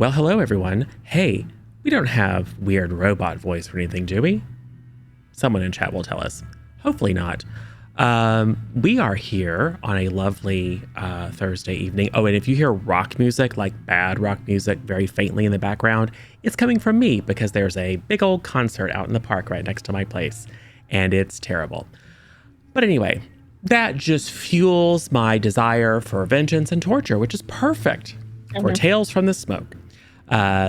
Well, hello, everyone. Hey, we don't have weird robot voice or anything, do we? Someone in chat will tell us. Hopefully not. We are here on a lovely Thursday evening. Oh, and if you hear rock music, like bad rock music, very faintly in the background, it's coming from me because there's a big old concert out in the park right next to my place, and it's terrible. But anyway, that just fuels my desire for vengeance and torture, which is perfect for Tales from the Smoke.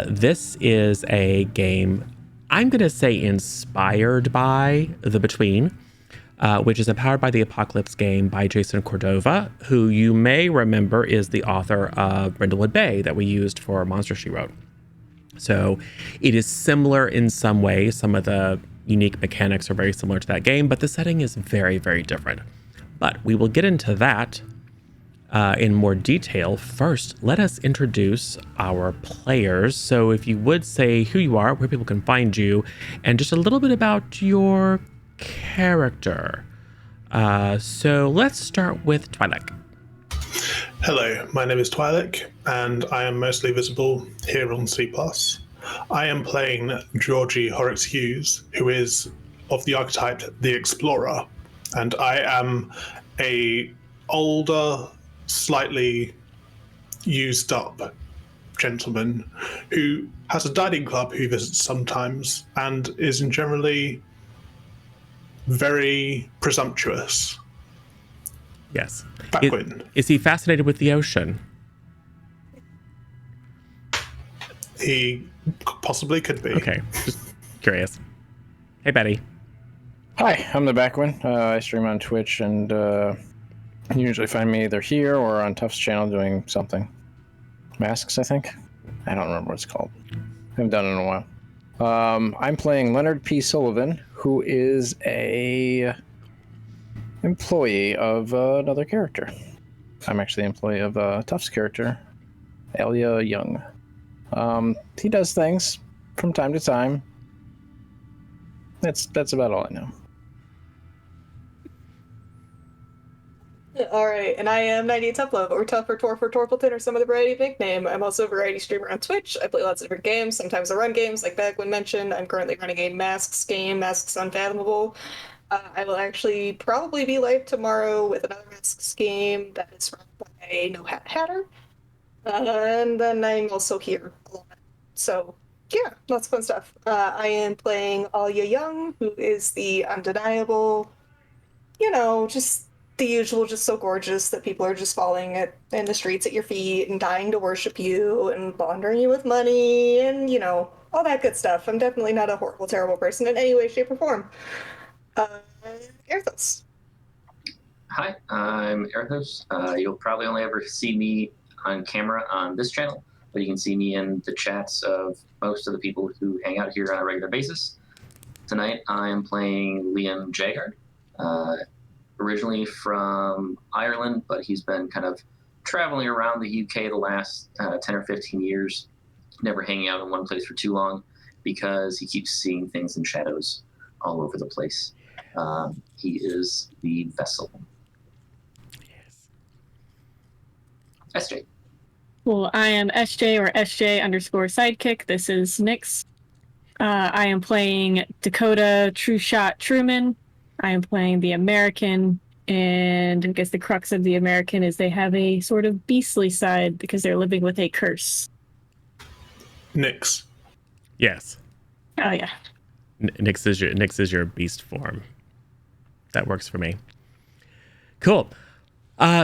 This is a game, I'm going to say inspired by The Between, which is a Powered by the Apocalypse game by Jason Cordova, who you may remember is the author of Brindlewood Bay that we used for Monster, She Wrote. So it is similar in some ways. Some of the unique mechanics are very similar to that game, but the setting is very, very different. But we will get into that in more detail. First, let us introduce our players. So if you would say who you are, where people can find you, and just a little bit about your character. So let's start with Twi'lek. Hello, my name is Twi'lek, and I am mostly visible here on C+. I am playing Georgie Horrocks Hughes, who is of the archetype the Explorer, and I am a older, slightly used up gentleman who has a dining club who visits sometimes and is generally very presumptuous. Yes. Is he fascinated with the ocean? He possibly could be. Okay, just curious. Hey, Betty. Hi, I'm the Backwin. I stream on Twitch, and you usually find me either here or on Tuff's channel doing something. Masks, I think? I don't remember what it's called. I haven't done it in a while. I'm playing Leonard P. Sullivan, who is a employee of another character. I'm actually the employee of Tuff's character, Elia Young. He does things from time to time. That's about all I know. Alright, and I am 98 Toughlove, or Tough for Tor for Torpleton, or some other variety of nickname. I'm also a variety streamer on Twitch. I play lots of different games. Sometimes I run games, like Bagwin mentioned. I'm currently running a Masks game, Masks Unfathomable. I will actually probably be live tomorrow with another Masks game that is run by No Hat Hatter. And then I'm also here a lot. So, yeah, lots of fun stuff. I am playing Alia Young, who is the undeniable, just the usual, just so gorgeous that people are just falling in the streets at your feet and dying to worship you and laundering you with money and, all that good stuff. I'm definitely not a horrible, terrible person in any way, shape, or form. Erthos. Hi, I'm Erthos. You'll probably only ever see me on camera on this channel, but you can see me in the chats of most of the people who hang out here on a regular basis. Tonight I am playing Liam Jaggard, originally from Ireland, but he's been kind of traveling around the UK the last 10 or 15 years, never hanging out in one place for too long because he keeps seeing things in shadows all over the place. He is the vessel. Yes. SJ. Well, I am SJ or SJ_sidekick. This is Nyx. I am playing Dakota True Shot Truman. I am playing the American, and I guess the crux of the American is they have a sort of beastly side because they're living with a curse. Nyx. Yes. Oh, yeah. Nyx is your beast form. That works for me. Cool.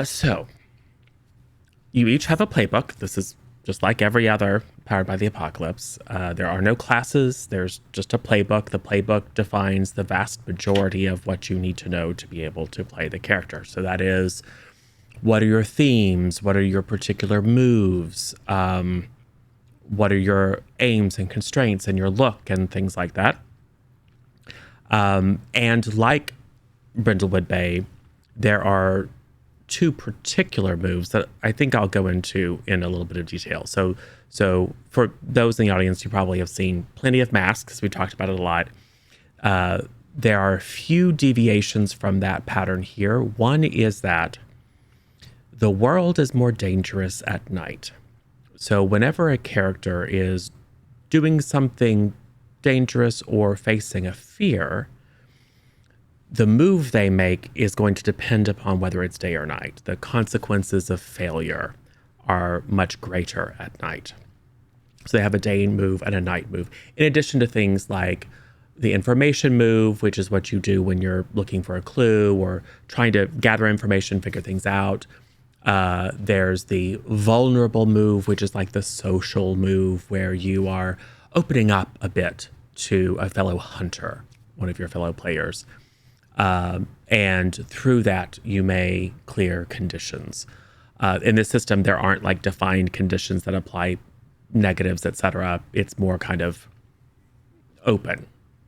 So you each have a playbook. This is just like every other Powered by the Apocalypse. There are no classes. There's just a playbook. The playbook defines the vast majority of what you need to know to be able to play the character. So that is, what are your themes? What are your particular moves? What are your aims and constraints and your look and things like that? And like Brindlewood Bay, there are two particular moves that I think I'll go into in a little bit of detail. So for those in the audience, you probably have seen plenty of masks. We talked about it a lot. There are a few deviations from that pattern here. One is that the world is more dangerous at night. So whenever a character is doing something dangerous or facing a fear, the move they make is going to depend upon whether it's day or night. The consequences of failure are much greater at night. So they have a day move and a night move, in addition to things like the information move, which is what you do when you're looking for a clue or trying to gather information, figure things out. There's the vulnerable move, which is like the social move where you are opening up a bit to a fellow hunter, one of your fellow players. And through that, you may clear conditions. In this system, there aren't like defined conditions that apply negatives, etc. It's more kind of open.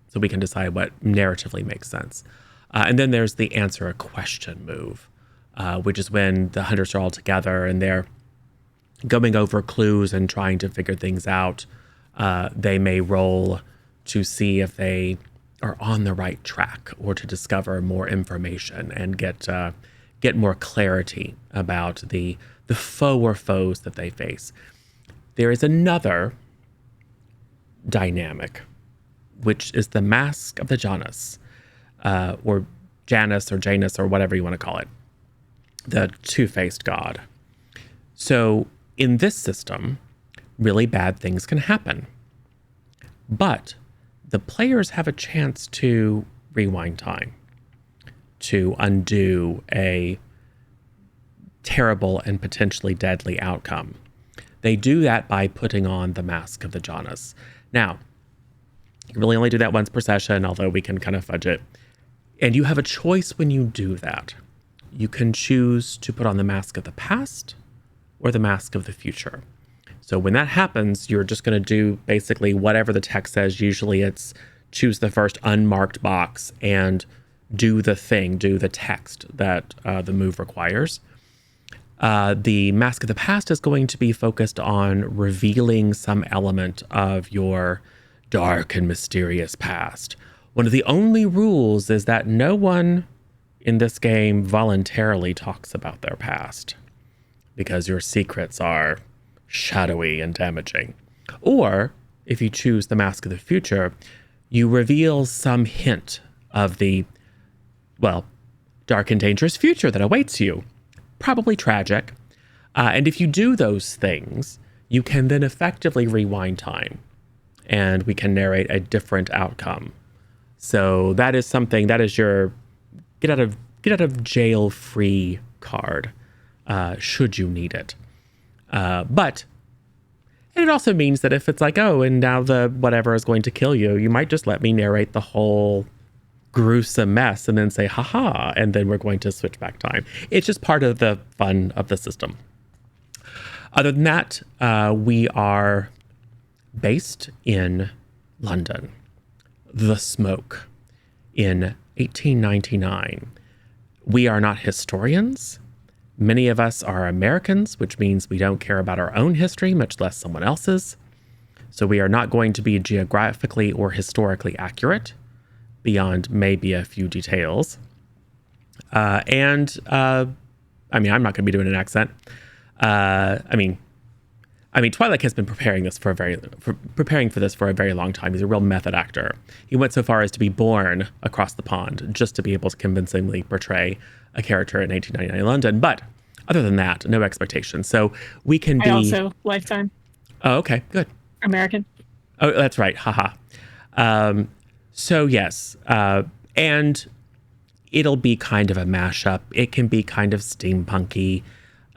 So we can decide what narratively makes sense. And then there's the answer a question move, which is when the hunters are all together and they're going over clues and trying to figure things out. They may roll to see if they are on the right track or to discover more information and get more clarity about the foe or foes that they face. There is another dynamic, which is the Mask of the Janus, or Janus or Janus or whatever you want to call it, the two-faced god. So in this system, really bad things can happen. But the players have a chance to rewind time, to undo a terrible and potentially deadly outcome. They do that by putting on the Mask of the Janus. Now, you really only do that once per session, although we can kind of fudge it. And you have a choice when you do that. You can choose to put on the Mask of the Past or the Mask of the Future. So when that happens, you're just going to do basically whatever the text says. Usually it's choose the first unmarked box and do the thing, do the text that the move requires. The Mask of the Past is going to be focused on revealing some element of your dark and mysterious past. One of the only rules is that no one in this game voluntarily talks about their past, because your secrets are shadowy and damaging. Or, if you choose the Mask of the Future, you reveal some hint of the, well, dark and dangerous future that awaits you. Probably tragic. And if you do those things, you can then effectively rewind time, and we can narrate a different outcome. So that is something, that is your get out of jail free card, should you need it. But it also means that if it's like, oh, and now the whatever is going to kill you, you might just let me narrate the whole gruesome mess and then say, haha, and then we're going to switch back time. It's just part of the fun of the system. Other than that, we are based in London, the Smoke, in 1899. We are not historians. Many of us are Americans, which means we don't care about our own history, much less someone else's. So we are not going to be geographically or historically accurate beyond maybe a few details. I mean, I'm not going to be doing an accent. I mean, Twilight has been preparing for this for a very long time. He's a real method actor. He went so far as to be born across the pond just to be able to convincingly portray a character in 1899 London. But other than that, no expectations. So we can be... I also Lifetime. Oh, okay, good. American. Oh, that's right. Haha. So yes, and it'll be kind of a mashup. It can be kind of steampunky.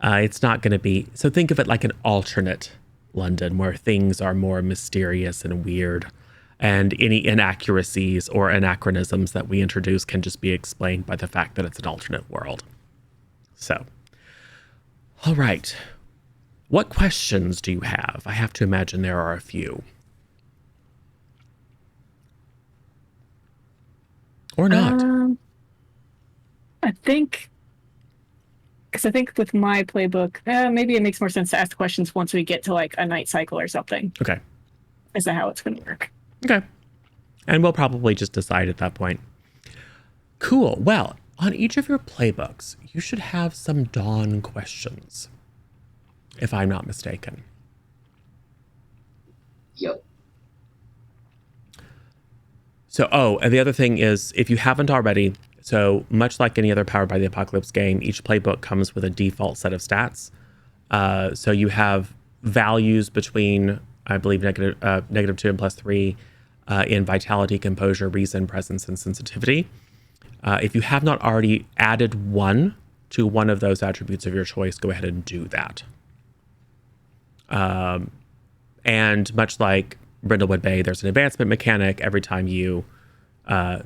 It's not going to be... So think of it like an alternate London where things are more mysterious and weird, and any inaccuracies or anachronisms that we introduce can just be explained by the fact that it's an alternate world. So, all right. What questions do you have? I have to imagine there are a few. Or not. I think... Because I think with my playbook, maybe it makes more sense to ask the questions once we get to like a night cycle or something. Okay. Is that how it's going to work? Okay. And we'll probably just decide at that point. Cool. Well, on each of your playbooks, you should have some dawn questions, if I'm not mistaken. Yep. So, and the other thing is, if you haven't already, so much like any other Powered by the Apocalypse game, each playbook comes with a default set of stats. So you have values between, I believe, -2 and +3 in vitality, composure, reason, presence, and sensitivity. If you have not already added one to one of those attributes of your choice, go ahead and do that. And much like Brindlewood Bay, there's an advancement mechanic. Every time you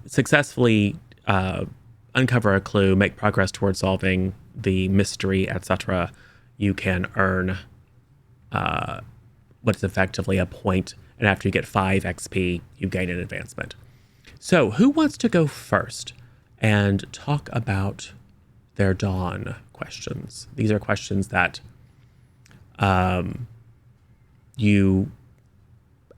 successfully uncover a clue, make progress towards solving the mystery, etc., you can earn what's effectively a point, and after you get 5 XP, you gain an advancement. So, who wants to go first and talk about their dawn questions? These are questions that you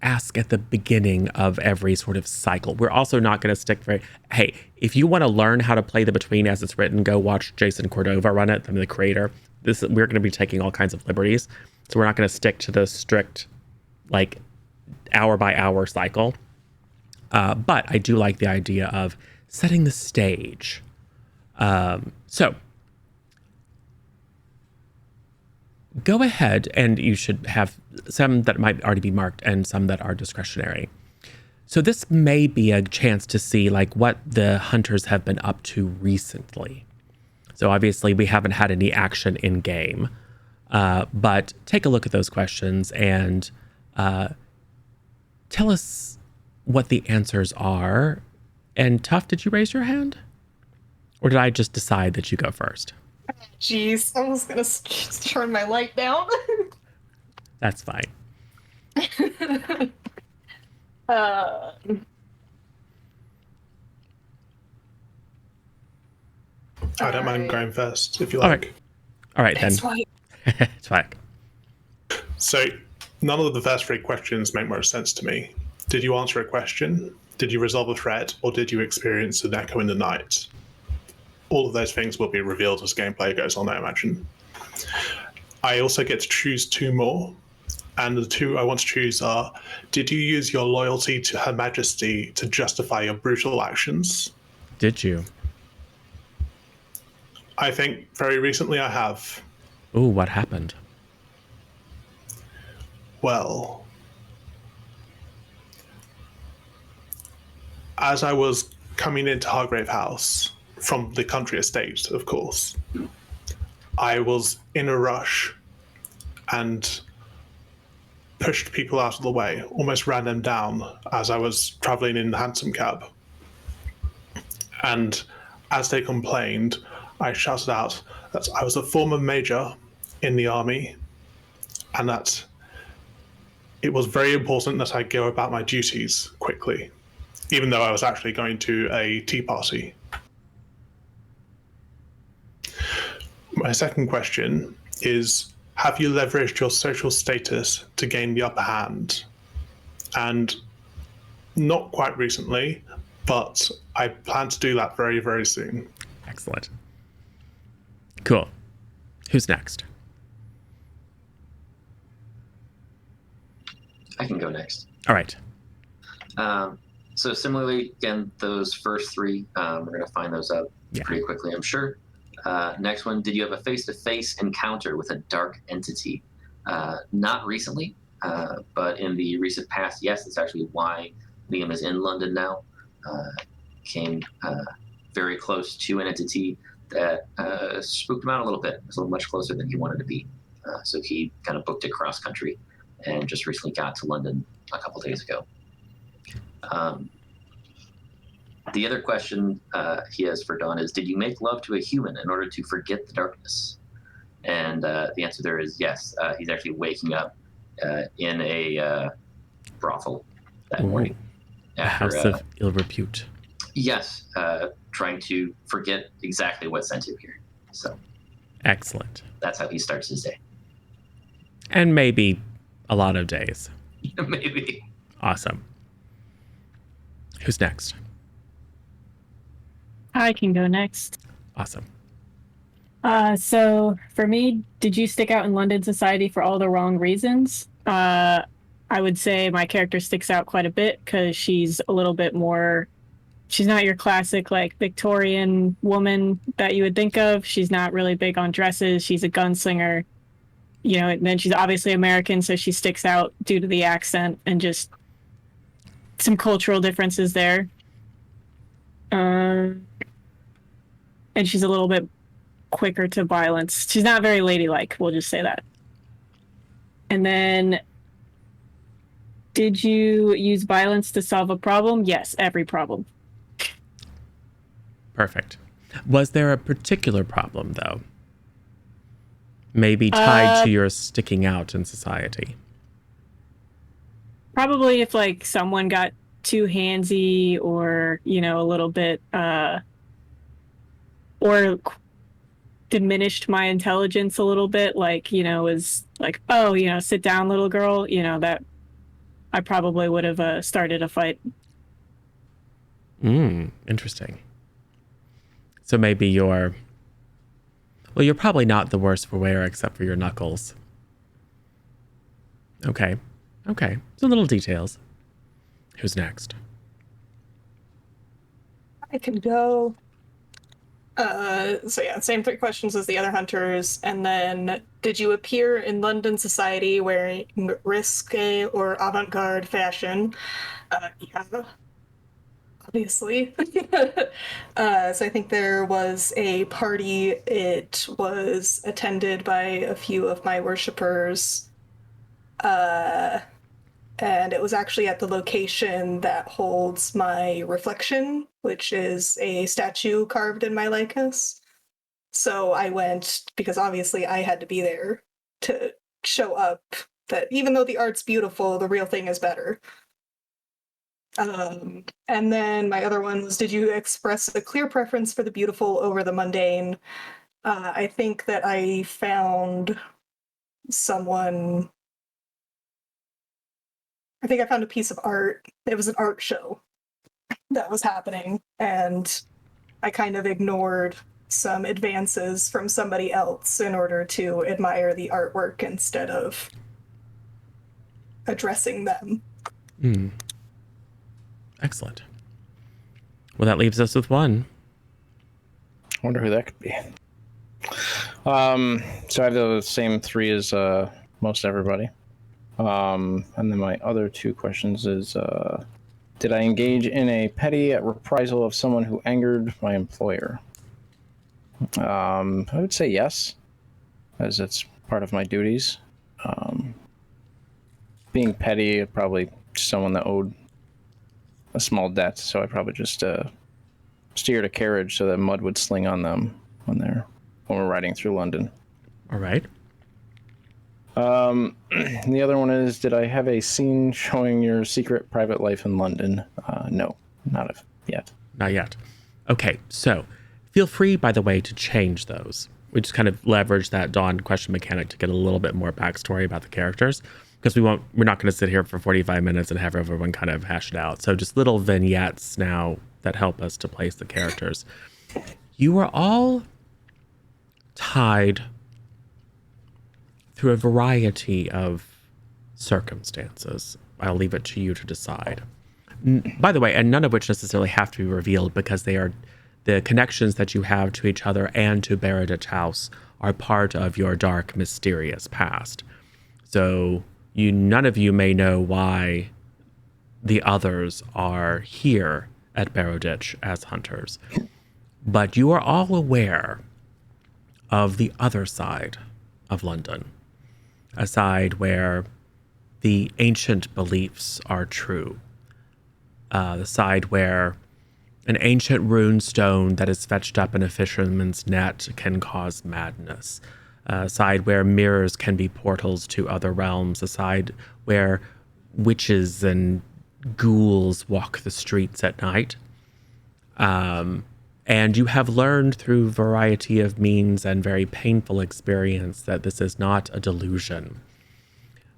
ask at the beginning of every sort of cycle. We're also not going to stick very... Hey, if you want to learn how to play the Between as it's written, go watch Jason Cordova run it. I'm the creator. We're going to be taking all kinds of liberties. So we're not going to stick to the strict, like, hour by hour cycle. But I do like the idea of setting the stage. So go ahead, and you should have some that might already be marked and some that are discretionary. So this may be a chance to see like what the hunters have been up to recently. So obviously we haven't had any action in game, but take a look at those questions and tell us what the answers are. And Tuff, did you raise your hand? Or did I just decide that you go first? Jeez, I was gonna turn my light down. That's fine. I don't mind going first, if you like. All right, then. It's fine. It's fine. So, none of the first 3 questions make much sense to me. Did you answer a question? Did you resolve a threat? Or did you experience an echo in the night? All of those things will be revealed as gameplay goes on, I imagine. I also get to choose 2 more. And the 2 I want to choose are, did you use your loyalty to Her Majesty to justify your brutal actions? Did you? I think very recently I have. Ooh, what happened? Well, as I was coming into Hargrave House, from the country estate, of course, I was in a rush and pushed people out of the way, almost ran them down as I was traveling in the hansom cab. And as they complained, I shouted out that I was a former major in the army and that it was very important that I go about my duties quickly, even though I was actually going to a tea party. My second question is, have you leveraged your social status to gain the upper hand? And not quite recently, but I plan to do that very, very soon. Excellent. Cool. Who's next? I can go next. All right. So similarly, again, those first 3, we're going to find those out pretty quickly, I'm sure. Next one, did you have a face-to-face encounter with a dark entity? Not recently, but in the recent past, yes. That's actually why Liam is in London now. Came very close to an entity that spooked him out a little bit. It was a little much closer than he wanted to be. So he kind of booked it cross-country and just recently got to London a couple days ago. The other question he has for Dawn is, did you make love to a human in order to forget the darkness? And the answer there is yes. He's actually waking up in a brothel that morning. A house of ill repute. Yes, trying to forget exactly what sent him here. So excellent. That's how he starts his day. And maybe a lot of days. Maybe. Awesome. Who's next? I can go next. Awesome. So for me, did you stick out in London society for all the wrong reasons? I would say my character sticks out quite a bit because she's a little bit more. She's not your classic like Victorian woman that you would think of. She's not really big on dresses. She's a gunslinger, and then she's obviously American, so she sticks out due to the accent and just some cultural differences there. And she's a little bit quicker to violence. She's not very ladylike, we'll just say that. And then, did you use violence to solve a problem? Yes, every problem. Perfect. Was there a particular problem, though? Maybe tied to your sticking out in society? Probably if, like, someone got too handsy or, a little bit, or diminished my intelligence a little bit, like, was like, oh, sit down, little girl, that I probably would have started a fight. Interesting. So maybe you're probably not the worst for wear except for your knuckles. Okay. So little details. Who's next? I can go. So yeah, same 3 questions as the other hunters. And then, did you appear in London society wearing risque or avant-garde fashion? Yeah. Obviously. So I think there was a party. It was attended by a few of my worshippers. And it was actually at the location that holds my reflection, which is a statue carved in my likeness. So I went because obviously I had to be there to show up that even though the art's beautiful, the real thing is better. And then my other one was, did you express a clear preference for the beautiful over the mundane? I think that I found a piece of art. It was an art show that was happening, and I kind of ignored some advances from somebody else in order to admire the artwork instead of addressing them. Excellent. Well, that leaves us with one. I wonder who that could be. So I have the same 3 as most everybody. And then my other 2 questions is, did I engage in a petty reprisal of someone who angered my employer? I would say yes, as it's part of my duties. Being petty, probably someone that owed a small debt, so I probably just steered a carriage so that mud would sling on them when we're riding through London. All right. The other one is, did I have a scene showing your secret private life in London? No, not yet. Not yet. Okay, so feel free, by the way, to change those. We just kind of leverage that Dawn question mechanic to get a little bit more backstory about the characters, because we're not going to sit here for 45 minutes and have everyone kind of hash it out. So just little vignettes now that help us to place the characters. You are all tied through a variety of circumstances. I'll leave it to you to decide. By the way, and none of which necessarily have to be revealed, because they are the connections that you have to each other and to Berditch House are part of your dark, mysterious past. So none of you may know why the others are here at Berditch as hunters, but you are all aware of the other side of London, a side where the ancient beliefs are true, the side where an ancient rune stone that is fetched up in a fisherman's net can cause madness, a side where mirrors can be portals to other realms, a side where witches and ghouls walk the streets at night. And you have learned through a variety of means and very painful experience that this is not a delusion.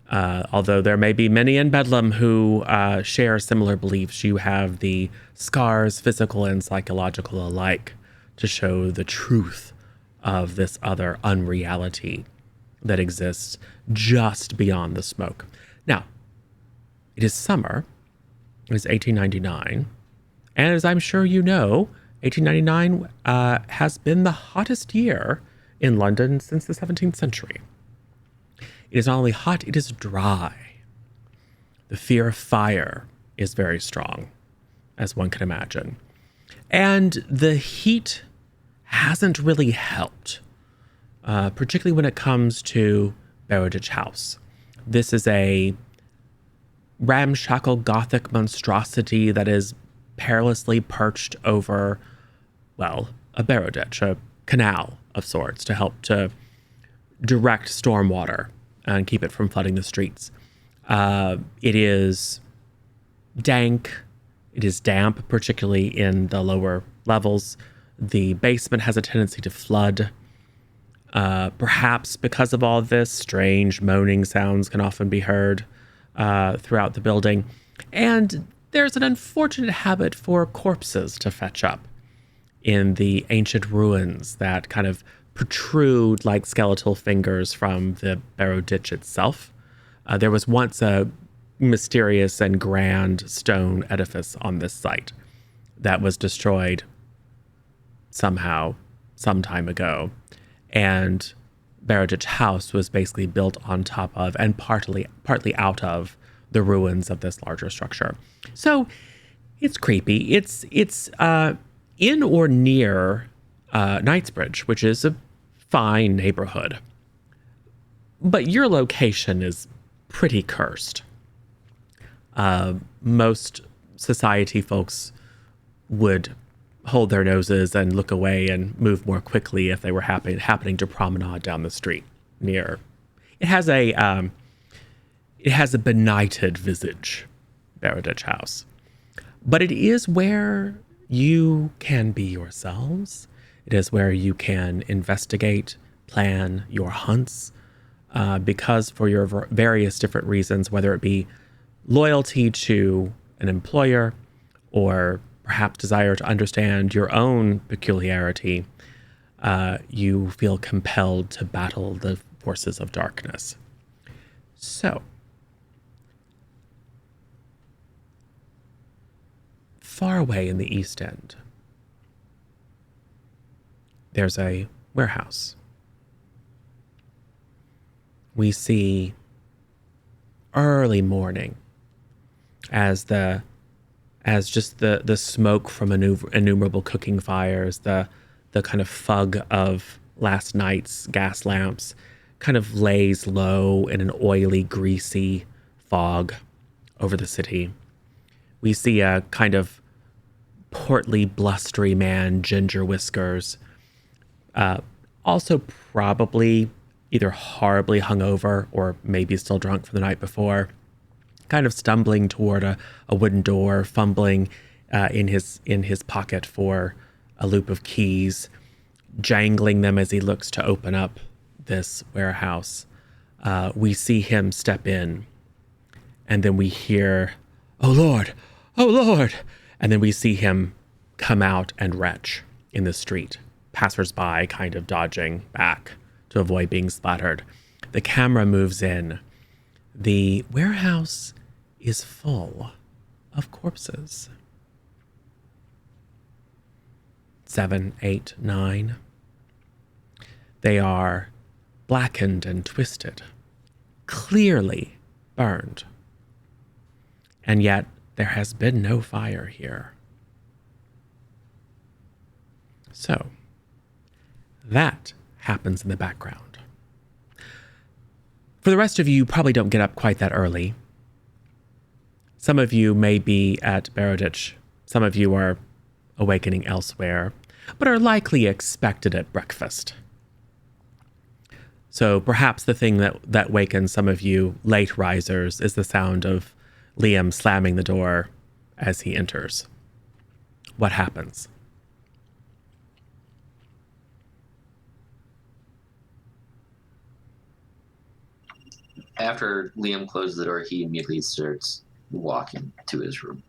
Although there may be many in Bedlam who share similar beliefs, you have the scars, physical and psychological alike, to show the truth of this other unreality that exists just beyond the smoke. Now, It is summer. It is 1899. And as I'm sure you know, 1899 has been the hottest year in London since the 17th century. It is not only hot, it is dry. The fear of fire is very strong, as one can imagine. And the heat hasn't really helped, particularly when it comes to Boroughditch House. This is a ramshackle Gothic monstrosity that is perilously perched over, well, a Boroughditch, a canal of sorts, to help to direct stormwater and keep it from flooding the streets. It is dank. It is damp, particularly in the lower levels. The basement has a tendency to flood. Perhaps because of all this, strange moaning sounds can often be heard throughout the building. And there's an unfortunate habit for corpses to fetch up in the ancient ruins that kind of protrude like skeletal fingers from the Boroughditch itself. There was once a mysterious and grand stone edifice on this site that was destroyed somehow, some time ago. And Boroughditch House was basically built on top of and partly out of the ruins of this larger structure. So it's creepy. It's in or near Knightsbridge, which is a fine neighborhood. But your location is pretty cursed. Most society folks would hold their noses and look away and move more quickly if they were happening to promenade down the street near. It has a benighted visage, Boroughditch House. But it is where you can be yourselves. It is where you can investigate, plan your hunts, because for your various different reasons, whether it be loyalty to an employer or perhaps desire to understand your own peculiarity, you feel compelled to battle the forces of darkness. So, far away in the East End, there's a warehouse. We see early morning as just the smoke from innumerable cooking fires, the kind of fug of last night's gas lamps kind of lays low in an oily, greasy fog over the city. We see a kind of portly, blustery man, ginger whiskers, also probably either horribly hungover or maybe still drunk from the night before, kind of stumbling toward a wooden door, fumbling in his pocket for a loop of keys, jangling them as he looks to open up this warehouse. We see him step in, and then we hear, "Oh Lord, oh Lord," and then we see him come out and retch in the street, passersby kind of dodging back to avoid being splattered. The camera moves in. The warehouse is full of corpses. 7, 8, 9. They are blackened and twisted, clearly burned. And yet there has been no fire here. So, that happens in the background. For the rest of you, you probably don't get up quite that early. Some of you may be at Boroughditch. Some of you are awakening elsewhere, but are likely expected at breakfast. So perhaps the thing that wakens some of you late risers is the sound of Liam slamming the door as he enters. What happens? After Liam closes the door, he immediately starts walking to his room.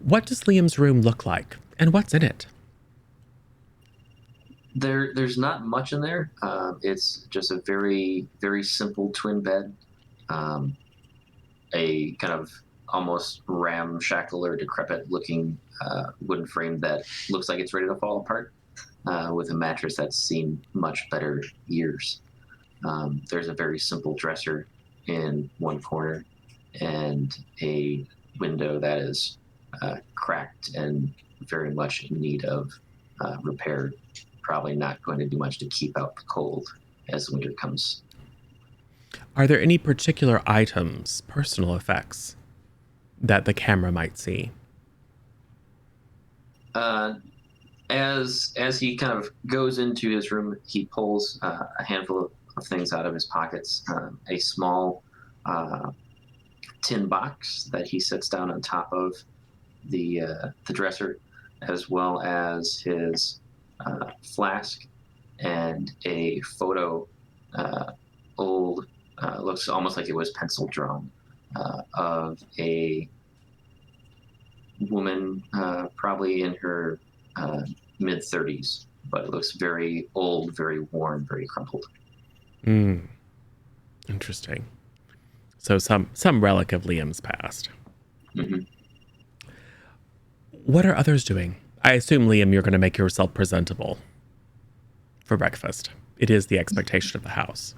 What does Liam's room look like, and what's in it? There's not much in there. It's just a very, very simple twin bed. a kind of almost ramshackle or decrepit looking wooden frame that looks like it's ready to fall apart, with a mattress that's seen much better years. There's a very simple dresser in one corner and a window that is cracked and very much in need of repair. Probably not going to do much to keep out the cold as winter comes. Are there any particular items, personal effects, that the camera might see? As he kind of goes into his room, he pulls a handful of things out of his pockets. A small tin box that he sets down on top of the dresser, as well as his flask and a photo, old, looks almost like it was pencil drawn, of a woman, probably in her mid 30s, but it looks very old, very worn, very crumpled. Interesting. So some relic of Liam's past. Mm-hmm. What are others doing? I assume, Liam, you're going to make yourself presentable for breakfast. It is the expectation of the house.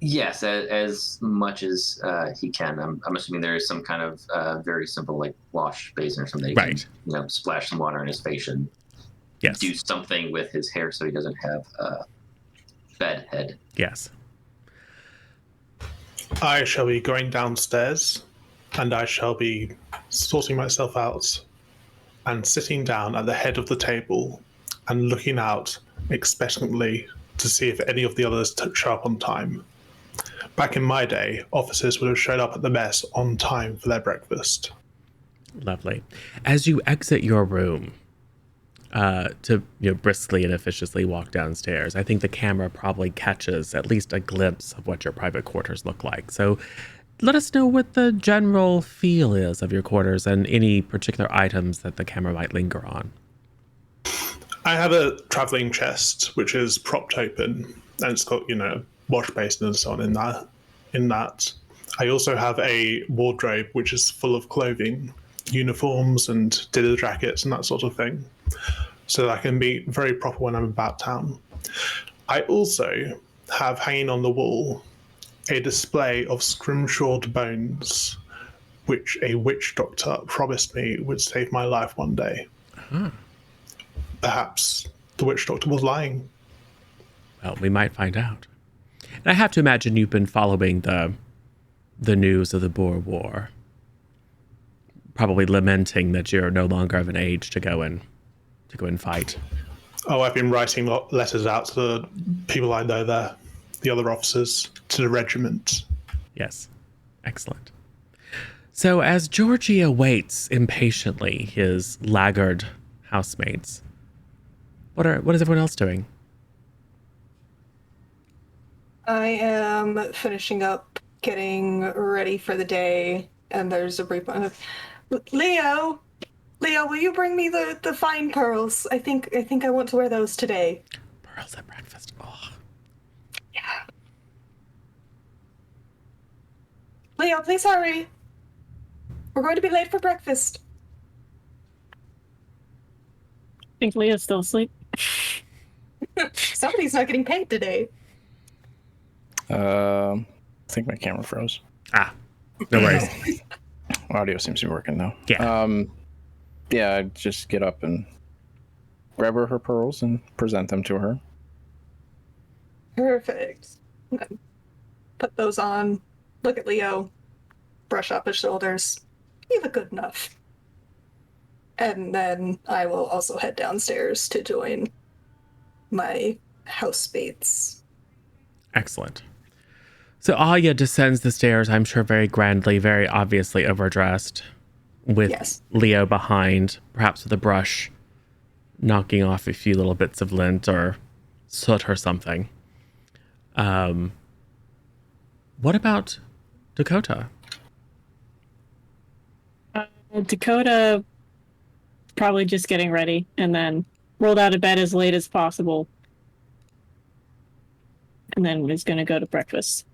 Yes, as much as he can. I'm assuming there is some kind of very simple, like, wash basin or something. He Right. can, splash some water on his face and Yes. do something with his hair so he doesn't have a bed head. Yes. I shall be going downstairs, and I shall be sorting myself out and sitting down at the head of the table and looking out expectantly to see if any of the others show up on time. Back in my day, officers would have showed up at the mess on time for their breakfast. Lovely. As you exit your room to briskly and officiously walk downstairs, I think the camera probably catches at least a glimpse of what your private quarters look like. So let us know what the general feel is of your quarters and any particular items that the camera might linger on. I have a traveling chest which is propped open, and it's got, wash basin and so on in that. I also have a wardrobe which is full of clothing, uniforms and dinner jackets and that sort of thing, so that I can be very proper when I'm about town. I also have hanging on the wall a display of scrimshawed bones, which a witch doctor promised me would save my life one day. Perhaps the witch doctor was lying. Well, we might find out. And I have to imagine you've been following the news of the Boer War, probably lamenting that you're no longer of an age to go and fight. Oh, I've been writing letters out to the people I know there, the other officers, to the regiment. Yes. Excellent. So as Georgie awaits impatiently his laggard housemates, what is everyone else doing? I am finishing up getting ready for the day, and there's a brief moment of Leo, will you bring me the fine pearls? I think I want to wear those today. Pearls at breakfast. Oh. Yeah. Leo, please hurry. We're going to be late for breakfast. I think Leah's still asleep. Somebody's not getting paid today. I think my camera froze. No worries. Audio seems to be working now. Yeah. Yeah, I just get up and grab her pearls and present them to her. Perfect. Put those on. Look at Leo. Brush up his shoulders. You look good enough. And then I will also head downstairs to join my housemates. Excellent. So Aya descends the stairs, I'm sure very grandly, very obviously overdressed, with Leo behind, perhaps with a brush, knocking off a few little bits of lint or soot or something. What about Dakota? Dakota probably just getting ready and then rolled out of bed as late as possible. And then is going to go to breakfast.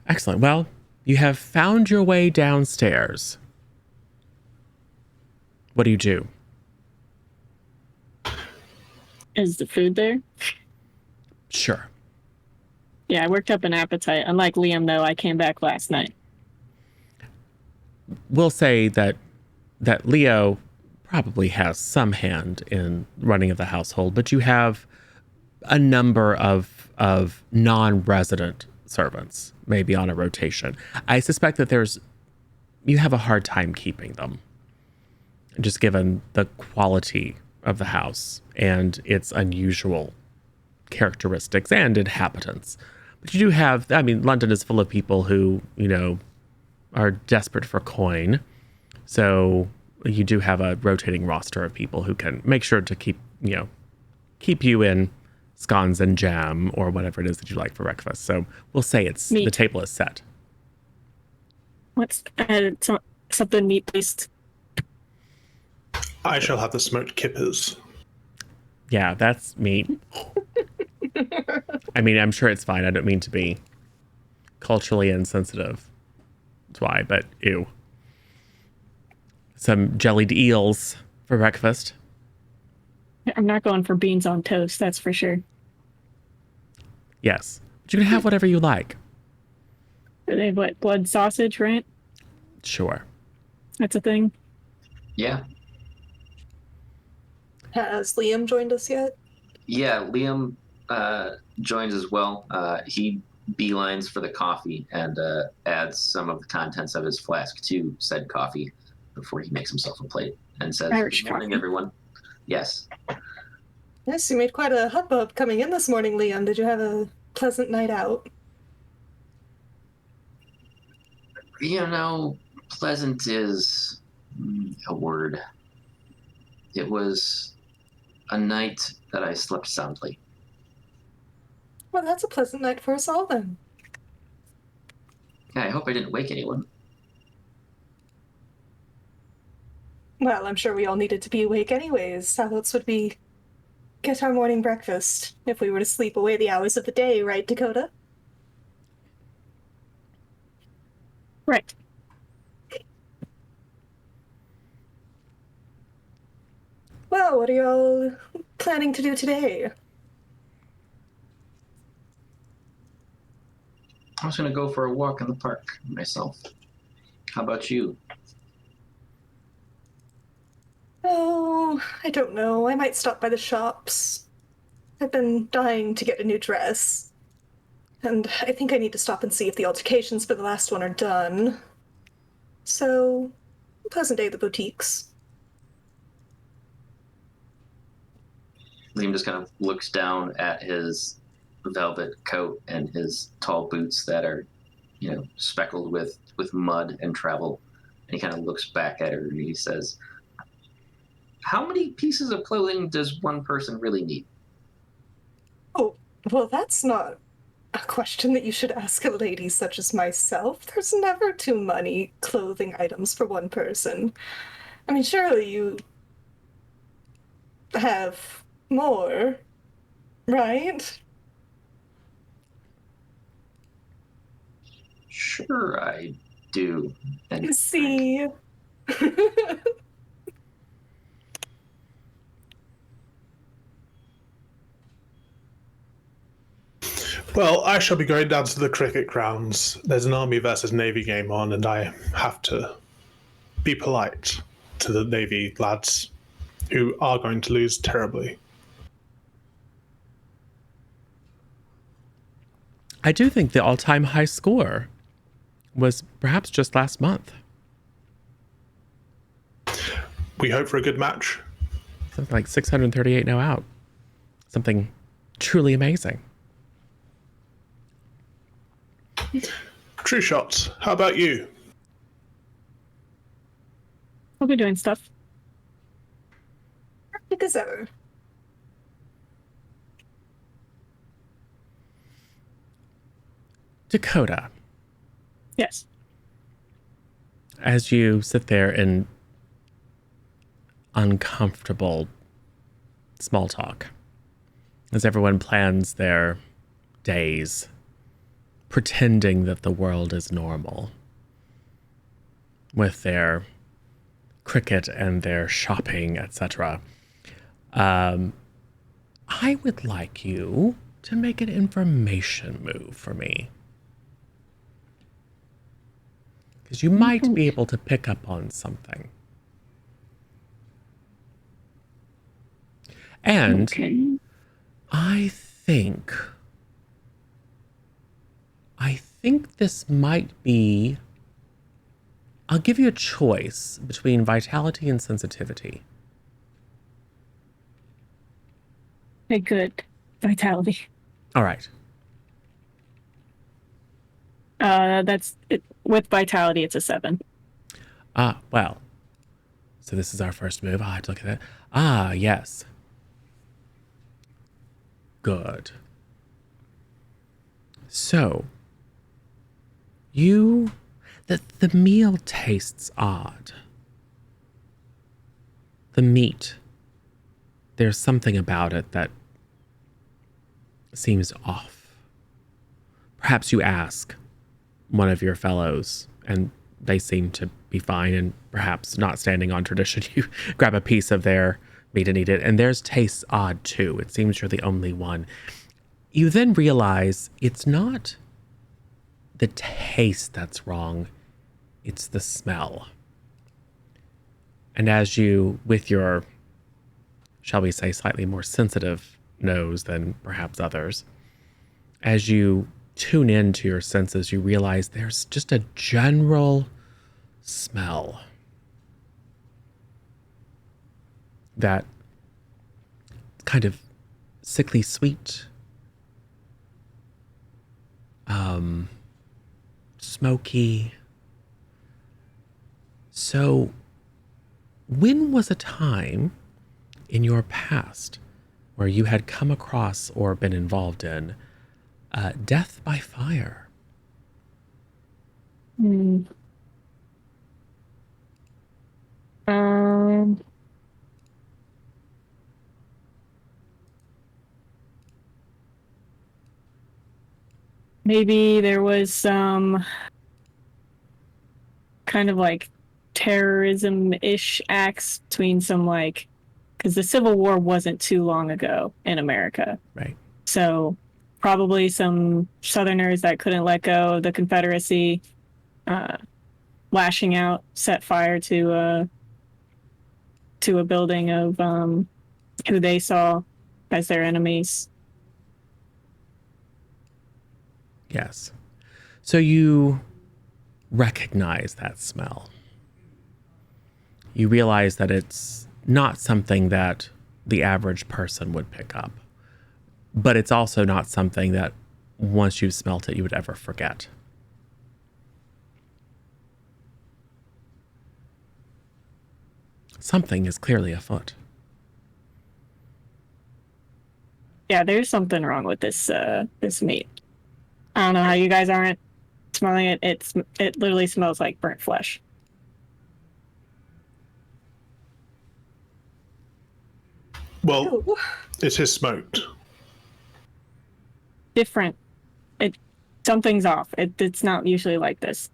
Excellent. Well, you have found your way downstairs. What do you do? Is the food there? Sure. Yeah, I worked up an appetite. Unlike Liam, though, I came back last night. We'll say that Leo probably has some hand in running of the household, but you have a number of non-resident servants, maybe on a rotation. I suspect that you have a hard time keeping them, just given the quality of the house and its unusual characteristics and inhabitants. But you do have, I mean, London is full of people who, are desperate for coin. So you do have a rotating roster of people who can make sure to keep you in scones and jam or whatever it is that you like for breakfast. So we'll say the table is set. What's something meat based? I shall have the smoked kippers. Yeah, that's meat. I mean, I'm sure it's fine. I don't mean to be culturally insensitive. That's why, but ew. Some jellied eels for breakfast. I'm not going for beans on toast, that's for sure. Yes. But you can have whatever you like. They have what, blood sausage, right? Sure. That's a thing. Yeah. Has Liam joined us yet? Yeah, Liam joins as well. He beelines for the coffee and adds some of the contents of his flask to said coffee before he makes himself a plate and says, Irish "Good morning, coffee. everyone." Yes. Yes, you made quite a hubbub coming in this morning, Liam. Did you have a pleasant night out? Pleasant is a word. It was a night that I slept soundly. Well, that's a pleasant night for us all then. Yeah, I hope I didn't wake anyone. Well, I'm sure we all needed to be awake anyways. How else would we get our morning breakfast if we were to sleep away the hours of the day, right, Dakota? Right. Well, what are y'all planning to do today? I was going to go for a walk in the park myself. How about you? Oh, I don't know. I might stop by the shops. I've been dying to get a new dress. And I think I need to stop and see if the altercations for the last one are done. So, pleasant day at the boutiques. Liam just kind of looks down at his velvet coat and his tall boots that are, speckled with mud and travel. And he kind of looks back at her and he says, "How many pieces of clothing does one person really need?" Oh, well, that's not a question that you should ask a lady such as myself. There's never too many clothing items for one person. I mean, surely you have more, right? Sure, I do. And See? Well, I shall be going down to the cricket grounds. There's an Army versus Navy game on, and I have to be polite to the Navy lads who are going to lose terribly. I do think the all-time high score was perhaps just last month. We hope for a good match. Something like 638 now out. Something truly amazing. True shots. How about you? We'll be doing stuff. Perfect as ever. Dakota, Yes. as you sit there in uncomfortable small talk, as everyone plans their days pretending that the world is normal with their cricket and their shopping, etc. I would like you to make an information move for me. Because you might be able to pick up on something. And I think this might be... I'll give you a choice between vitality and sensitivity. Okay, good. Vitality. All right. That's it. With vitality, it's a 7. Well. So this is our first move. I'll have to look at that. Yes. Good. So, the meal tastes odd. The meat, there's something about it that seems off. Perhaps you ask one of your fellows and they seem to be fine, and perhaps not standing on tradition, you grab a piece of their meat and eat it, and theirs tastes odd too. It seems you're the only one. You then realize it's not the taste that's wrong, it's the smell. And as you, with your, shall we say, slightly more sensitive nose than perhaps others, as you tune into your senses, you realize there's just a general smell that kind of sickly sweet, smoky. So, when was a time in your past where you had come across or been involved in death by fire? Maybe there was some kind of like terrorism-ish acts between some like, because the Civil War wasn't too long ago in America. Right. So probably some Southerners that couldn't let go of the Confederacy, lashing out, set fire to a building of who they saw as their enemies. Yes. So you recognize that smell. You realize that it's not something that the average person would pick up, but it's also not something that once you've smelt it, you would ever forget. Something is clearly afoot. Yeah, there's something wrong with this meat. I don't know how you guys aren't smelling it. It literally smells like burnt flesh. Well, it is smoked. Different. Something's off. It's not usually like this.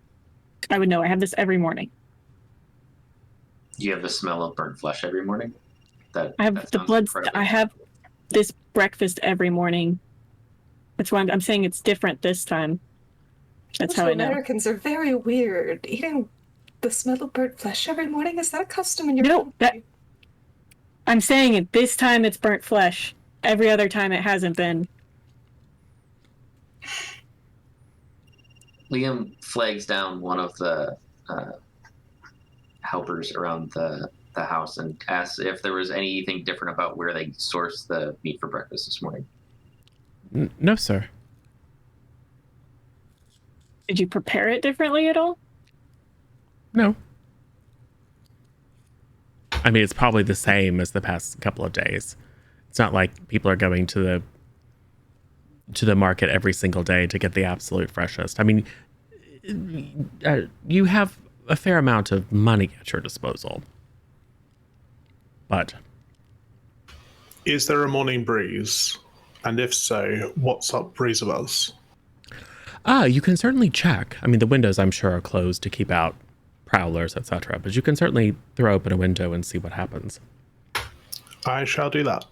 I would know. I have this every morning. You have the smell of burnt flesh every morning? I have the blood. I have this breakfast every morning. That's why I'm saying it's different this time. That's how I know. Americans are very weird. Eating the smell of burnt flesh every morning, is that a custom in your country? I'm saying it. This time it's burnt flesh. Every other time it hasn't been. Liam flags down one of the helpers around the house and asks if there was anything different about where they sourced the meat for breakfast this morning. No, sir. Did you prepare it differently at all? No. I mean, it's probably the same as the past couple of days. It's not like people are going to the market every single day to get the absolute freshest. I mean, you have a fair amount of money at your disposal. But Is there a morning breeze? And if so, what's up breeze of us? You can certainly check. I mean, the windows, I'm sure, are closed to keep out prowlers, etc. But you can certainly throw open a window and see what happens. I shall do that.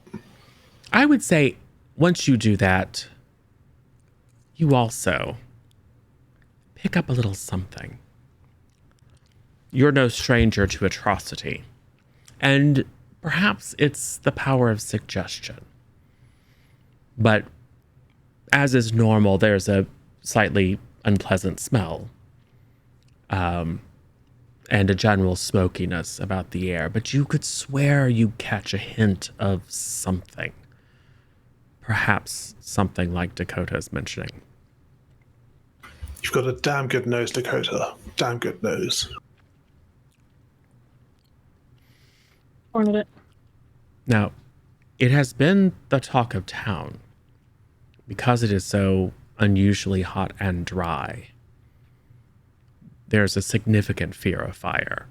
I would say once you do that, you also pick up a little something. You're no stranger to atrocity. And perhaps it's the power of suggestion. But as is normal, there's a slightly unpleasant smell. And a general smokiness about the air. But you could swear you catch a hint of something. Perhaps something like Dakota's mentioning. You've got a damn good nose, Dakota. Damn good nose. One of it. Now, it has been the talk of town because it is so unusually hot and dry. There's a significant fear of fire.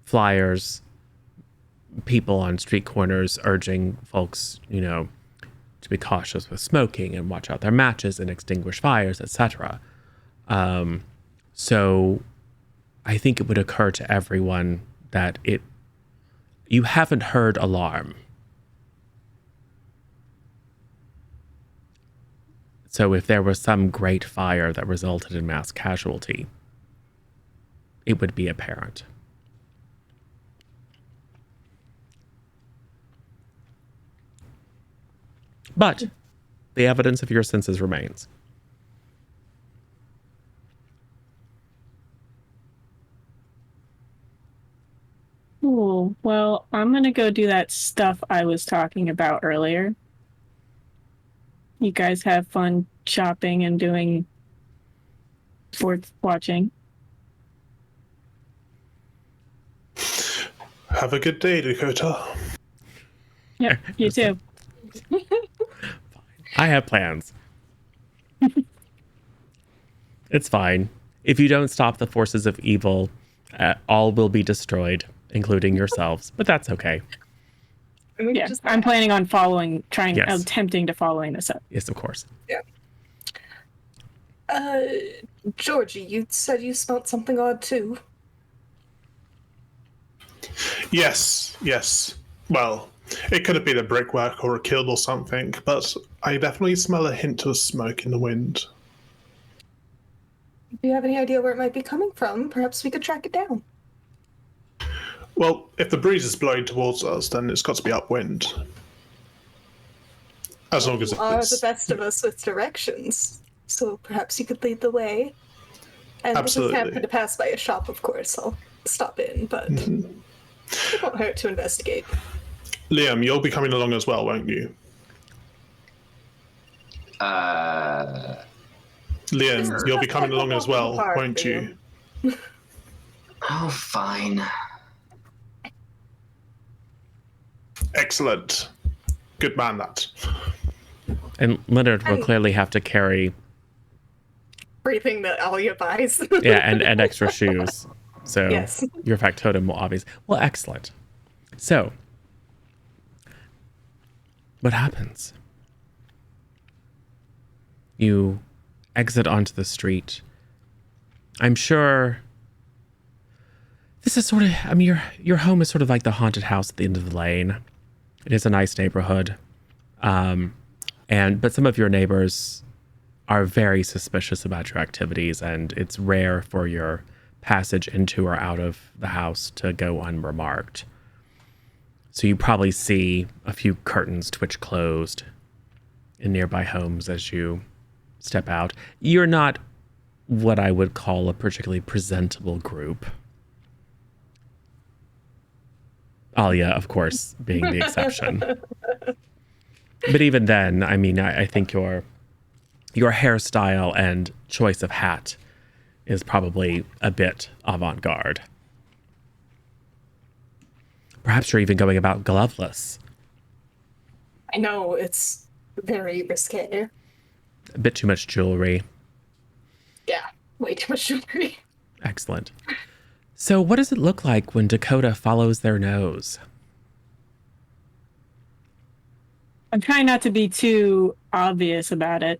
Flyers, people on street corners urging folks, to be cautious with smoking and watch out their matches and extinguish fires, etc. So I think it would occur to everyone that you haven't heard alarm. So if there was some great fire that resulted in mass casualty, it would be apparent. But the evidence of your senses remains. Cool. Well, I'm gonna go do that stuff I was talking about earlier. You guys have fun shopping and doing sports watching. Have a good day, Dakota. Yep, you too. I have plans. It's fine. If you don't stop the forces of evil, all will be destroyed, including yourselves. But that's okay. Yeah, I'm planning on attempting to following this up. Yes, of course. Yeah. Georgie, you said you smelled something odd too. Yes. Well, it could have been a brickwork or a kiln or something, but I definitely smell a hint of smoke in the wind. Do you have any idea where it might be coming from? Perhaps we could track it down. Well, if the breeze is blowing towards us, then it's got to be upwind. As long as You are it's... the best of us with directions, so perhaps you could lead the way. And Absolutely. if we happen to pass by a shop, of course, I'll stop in, but it won't hurt to investigate. Liam, you'll be coming along as well, won't you? Liam, you'll be coming along as well, won't you? Oh, fine. Excellent. Good man, that. And Leonard will clearly have to carry Everything that Alia buys. and extra shoes. So Yes. your factotum will obviously... Well, excellent. So, what happens? You exit onto the street. I'm sure this is sort of... I mean, your home is sort of like the haunted house at the end of the lane. It is a nice neighborhood. But some of your neighbors are very suspicious about your activities, and it's rare for your passage into or out of the house to go unremarked. So you probably see a few curtains twitch closed in nearby homes as you step out. You're not what I would call a particularly presentable group. Alia, of course, being the exception. But even then, I mean, I think your hairstyle and choice of hat is probably a bit avant-garde. Perhaps you're even going about gloveless. I know, it's very risque. A bit too much jewelry. Yeah, way too much jewelry. Excellent. So what does it look like when Dakota follows their nose? I'm trying not to be too obvious about it.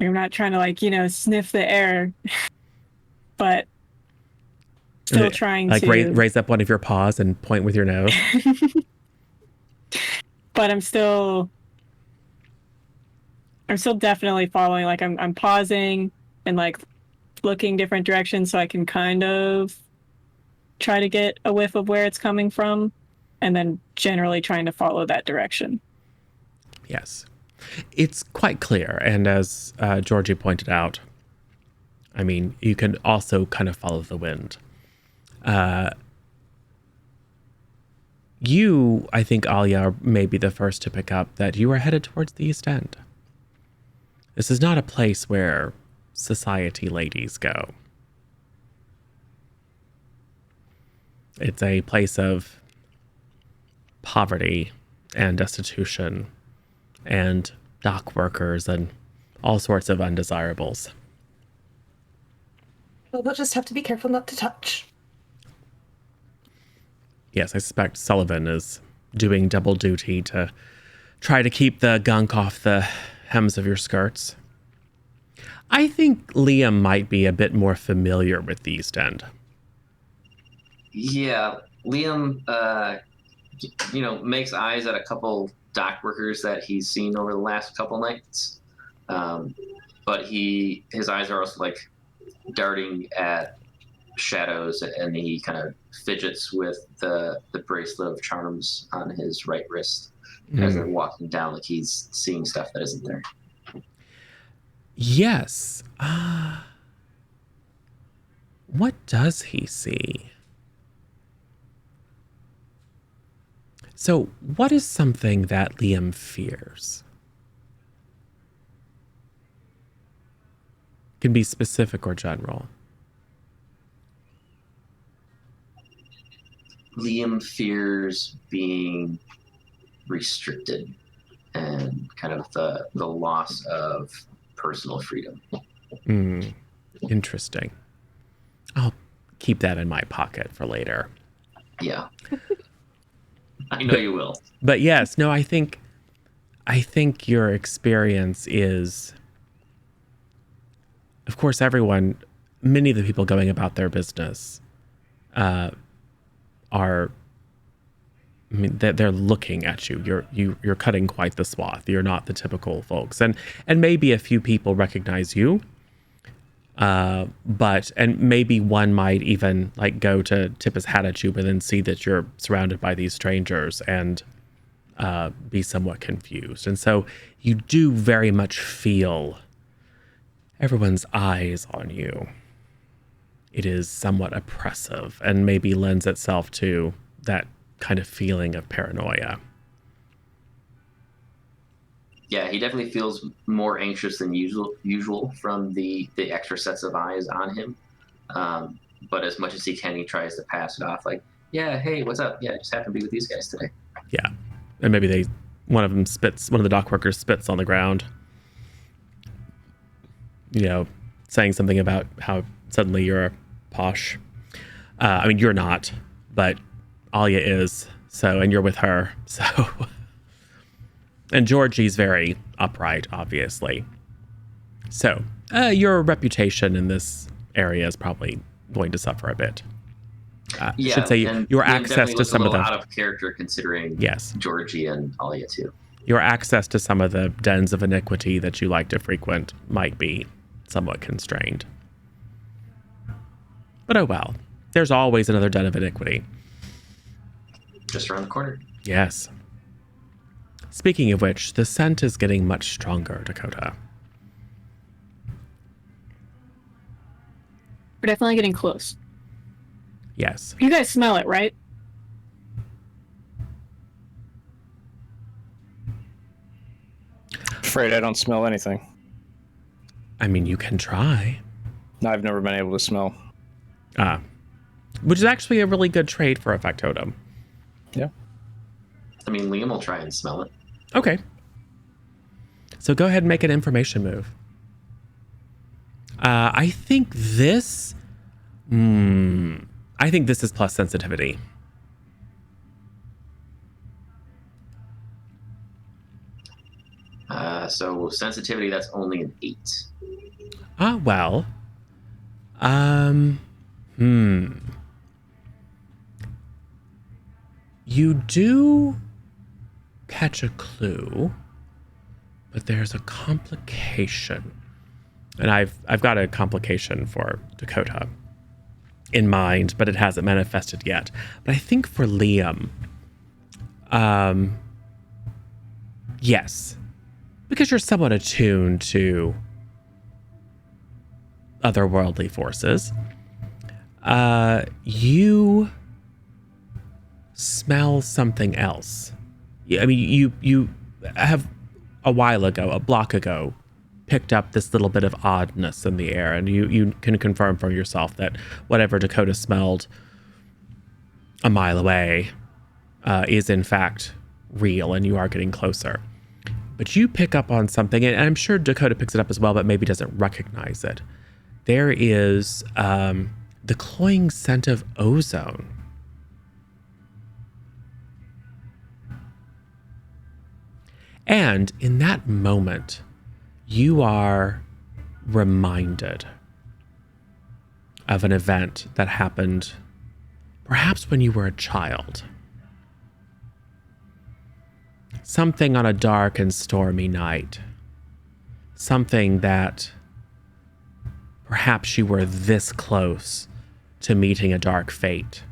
I'm not trying to like, sniff the air, but still trying like to raise up one of your paws and point with your nose. But I'm still definitely following. Like I'm pausing and like looking different directions so I can kind of try to get a whiff of where it's coming from, and then generally trying to follow that direction. Yes. It's quite clear. And as Georgie pointed out, I mean, you can also kind of follow the wind. You, I think, Alia, may be the first to pick up that you are headed towards the East End. This is not a place where society ladies go. It's a place of poverty and destitution and dock workers and all sorts of undesirables. Well, we'll just have to be careful not to touch. Yes, I suspect Sullivan is doing double duty to try to keep the gunk off the hems of your skirts. I think Liam might be a bit more familiar with the East End. Yeah, Liam, makes eyes at a couple dock workers that he's seen over the last couple nights. But his eyes are also like darting at shadows, and he kind of fidgets with the bracelet of charms on his right wrist as they're walking down, like he's seeing stuff that isn't there. Yes. What does he see? So, what is something that Liam fears? Can be specific or general. Liam fears being restricted and kind of the loss of personal freedom. Interesting. I'll keep that in my pocket for later. Yeah. I know you will. But yes, no, I think your experience is, of course, many of the people going about their business are, I mean, they're looking at you. You're cutting quite the swath. You're not the typical folks, and maybe a few people recognize you. But maybe one might even like go to tip his hat at you, but then see that you're surrounded by these strangers and be somewhat confused. And so you do very much feel everyone's eyes on you. It is somewhat oppressive and maybe lends itself to that kind of feeling of paranoia. Yeah, he definitely feels more anxious than usual from the extra sets of eyes on him. But as much as he can, he tries to pass it off like, yeah, hey, what's up? Yeah, I just happened to be with these guys today. Yeah. And maybe one of the dock workers spits on the ground, saying something about how suddenly you're a posh. I mean, you're not, but Alia is. So, and you're with her. So, and Georgie's very upright, obviously. So, your reputation in this area is probably going to suffer a bit. I should say your access to some of the out of character considering Georgie and Alia too. Your access to some of the dens of iniquity that you like to frequent might be somewhat constrained. But oh well, there's always another den of iniquity. Just around the corner. Yes. Speaking of which, the scent is getting much stronger, Dakota. We're definitely getting close. Yes. You guys smell it, right? Afraid I don't smell anything. I mean, you can try. I've never been able to smell. Which is actually a really good trait for a factotum. Yeah. I mean, Liam will try and smell it. Okay. So go ahead and make an information move. I think this is plus sensitivity. So sensitivity, that's only an 8. Well. You do catch a clue, but there's a complication. And I've got a complication for Dakota in mind, but it hasn't manifested yet. But I think for Liam, yes, because you're somewhat attuned to otherworldly forces, you smell something else. I mean, you have a while ago, a block ago, picked up this little bit of oddness in the air, and you can confirm for yourself that whatever Dakota smelled a mile away is in fact real, and you are getting closer. But you pick up on something, and I'm sure Dakota picks it up as well, but maybe doesn't recognize it. There is the cloying scent of ozone. And in that moment, you are reminded of an event that happened perhaps when you were a child. Something on a dark and stormy night. Something that perhaps you were this close to meeting a dark fate,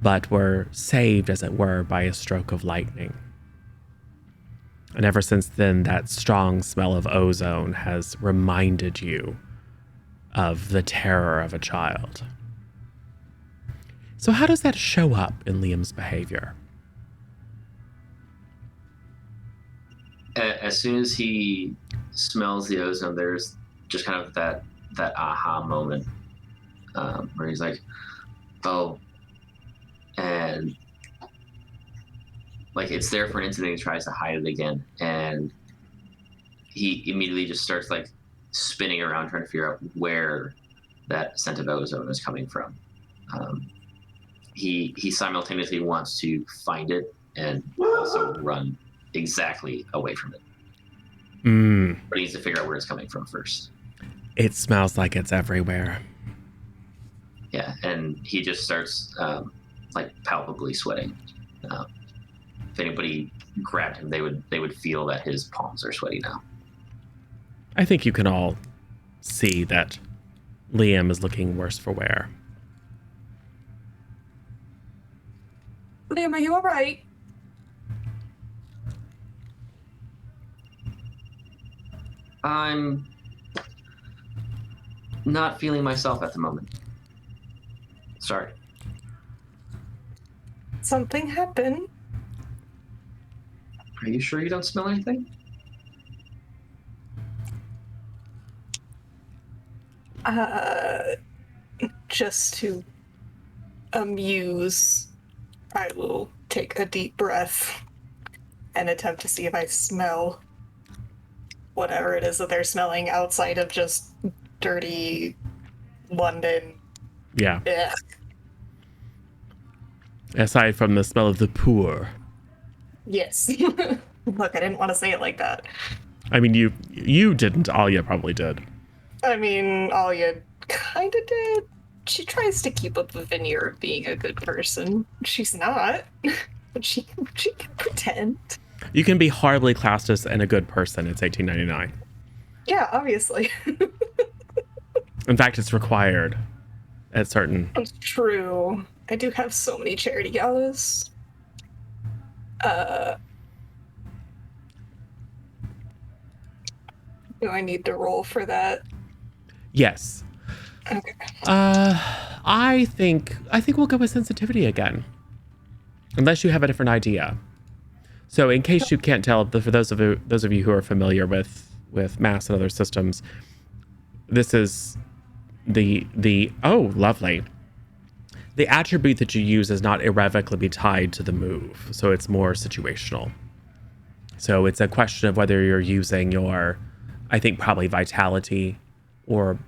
but were saved, as it were, by a stroke of lightning. And ever since then, that strong smell of ozone has reminded you of the terror of a child. So how does that show up in Liam's behavior? As soon as he smells the ozone, there's just kind of that aha moment where he's like, oh, and like it's there for an instant and he tries to hide it again, and he immediately just starts like spinning around trying to figure out where that scent of ozone is coming from. He simultaneously wants to find it and also run exactly away from it. But he needs to figure out where it's coming from first. It smells like it's everywhere. Yeah, and he just starts like palpably sweating. If anybody grabbed him, they would feel that his palms are sweaty now. I think you can all see that Liam is looking worse for wear. Liam, are you all right? I'm not feeling myself at the moment. Sorry. Something happened. Are you sure you don't smell anything? Just to amuse, I will take a deep breath and attempt to see if I smell whatever it is that they're smelling outside of just dirty London. Yeah. Ugh. Aside from the smell of the poor. Yes. Look, I didn't want to say it like that. I mean, you didn't. Alia probably did. I mean, Alia kind of did. She tries to keep up the veneer of being a good person. She's not, but she can pretend. You can be horribly classist and a good person. It's 1899. Yeah, obviously. In fact, it's required at certain... It's true. I do have so many charity galas. Do I need to roll for that? Yes. Okay. I think we'll go with sensitivity again. Unless you have a different idea. So in case you can't tell, for those of you who are familiar with mass and other systems, this is the oh, lovely. The attribute that you use is not irrevocably tied to the move, so it's more situational. So it's a question of whether you're using your, I think probably vitality, or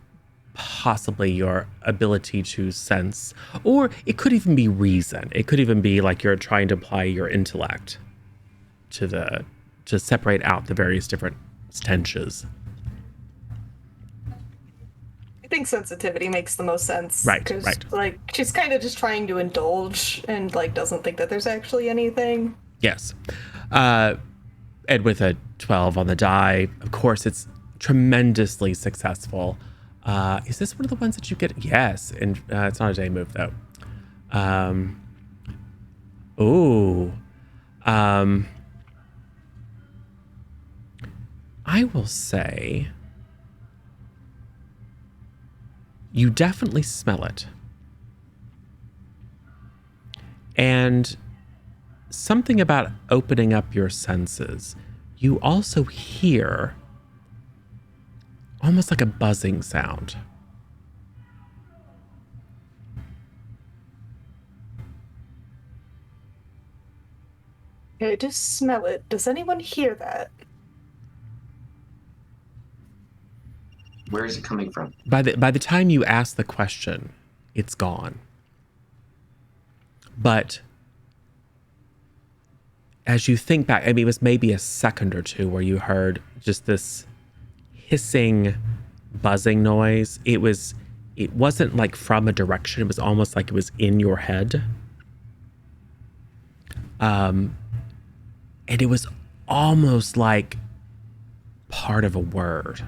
possibly your ability to sense, or it could even be reason. It could even be like you're trying to apply your intellect to separate out the various different stenches. I think sensitivity makes the most sense. Right, 'Cause, right. like, she's kind of just trying to indulge and, like, doesn't think that there's actually anything. Yes. And with a 12 on the die, of course, it's tremendously successful. Is this one of the ones that you get? Yes. And it's not a day move, though. Ooh. I will say you definitely smell it. And something about opening up your senses. You also hear almost like a buzzing sound. Okay, I just smell it. Does anyone hear that? Where is it coming from? By the time you ask the question, it's gone. But as you think back, I mean, it was maybe a second or two where you heard just this hissing, buzzing noise. It wasn't like from a direction. It was almost like it was in your head. And it was almost like part of a word.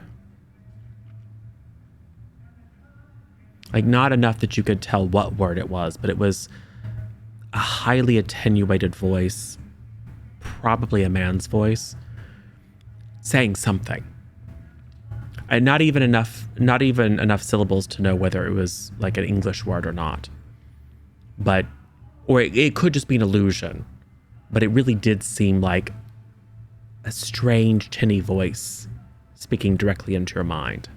Like not enough that you could tell what word it was, but it was a highly attenuated voice, probably a man's voice, saying something. And not even enough syllables to know whether it was like an English word or not. But, or it could just be an illusion. But it really did seem like a strange, tinny voice speaking directly into your mind.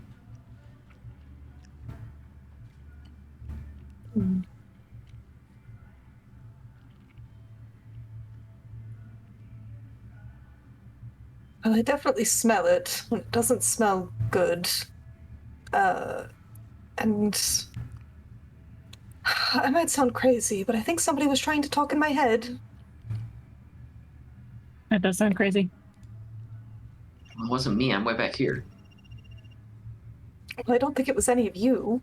Well, I definitely smell it. It doesn't smell good. And I might sound crazy, but I think somebody was trying to talk in my head. That does sound crazy. It wasn't me. I'm way back here. Well, I don't think it was any of you.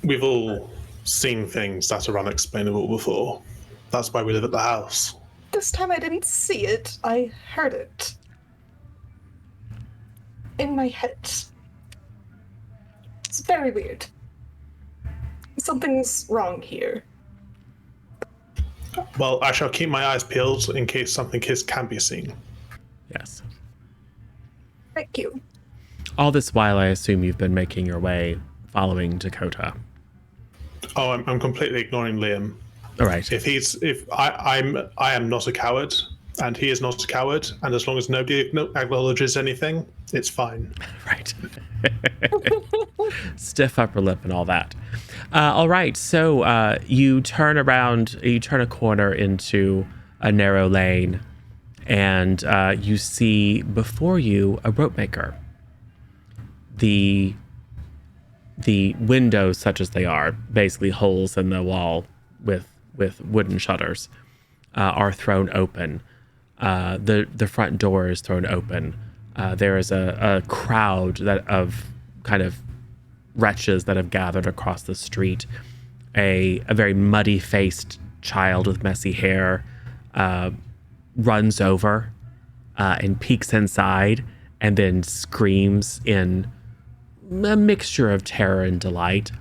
We've all seen things that are unexplainable before. That's why we live at the house. This time I didn't see it. I heard it. In my head. It's very weird. Something's wrong here. Well, I shall keep my eyes peeled in case something can be seen. Yes. Thank you. All this while, I assume you've been making your way following Dakota. Oh, I'm completely ignoring Liam. All right. If I am not a coward, and he is not a coward, and as long as nobody acknowledges anything, it's fine. Right. Stiff upper lip and all that. All right. So you turn a corner into a narrow lane, and you see before you a rope maker. The windows, such as they are, basically holes in the wall with wooden shutters, are thrown open. The front door is thrown open. There is a crowd of kind of wretches that have gathered across the street. A very muddy-faced child with messy hair runs over and peeks inside and then screams in a mixture of terror and delight,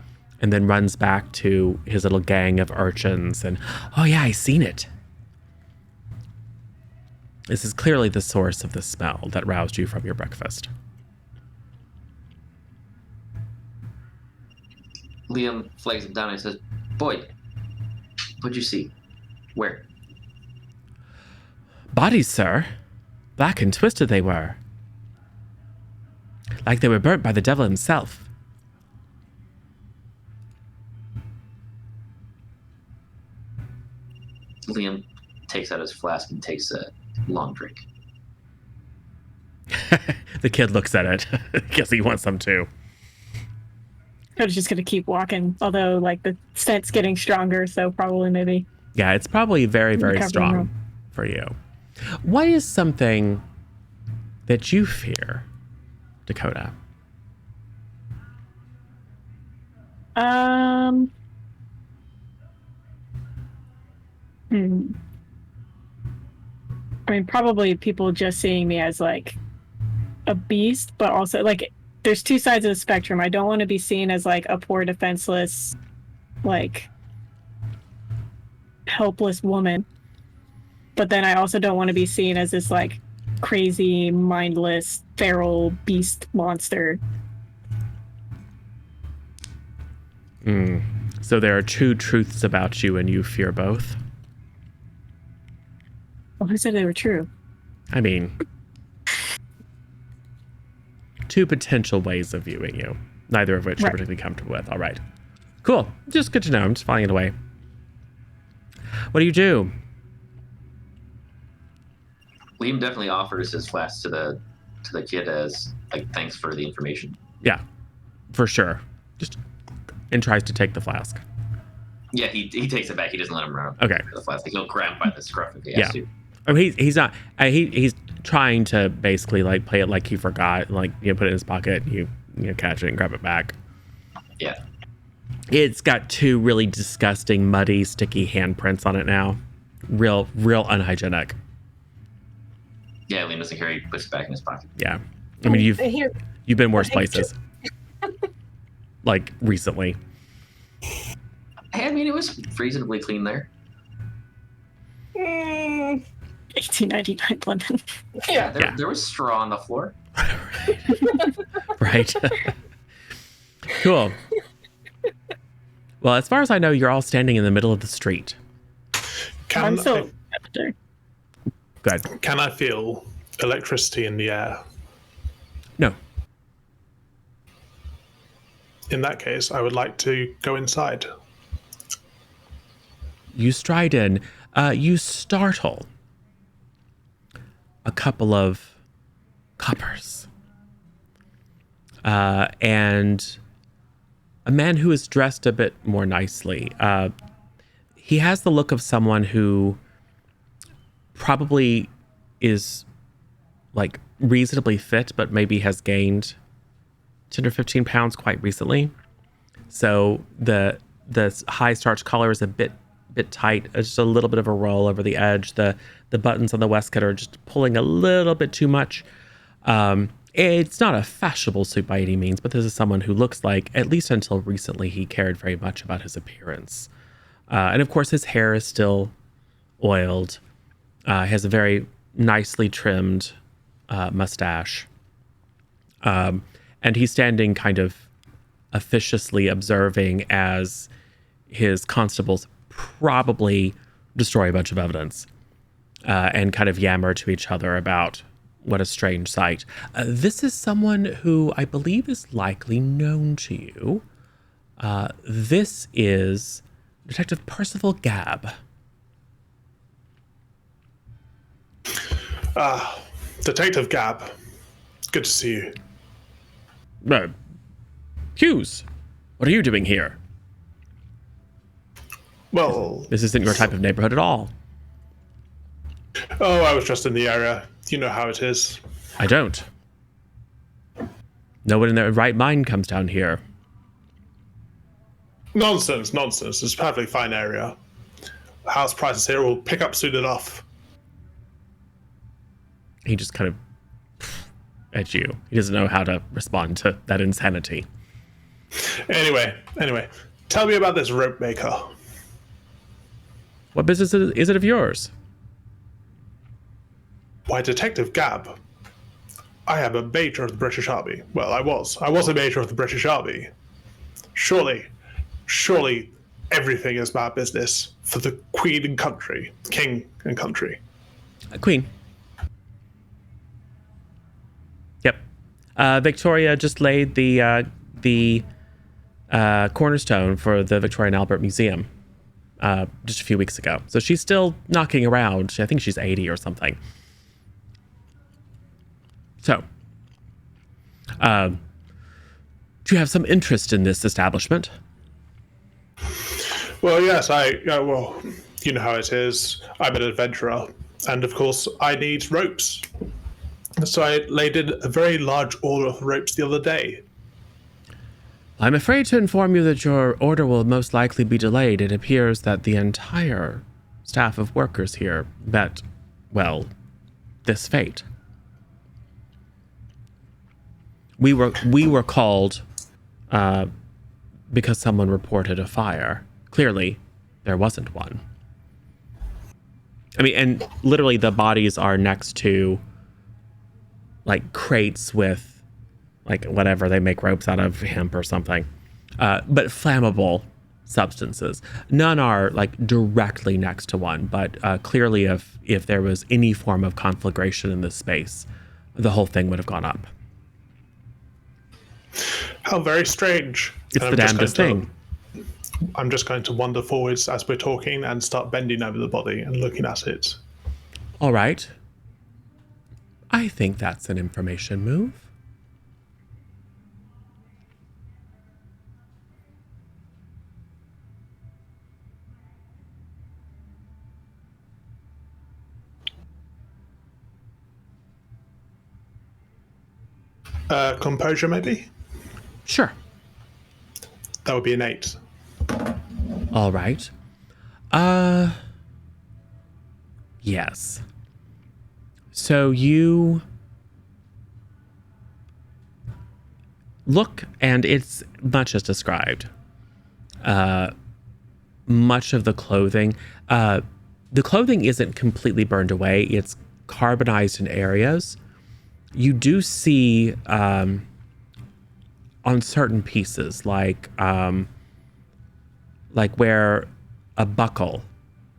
and then runs back to his little gang of urchins and, oh yeah, I seen it. This is clearly the source of the smell that roused you from your breakfast. Liam flags him down and says, "Boy, what'd you see? Where?" Bodies, sir. Black and twisted they were. Like they were burnt by the devil himself. Liam takes out his flask and takes a long drink. The kid looks at it. Guess he wants some too. I was just gonna keep walking, although like the scent's getting stronger, so probably maybe. Yeah, it's probably very, very Recovery strong roll. for you. What is something that you fear, Dakota? Um. I mean, probably people just seeing me as like a beast, but also like there's two sides of the spectrum. I don't want to be seen as like a poor, defenseless, like helpless woman, but then I also don't want to be seen as this like crazy, mindless, feral beast monster. So there are two truths about you, and you fear both. Well, who said they were true? I mean, two potential ways of viewing you, neither of which you're particularly comfortable with. All right. Cool. Just good to know. I'm just filing it away. What do you do? Liam definitely offers his flask to the kid as like thanks for the information. Yeah, for sure. And tries to take the flask. Yeah, he takes it back. He doesn't let him run. Okay. The flask. He'll grab him by the scruff if he has to. Oh, he's not. He's trying to basically like play it like he forgot, like put it in his pocket, you catch it and grab it back. Yeah. It's got two really disgusting, muddy, sticky handprints on it now. Real unhygienic. Yeah, Liam doesn't care. He puts it back in his pocket. Yeah, I mean you've been worse places. Like recently. I mean, it was reasonably clean there. 1899 London. Yeah. There was straw on the floor. Right. Cool. Well, as far as I know, you're all standing in the middle of the street. I'm so Go ahead. Can I feel electricity in the air? No. In that case, I would like to go inside. You stride in. You startle a couple of coppers. And a man who is dressed a bit more nicely. He has the look of someone who probably is like reasonably fit, but maybe has gained 10 or 15 pounds quite recently. So the high starch collar is a bit tight. It's just a little bit of a roll over the edge. The buttons on the waistcoat are just pulling a little bit too much. It's not a fashionable suit by any means, but this is someone who looks like, at least until recently, he cared very much about his appearance. And of course, his hair is still oiled. He has a very nicely trimmed mustache. And he's standing kind of officiously observing as his constables probably destroy a bunch of evidence and kind of yammer to each other about what a strange sight. This is someone who I believe is likely known to you. This is Detective Percival Gabb. Detective Gabb, good to see you. Hughes, what are you doing here? Well, This isn't your type of neighborhood at all. oh, I was just in the area. You know how it is. I don't. No one in their right mind comes down here. Nonsense. It's a perfectly fine area. House prices here will pick up soon enough. He just kind of at you. He doesn't know how to respond to that insanity. Anyway, tell me about this rope maker. What business is it of yours? Why, Detective Gabb, I am a major of the British Army. Well, I was a major of the British Army. Surely everything is my business for the Queen and country, King and country. Queen. Yep. Victoria just laid the cornerstone for the Victoria and Albert Museum just a few weeks ago. So she's still knocking around. I think she's 80 or something. So, do you have some interest in this establishment? Well, yes, well, you know how it is. I'm an adventurer, and of course, I need ropes. So I laid in a very large order of ropes the other day. I'm afraid to inform you that your order will most likely be delayed. It appears that the entire staff of workers here met, well, this fate. We were called because someone reported a fire. Clearly, there wasn't one. I mean, and literally the bodies are next to like crates with like whatever they make ropes out of, hemp or something, but flammable substances. None are like directly next to one, but clearly if there was any form of conflagration in this space, the whole thing would have gone up. How very strange. It's the damnedest thing. I'm just going to wander forwards as we're talking and start bending over the body and looking at it. All right. I think that's an information move. Composure, maybe? Sure. That would be an 8. All right. Yes. So you look, and it's much as described. Much of the clothing isn't completely burned away. It's carbonized in areas. You do see on certain pieces, like where a buckle,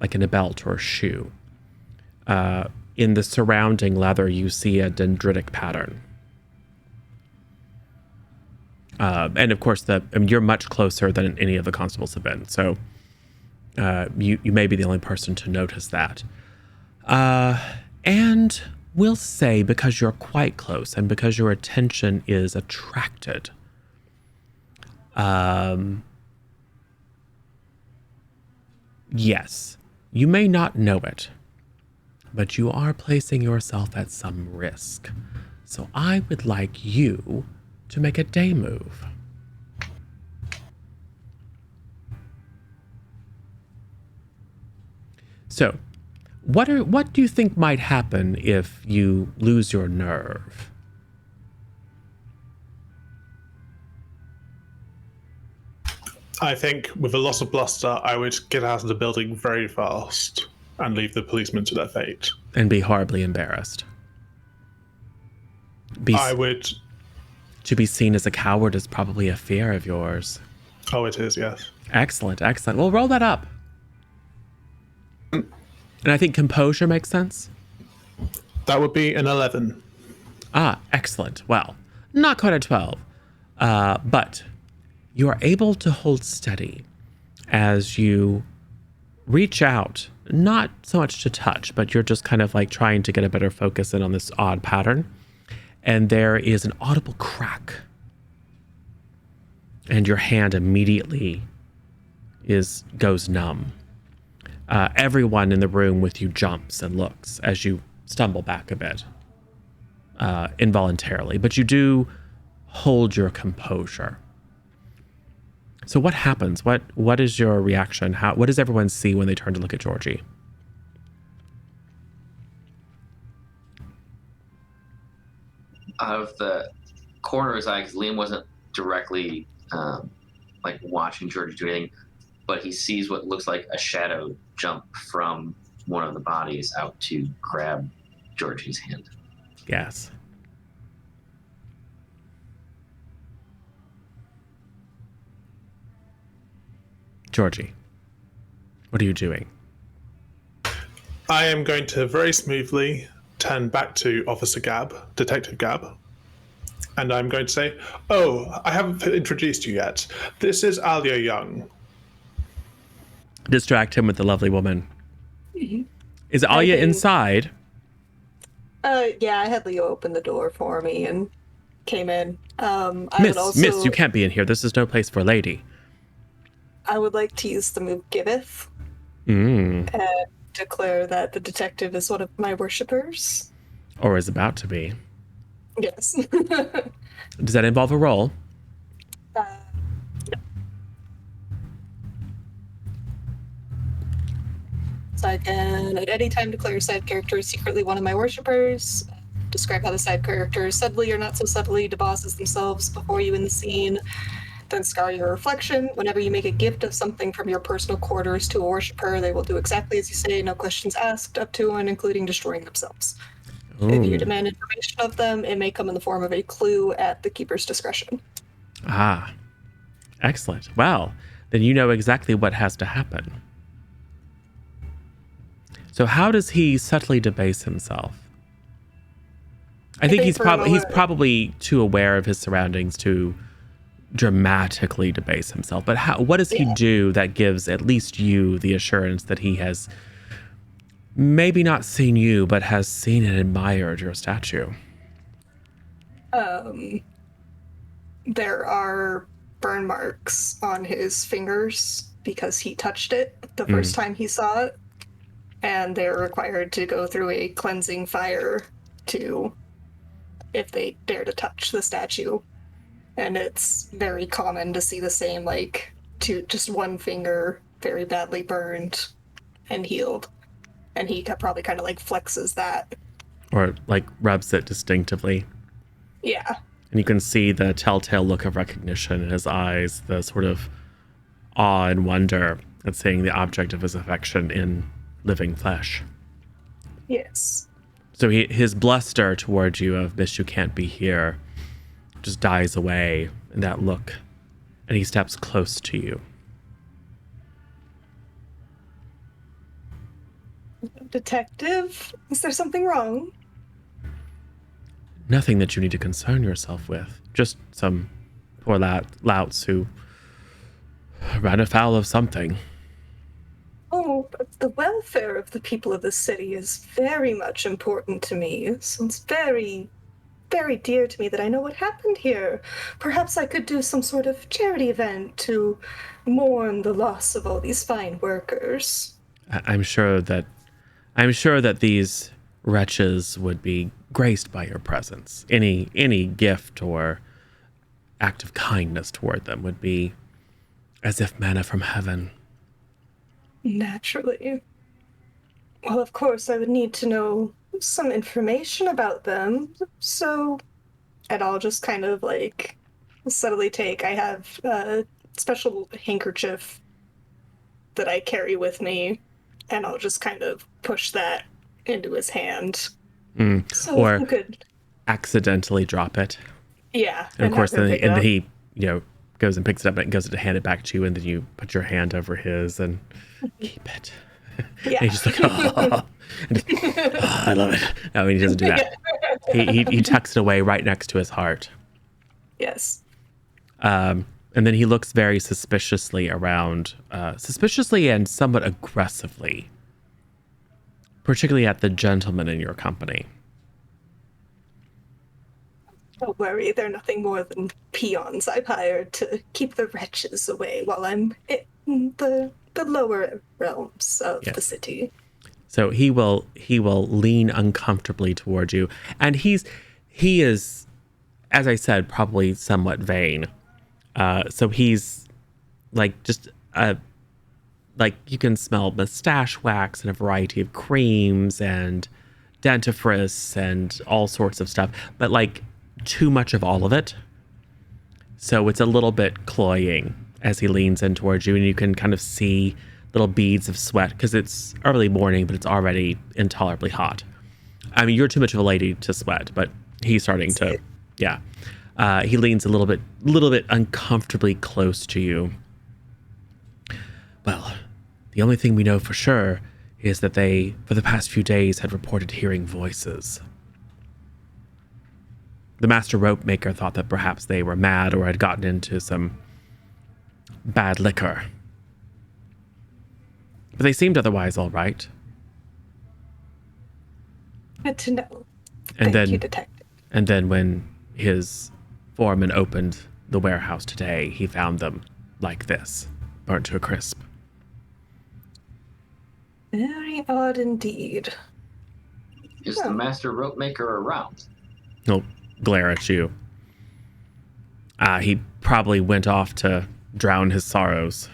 like in a belt or a shoe, in the surrounding leather, you see a dendritic pattern. And of course, you're much closer than any of the constables have been, so you may be the only person to notice that. And we'll say, because you're quite close and because your attention is attracted, yes, you may not know it, but you are placing yourself at some risk. So I would like you to make a day move. So, what do you think might happen if you lose your nerve? I think with a loss of bluster, I would get out of the building very fast and leave the policemen to their fate. And be horribly embarrassed. I would. To be seen as a coward is probably a fear of yours. Oh, it is, yes. Excellent, excellent. Well, roll that up. And I think composure makes sense. That would be an 11. Ah, excellent. Well, not quite a 12. But you are able to hold steady as you reach out, not so much to touch, but you're just kind of like trying to get a better focus in on this odd pattern. And there is an audible crack. And your hand immediately goes numb. Everyone in the room with you jumps and looks as you stumble back a bit, involuntarily, but you do hold your composure. So what happens? What is your reaction? What does everyone see when they turn to look at Georgie? Out of the corner of his eye, because Liam wasn't directly like watching Georgie do anything, but he sees what looks like a shadow jump from one of the bodies out to grab Georgie's hand. Yes. Georgie, what are you doing? I am going to very smoothly turn back to Officer Gab, Detective Gab, and I'm going to say, "Oh, I haven't introduced you yet. This is Alia Young." Distract him with the lovely woman. Is Alia inside? Yeah, I had Leo open the door for me and came in. Miss, you can't be in here. This is no place for a lady. I would like to use the move Giveth And declare that the detective is one of my worshippers. Or is about to be. Yes. Does that involve a roll? I can at any time declare a side character is secretly one of my worshippers. Describe how the side character subtly or not so subtly debosses themselves before you in the scene. Then scar your reflection. Whenever you make a gift of something from your personal quarters to a worshipper, they will do exactly as you say, no questions asked, up to and including destroying themselves. If you Ooh. demand information of them, it may come in the form of a clue at the keeper's discretion. Ah, excellent. Well, then you know exactly what has to happen. So how does he subtly debase himself? I think he's probably too aware of his surroundings to dramatically debase himself. But what does he do that gives at least you the assurance that he has maybe not seen you, but has seen and admired your statue? There are burn marks on his fingers because he touched it the first time he saw it, and they're required to go through a cleansing fire if they dare to touch the statue. And it's very common to see the same, just one finger very badly burned and healed. And he probably kind of flexes that. Or rubs it distinctively. Yeah. And you can see the telltale look of recognition in his eyes, the sort of awe and wonder at seeing the object of his affection in living flesh. Yes. So his bluster towards you of "Miss, you can't be here" just dies away in that look, and he steps close to you. Detective, is there something wrong? Nothing that you need to concern yourself with. Just some poor louts who ran afoul of something. Oh, but the welfare of the people of the city is very much important to me, so it's very, very dear to me that I know what happened here. Perhaps I could do some sort of charity event to mourn the loss of all these fine workers. I'm sure that these wretches would be graced by your presence. Any gift or act of kindness toward them would be as if manna from heaven. Naturally. Well, of course, I would need to know some information about them, so... And I'll just kind of, subtly I have a special handkerchief that I carry with me, and I'll just kind of push that into his hand. So or if you could... accidentally drop it. Yeah. And of course, then he, goes and picks it up and goes to hand it back to you, and then you put your hand over his and keep it. Yeah. And he's just I love it. No, he doesn't do that. He tucks it away right next to his heart. Yes. And then he looks very suspiciously around, suspiciously and somewhat aggressively, particularly at the gentlemen in your company. Don't worry, they're nothing more than peons I've hired to keep the wretches away while I'm in the lower realms of the city. So he will lean uncomfortably towards you, and he is, as I said, probably somewhat vain. So he's you can smell mustache wax and a variety of creams and dentifrice and all sorts of stuff, but too much of all of it. So it's a little bit cloying as he leans in towards you, and you can kind of see little beads of sweat because it's early morning, but it's already intolerably hot. I mean, you're too much of a lady to sweat, but he's starting to, yeah. He leans a little bit uncomfortably close to you. Well, the only thing we know for sure is that they, for the past few days, had reported hearing voices. The master rope maker thought that perhaps they were mad or had gotten into some bad liquor. But they seemed otherwise all right. Good to know. Thank you, Detective. And then when his foreman opened the warehouse today, he found them like this, burnt to a crisp. Very odd indeed. Is the master rope maker around? He'll glare at you. He probably went off to drown his sorrows.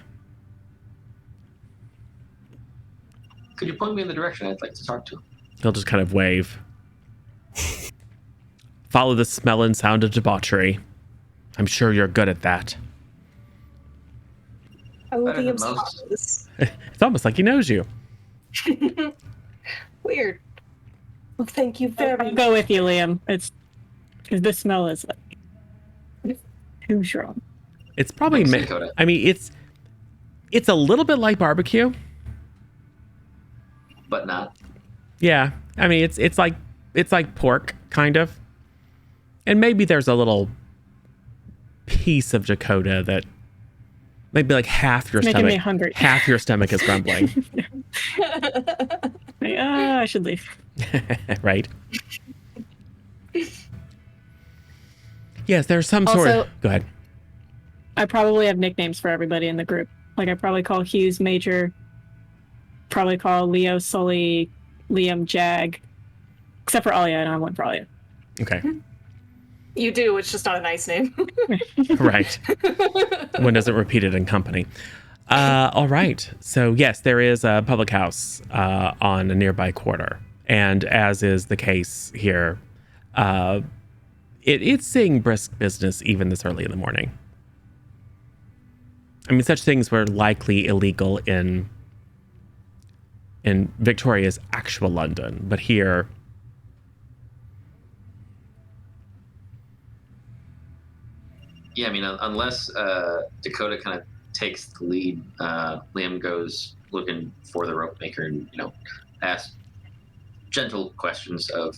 Could you point me in the direction I'd like to talk to? He'll just kind of wave. Follow the smell and sound of debauchery. I'm sure you're good at that. Better than Liam's most. hot. It's almost like he knows you. Weird. Well, thank you I'll very go with you, Liam. It's because the smell is like too strong. It's probably. Thanks, Dakota. I mean, it's a little bit like barbecue. But not. Yeah, I mean, it's like pork, kind of. And maybe there's a little piece of Dakota that maybe like half your Making stomach, me hungry. half your stomach is grumbling, Like, I should leave. right? Yes, there's some sort of. Also- Go ahead. I probably have nicknames for everybody in the group. Like I probably call Hughes Major. Probably call Leo Sully, Liam Jag. Except for Alia, I don't have one for Alia. Okay, You do, it's just not a nice name. right. One doesn't repeat it in company. All right. So yes, there is a public house on a nearby quarter, and as is the case here, it's seeing brisk business even this early in the morning. I mean, such things were likely illegal in Victoria's actual London, but here. Yeah, I mean, unless Dakota kind of takes the lead, Liam goes looking for the rope maker and, asks gentle questions of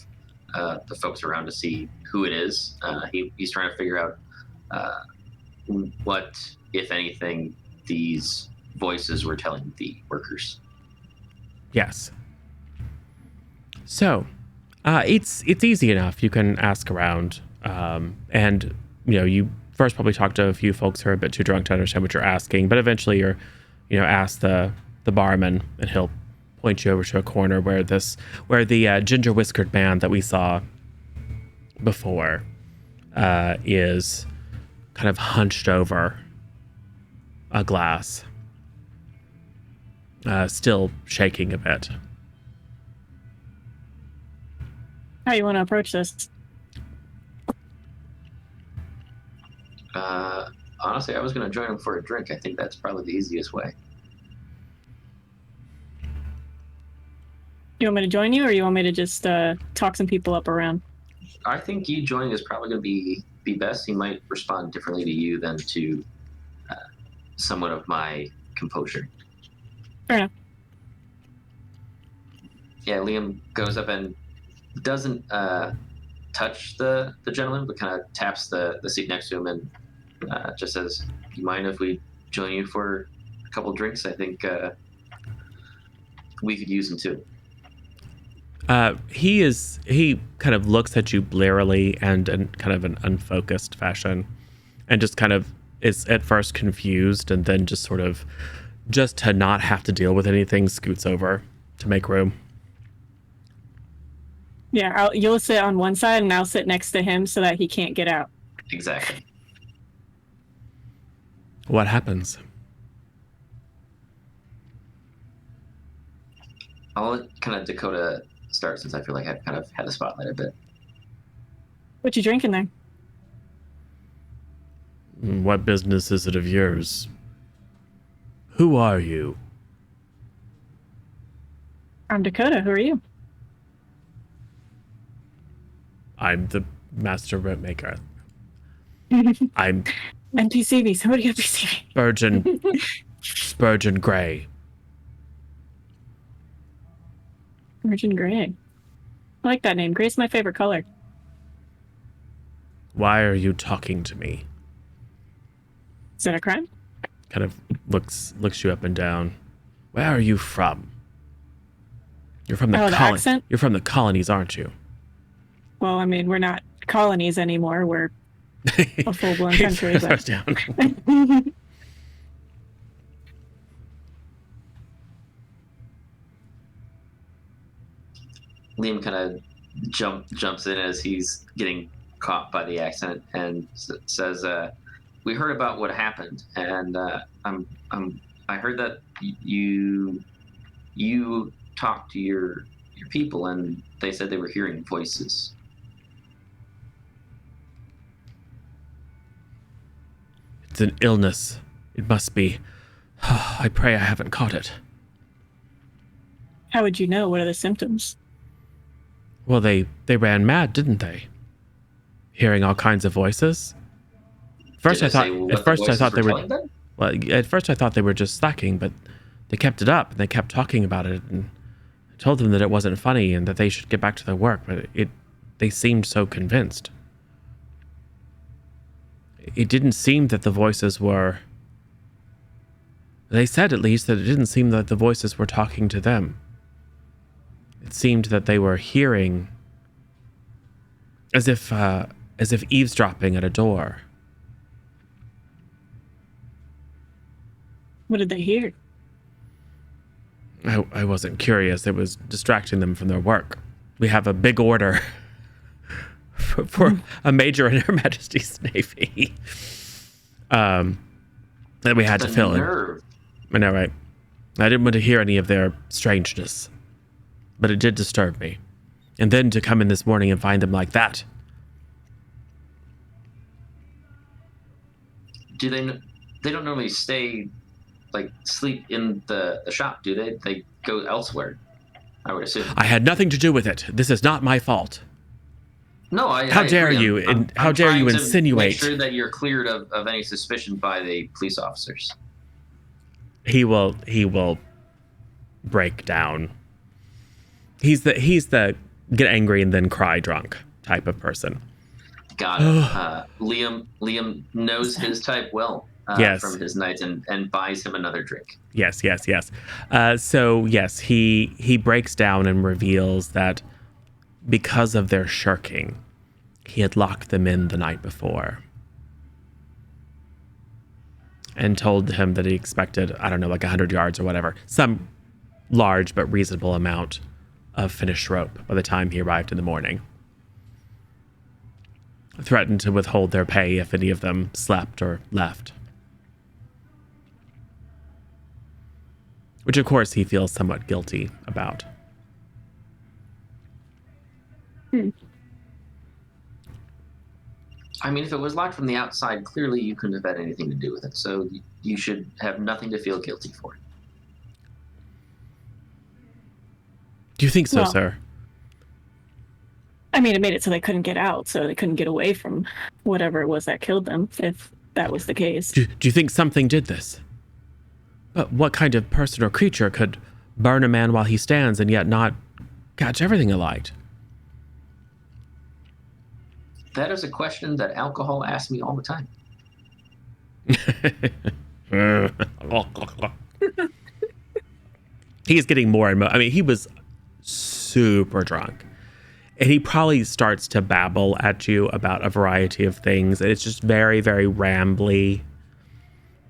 the folks around to see who it is. He's trying to figure out what, if anything, these voices were telling the workers. Yes. So, it's easy enough. You can ask around, and you first probably talk to a few folks who are a bit too drunk to understand what you're asking. But eventually, you're, ask the barman, and he'll point you over to a corner where the ginger whiskered man that we saw before is kind of hunched over a glass, still shaking a bit. How you want to approach this? Honestly, I was going to join him for a drink. I think that's probably the easiest way. You want me to join you, or you want me to just talk some people up around? I think you joining is probably going to be best. He might respond differently to you than to someone of my composure. Fair enough. Yeah, Liam goes up and doesn't touch the gentleman, but kind of taps the seat next to him and just says, "Do you mind if we join you for a couple drinks? I think we could use them too." He kind of looks at you blearily and in kind of an unfocused fashion, and just kind of is at first confused, and then just sort of, just to not have to deal with anything, scoots over to make room. Yeah, you'll sit on one side, and I'll sit next to him so that he can't get out. Exactly. What happens? I'll let kind of Dakota start, since I feel like I've kind of had the spotlight a bit. What you drinking there? What business is it of yours? Who are you? I'm Dakota. Who are you? I'm the master rope maker. I'm NPC me. Somebody NPC me. Spurgeon Gray. Virgin Gray. I like that name. Gray's my favorite color. Why are you talking to me? Is that a crime? Kind of looks you up and down. Where are you from? You're from the the accent? You're from the colonies, aren't you? Well, I mean, we're not colonies anymore. We're a full-blown country. Throws But... down. Liam kind of jumps in as he's getting caught by the accent and says, "We heard about what happened, and I heard that you talked to your people, and they said they were hearing voices. It's an illness. It must be. I pray I haven't caught it. How would you know? What are the symptoms? Well, they ran mad, didn't they? Hearing all kinds of voices. First, I thought they were. Well, at first I thought they were just slacking, but they kept it up and they kept talking about it. And I told them that it wasn't funny and that they should get back to their work, but they seemed so convinced. It didn't seem that the voices were. They said at least that it didn't seem that the voices were talking to them. It seemed that they were hearing, as if eavesdropping at a door. What did they hear? I wasn't curious. It was distracting them from their work. We have a big order for a major in Her Majesty's Navy that we had to fill in. I know, right? I didn't want to hear any of their strangeness, but it did disturb me. And then to come in this morning and find them like that. Do they don't normally stay, sleep in the shop, do they? They go elsewhere, I would assume. I had nothing to do with it. This is not my fault. No, how dare you insinuate? Make sure that you're cleared of any suspicion by the police officers. He will break down. He's the get angry and then cry drunk type of person. Got it. Liam knows his type well. Yes. From his nights and buys him another drink. Yes. So yes, he breaks down and reveals that because of their shirking, he had locked them in the night before and told him that he expected, 100 yards or whatever, some large but reasonable amount of finished rope by the time he arrived in the morning. Threatened to withhold their pay if any of them slept or left. Which, of course, he feels somewhat guilty about. I mean, if it was locked from the outside, clearly you couldn't have had anything to do with it. So you should have nothing to feel guilty for. Do you think so, sir? I mean, it made it so they couldn't get out, so they couldn't get away from whatever it was that killed them, if that was the case. Do you think something did this? But what kind of person or creature could burn a man while he stands and yet not catch everything alight? That is a question that alcohol asks me all the time. He's getting more and more. I mean, he was super drunk. And he probably starts to babble at you about a variety of things. And it's just very, very rambly.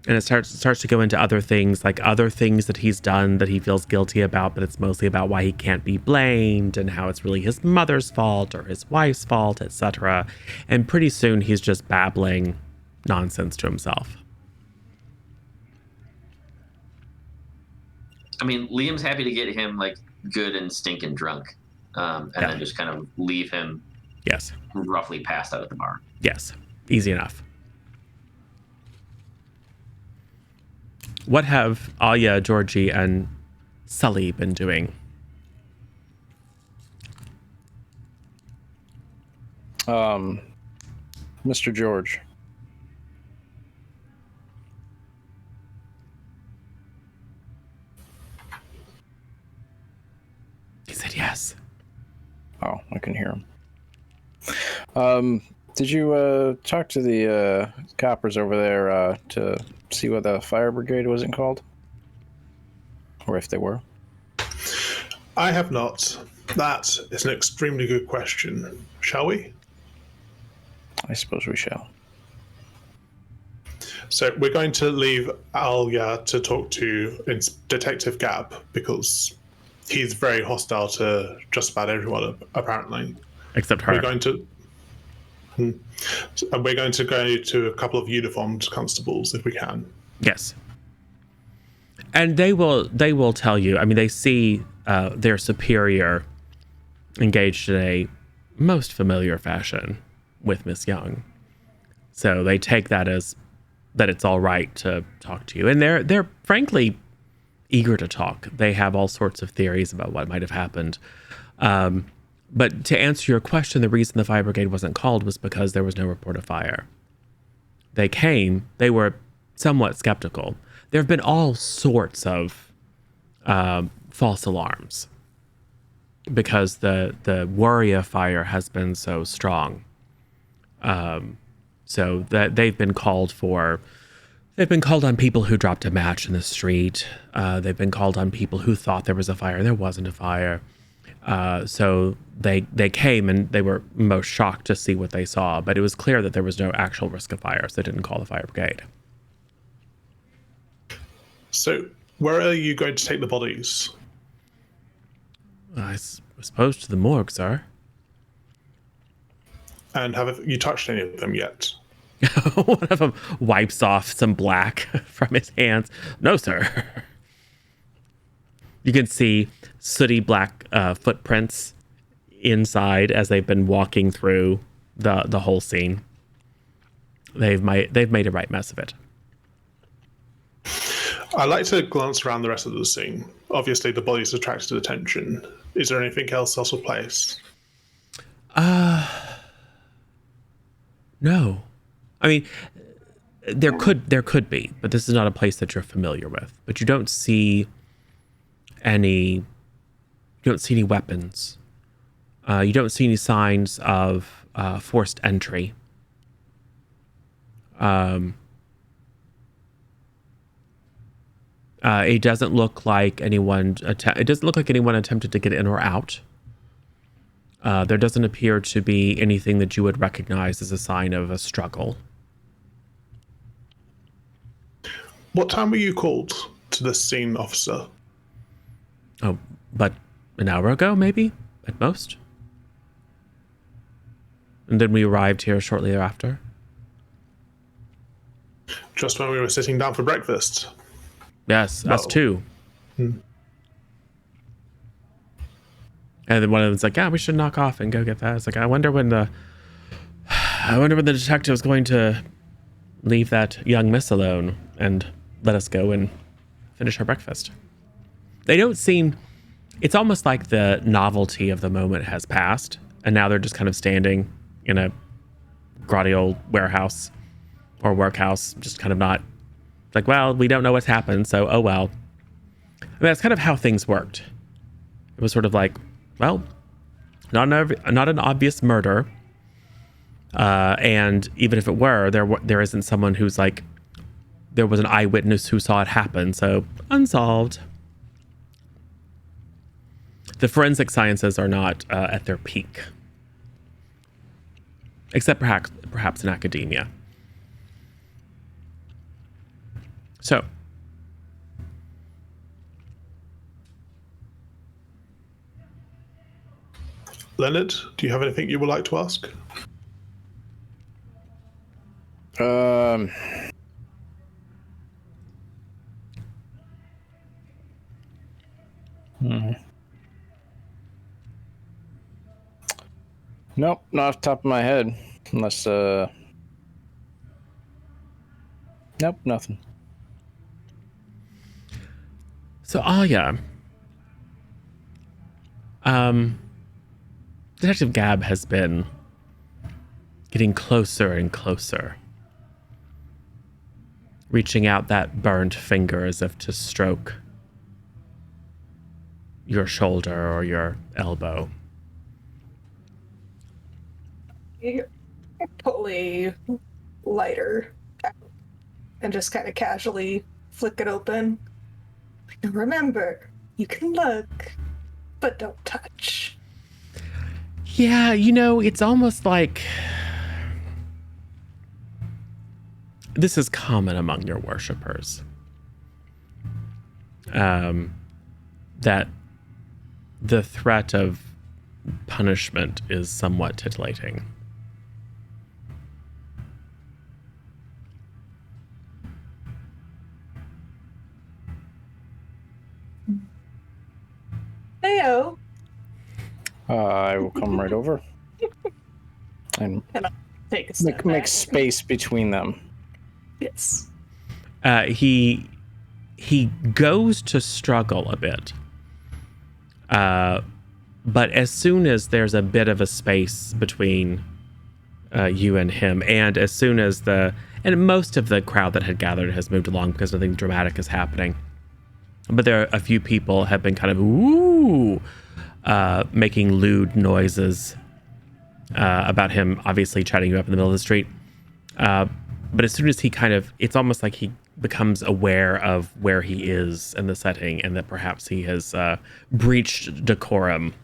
And it starts to go into other things, like other things that he's done that he feels guilty about, but it's mostly about why he can't be blamed and how it's really his mother's fault or his wife's fault, etc. And pretty soon he's just babbling nonsense to himself. I mean, Liam's happy to get him good and stinking drunk, and then just kind of leave him. Yes. Roughly passed out at the bar. Yes, easy enough. What have Aya, Georgie, and Sully been doing? Mr. George. He said yes. Oh, I can hear him. Did you talk to the coppers over there to see what the fire brigade wasn't called? Or if they were? I have not. That is an extremely good question. Shall we? I suppose we shall. So we're going to leave Alya to talk to Detective Gab because he's very hostile to just about everyone, apparently. Except her. We're going to go to a couple of uniformed constables if we can. Yes. And they will tell you. I mean, they see their superior engaged in a most familiar fashion with Miss Young. So they take that as that it's all right to talk to you. And they're frankly eager to talk. They have all sorts of theories about what might have happened. But to answer your question, the reason the fire brigade wasn't called was because there was no report of fire. They came, they were somewhat skeptical. There have been all sorts of false alarms because the worry of fire has been so strong. So that they've been called on people who dropped a match in the street. They've been called on people who thought there was a fire. There wasn't a fire. So they came and they were most shocked to see what they saw, but it was clear that there was no actual risk of fire, so they didn't call the fire brigade. So, where are you going to take the bodies? I suppose to the morgue, sir. And have you touched any of them yet? One of them wipes off some black from his hands. No, sir. You can see sooty black footprints inside as they've been walking through the whole scene. They've made a right mess of it. I like to glance around the rest of the scene. Obviously, the bodies attracted attention. Is there anything else of place? No. I mean, there could be, but this is not a place that you're familiar with. But you don't see any weapons. You don't see any signs of forced entry. It doesn't look like anyone attempted to get in or out. There doesn't appear to be anything that you would recognize as a sign of a struggle. What time were you called to this scene, officer? Oh, but an hour ago, maybe, at most. And then we arrived here shortly thereafter. Just when we were sitting down for breakfast. Yes, us Whoa. too. And then one of them's like, "Yeah, we should knock off and go get that." It's like, I wonder when the detective is going to leave that young miss alone and let us go and finish our breakfast. They don't seem. It's almost like the novelty of the moment has passed, and now they're just kind of standing in a grotty old warehouse or workhouse, just kind of not like, well, we don't know what's happened, so oh well. I mean, that's kind of how things worked. It was sort of like, well, not an obvious murder, and even if it were, there isn't someone who's like, there was an eyewitness who saw it happen, so unsolved. The forensic sciences are not at their peak, except perhaps in academia. So, Leonard, do you have anything you would like to ask? Nope, not off the top of my head. Unless, nope, nothing. So Aya, Detective Gab has been getting closer and closer, reaching out that burnt finger as if to stroke your shoulder or your elbow. You pull a lighter out and just kind of casually flick it open. Remember, you can look, but don't touch. Yeah, it's almost like this is common among your worshippers. That the threat of punishment is somewhat titillating. Leo. I will come right over and Take a step make back. space between them. Yes. He goes to struggle a bit. But as soon as there's a bit of a space between you and him, and as soon as and most of the crowd that had gathered has moved along because nothing dramatic is happening. But there are a few people have been kind of making lewd noises about him, obviously chatting you up in the middle of the street. But as soon as it's almost like he becomes aware of where he is in the setting and that perhaps he has breached decorum.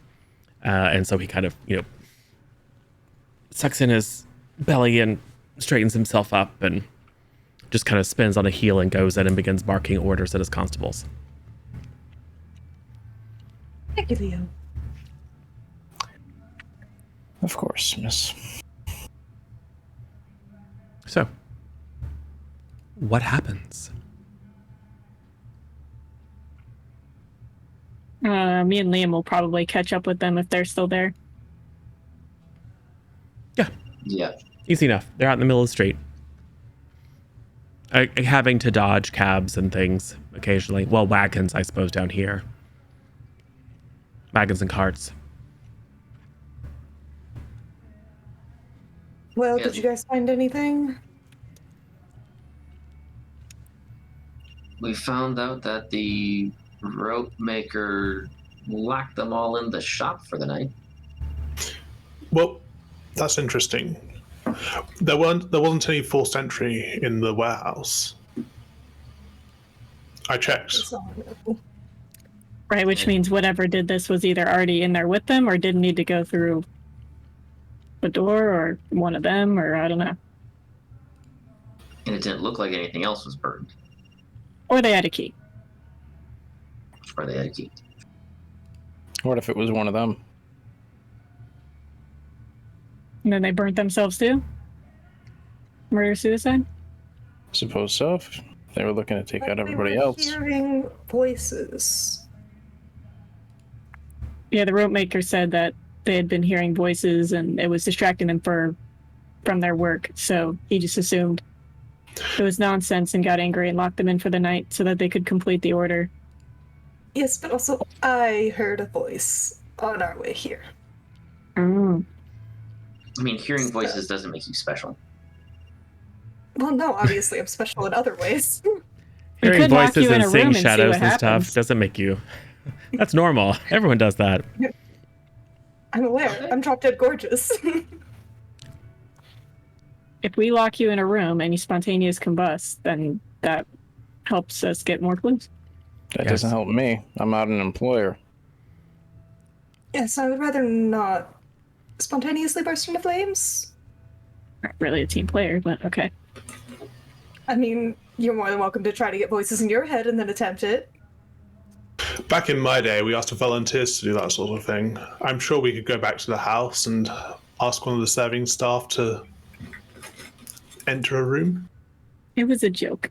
And so he kind of, sucks in his belly and straightens himself up and just kind of spins on a heel and goes in and begins barking orders at his constables. Thank you, Leo. Of course, miss. So, what happens? Me and Liam will probably catch up with them if they're still there. Yeah. Easy enough. They're out in the middle of the street. Having to dodge cabs and things occasionally. Well, wagons, I suppose, down here. Wagons and carts. Well, Yeah. did you guys find anything? We found out that the rope maker locked them all in the shop for the night. Well, that's interesting. There wasn't any forced entry in the warehouse. I checked. Right, which means whatever did this was either already in there with them or didn't need to go through the door or one of them, or I don't know. And it didn't look like anything else was burned. Or they had a key. Or they had a key. What if it was one of them? And then they burnt themselves too? Murder-suicide? Suppose so. If they were looking to take out But everybody we were else. Hearing voices. Yeah, the rope maker said that they had been hearing voices and it was distracting them from their work, so he just assumed it was nonsense and got angry and locked them in for the night so that they could complete the order. Yes, but also I heard a voice on our way here. Oh. I mean, hearing voices doesn't make you special. Well, no, obviously I'm special in other ways. Hearing could lock voices you in and a seeing room and see shadows what and stuff happens. doesn't make you... That's normal. Everyone does that. I'm aware. I'm drop dead gorgeous. If we lock you in a room and you spontaneous combust, then that helps us get more clues. That Yes. doesn't help me. I'm not an employer. Yes, I would rather not spontaneously burst into flames. Not really a team player, but okay. I mean, you're more than welcome to try to get voices in your head and then attempt it. Back in my day, we asked for volunteers to do that sort of thing. I'm sure we could go back to the house and ask one of the serving staff to enter a room. It was a joke.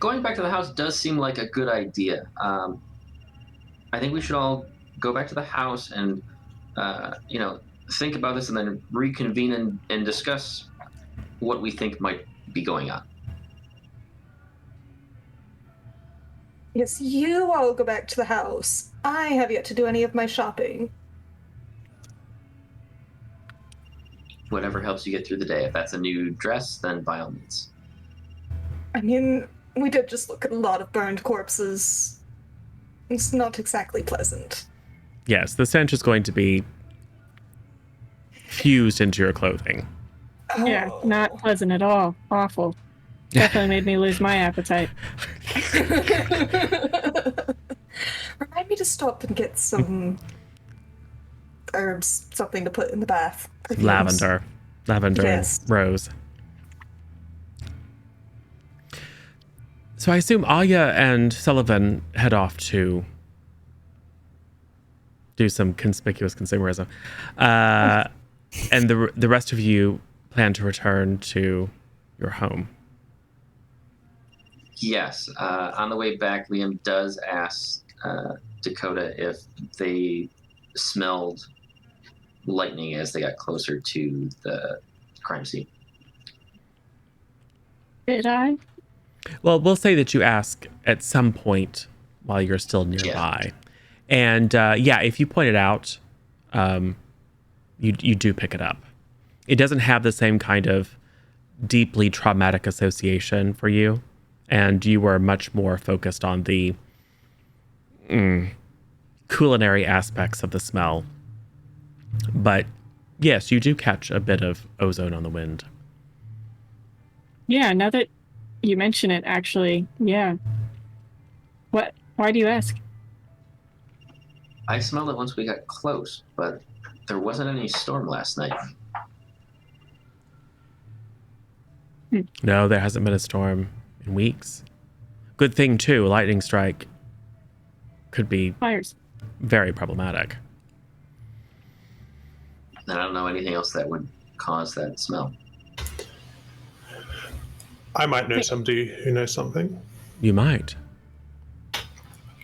Going back to the house does seem like a good idea. I think we should all go back to the house and, think about this and then reconvene and discuss what we think might be going on. Yes, you all go back to the house. I have yet to do any of my shopping. Whatever helps you get through the day. If that's a new dress, then by all means. I mean, we did just look at a lot of burned corpses. It's not exactly pleasant. Yes, the stench is going to be fused into your clothing. Yeah, Oh. not pleasant at all. Awful. Definitely made me lose my appetite. Remind me to stop and get some herbs, something to put in the bath. Perfumes. Lavender Yes. and rose. So I assume Aya and Sullivan head off to do some conspicuous consumerism. And the rest of you plan to return to your home. Yes. On the way back, Liam does ask Dakota if they smelled lightning as they got closer to the crime scene. Did I? Well, we'll say that you ask at some point while you're still nearby. And if you point it out, you do pick it up. It doesn't have the same kind of deeply traumatic association for you. And you were much more focused on the culinary aspects of the smell. But yes, you do catch a bit of ozone on the wind. Yeah, now that you mention it, actually, yeah. What? Why do you ask? I smelled it once we got close, but there wasn't any storm last night. No, there hasn't been a storm in weeks. Good thing, too, a lightning strike could be Fires. very problematic. And I don't know anything else that would cause that smell. I might know somebody who knows something. You might.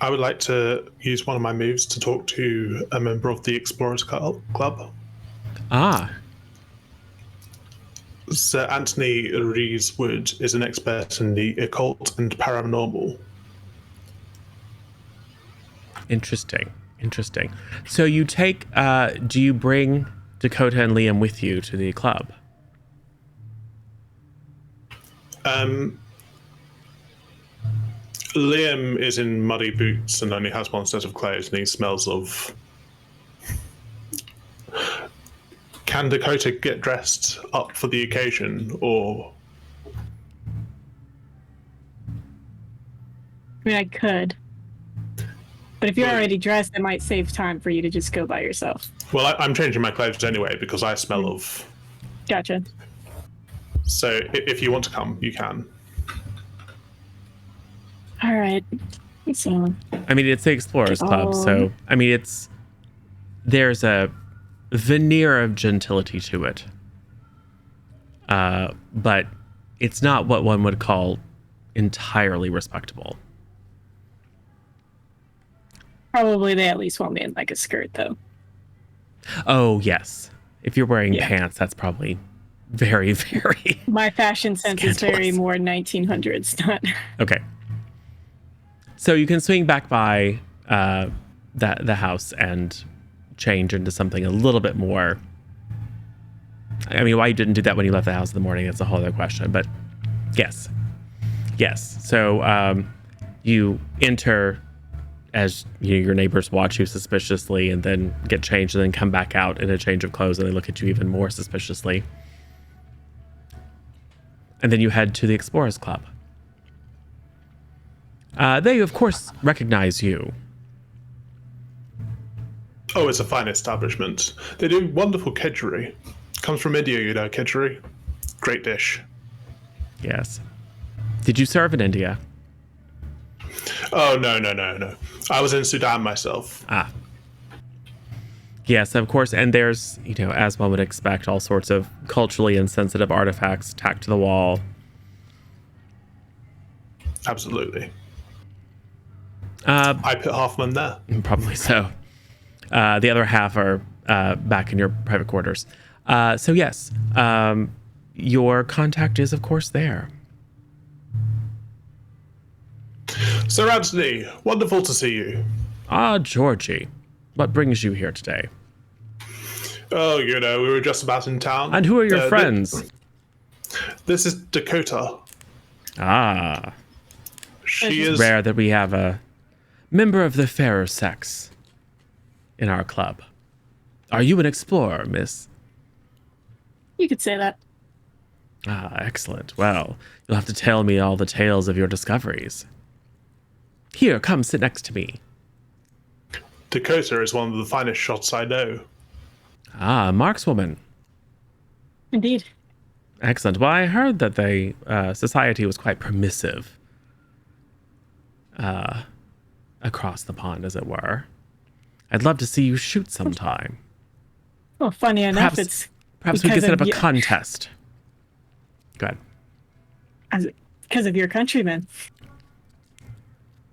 I would like to use one of my moves to talk to a member of the Explorers Club. Ah, Sir Anthony Rees-Wood is an expert in the occult and paranormal. interesting. So you take, do you bring Dakota and Liam with you to the club? Liam is in muddy boots and only has one set of clothes, and he smells of... Can Dakota get dressed up for the occasion, or... I mean, I could. But if you're already dressed, it might save time for you to just go by yourself. Well, I'm changing my clothes anyway because I smell of... Gotcha. So if you want to come, you can. All right. So, I mean, it's the Explorers Club, so, I mean, there's a veneer of gentility to it. But it's not what one would call entirely respectable. probably they at least want me in like a skirt, though. Oh, yes. If you're wearing pants, that's probably very, very... My fashion sense is very scandalous. more 1900s, not... Okay. So you can swing back by the house and change into something a little bit more... I mean, why you didn't do that when you left the house in the morning, that's a whole other question. But yes. Yes. So you enter as your neighbors watch you suspiciously and then get changed and then come back out in a change of clothes and they look at you even more suspiciously. And then you head to the Explorers Club. They, of course, recognize you. Oh, it's a fine establishment. They do wonderful kedgeree. Comes from India, you know, kedgeree. Great dish. Yes. Did you serve in India? Oh, no. I was in Sudan myself. Ah. Yes, of course. And there's, as one would expect, all sorts of culturally insensitive artifacts tacked to the wall. Absolutely. I put half them there. Probably so. The other half are back in your private quarters. So yes, your contact is, of course, there. Sir Anthony, wonderful to see you. Ah, Georgie, what brings you here today? Oh, we were just about in town. And who are your friends? This is Dakota. Ah, She it's is rare that we have a member of the fairer sex in our club. Are you an explorer, miss? You could say that. Ah, excellent. Well, you'll have to tell me all the tales of your discoveries. Here, come sit next to me. Dakota is one of the finest shots I know. Ah, markswoman. Indeed. Excellent. Well, I heard that the society was quite permissive across the pond, as it were. I'd love to see you shoot sometime. Well, funny enough, Perhaps we could because set up of a contest. Go ahead. because of your countrymen.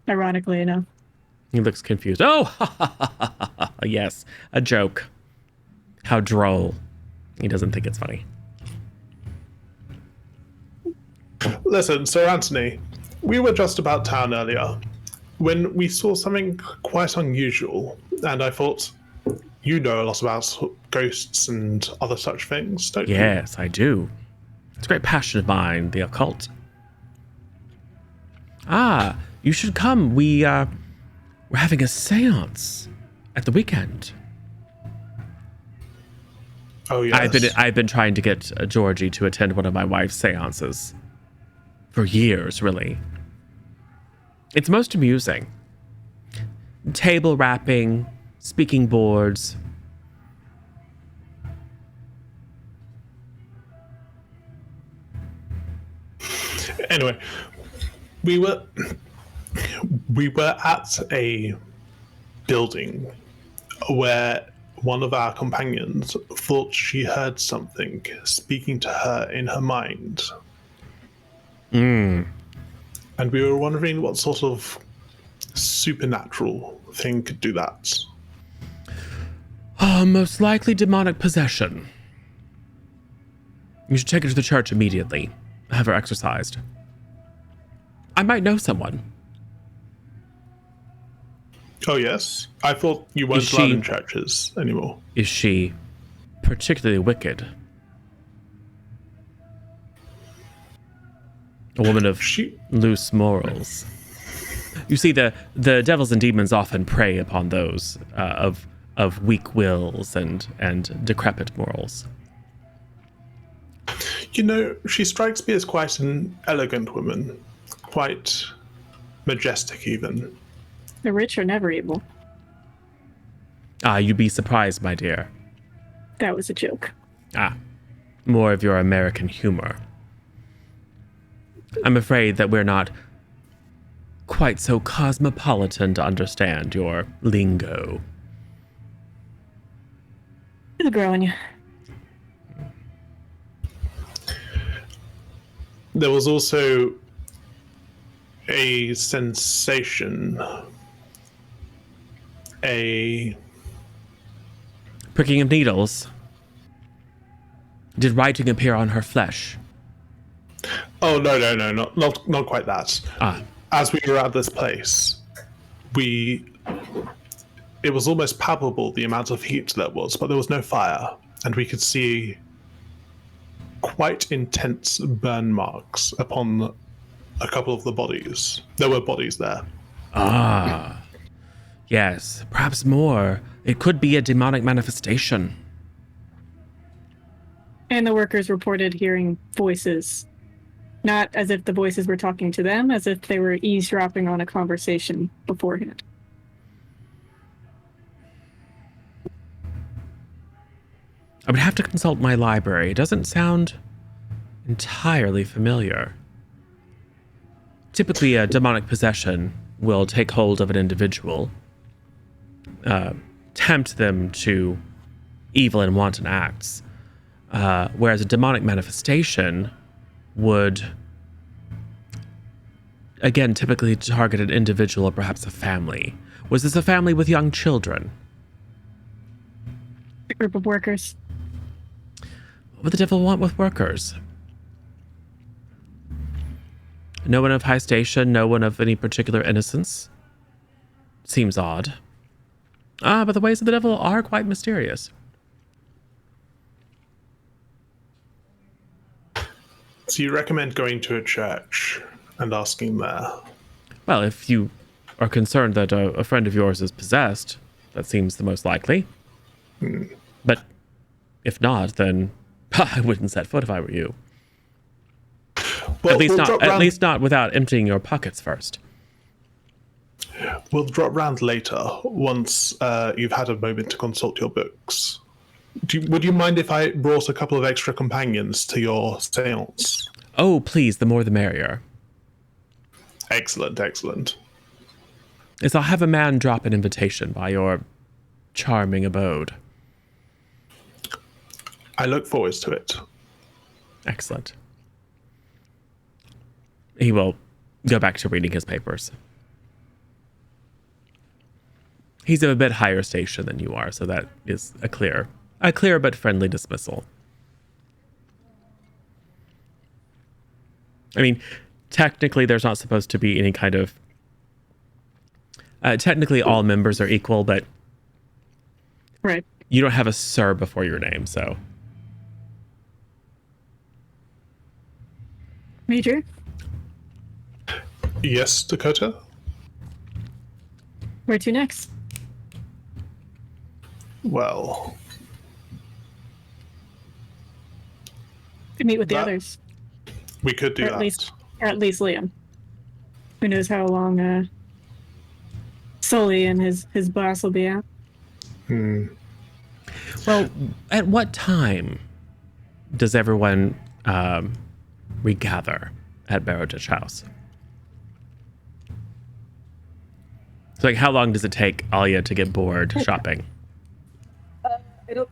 ironically enough. He looks confused. Oh, yes, a joke. How droll. He doesn't think it's funny. Listen, Sir Anthony, we were just about town earlier when we saw something quite unusual, and I thought, you know a lot about ghosts and other such things, don't you? Yes, I do. It's a great passion of mine, the occult. Ah, you should come. We're having a seance at the weekend. Oh, yes. I've been trying to get Georgie to attend one of my wife's seances for years, really. It's most amusing. Table rapping, speaking boards. Anyway, we were at a building where one of our companions thought she heard something speaking to her in her mind. And we were wondering what sort of supernatural thing could do that. Most likely demonic possession. You should take her to the church immediately. Have her exorcised. I might know someone. Oh, yes? I thought you weren't allowed in churches anymore. Is she particularly wicked? A woman of loose morals. You see, the devils and demons often prey upon those of weak wills and decrepit morals. You know, she strikes me as quite an elegant woman. Quite majestic, even. The rich are never evil. You'd be surprised, my dear. That was a joke. More of your American humor. I'm afraid that we're not quite so cosmopolitan to understand your lingo. It'll grow on you. There was also a sensation, a pricking of needles. Did writing appear on her flesh? Oh, no, not quite that. As we were at this place, it was almost palpable the amount of heat there was, but there was no fire, and we could see quite intense burn marks upon a couple of the bodies. There were bodies there. Yes, perhaps more. It could be a demonic manifestation. And the workers reported hearing voices. Not as if the voices were talking to them, as if they were eavesdropping on a conversation beforehand. I would have to consult my library. It doesn't sound entirely familiar. Typically, a demonic possession will take hold of an individual, tempt them to evil and wanton acts, whereas a demonic manifestation would, again, typically target an individual or perhaps a family. Was this a family with young children? A group of workers. What would the devil want with workers? No one of high station, no one of any particular innocence? Seems odd. But the ways of the devil are quite mysterious. So you recommend going to a church and asking there? Well, if you are concerned that a friend of yours is possessed, that seems the most likely. But if not, then I wouldn't set foot if I were you. Well, at least not without emptying your pockets first. We'll drop round later once you've had a moment to consult your books. Would you mind if I brought a couple of extra companions to your seance? Oh, please, the more the merrier. Excellent, excellent. Yes, I'll have a man drop an invitation by your charming abode. I look forward to it. Excellent. He will go back to reading his papers. He's of a bit higher station than you are, so that is a clear but friendly dismissal. I mean, technically, there's not supposed to be any kind of... technically, all members are equal, but Right. you don't have a sir before your name, so... Major? Yes, Dakota? Where to next? Well, Meet with the That- others. we could do Or that. at least Liam. Who knows how long Sully and his boss will be out. Well, at what time does everyone regather at Baroditch House? So, like, how long does it take Alia to get bored shopping? It'll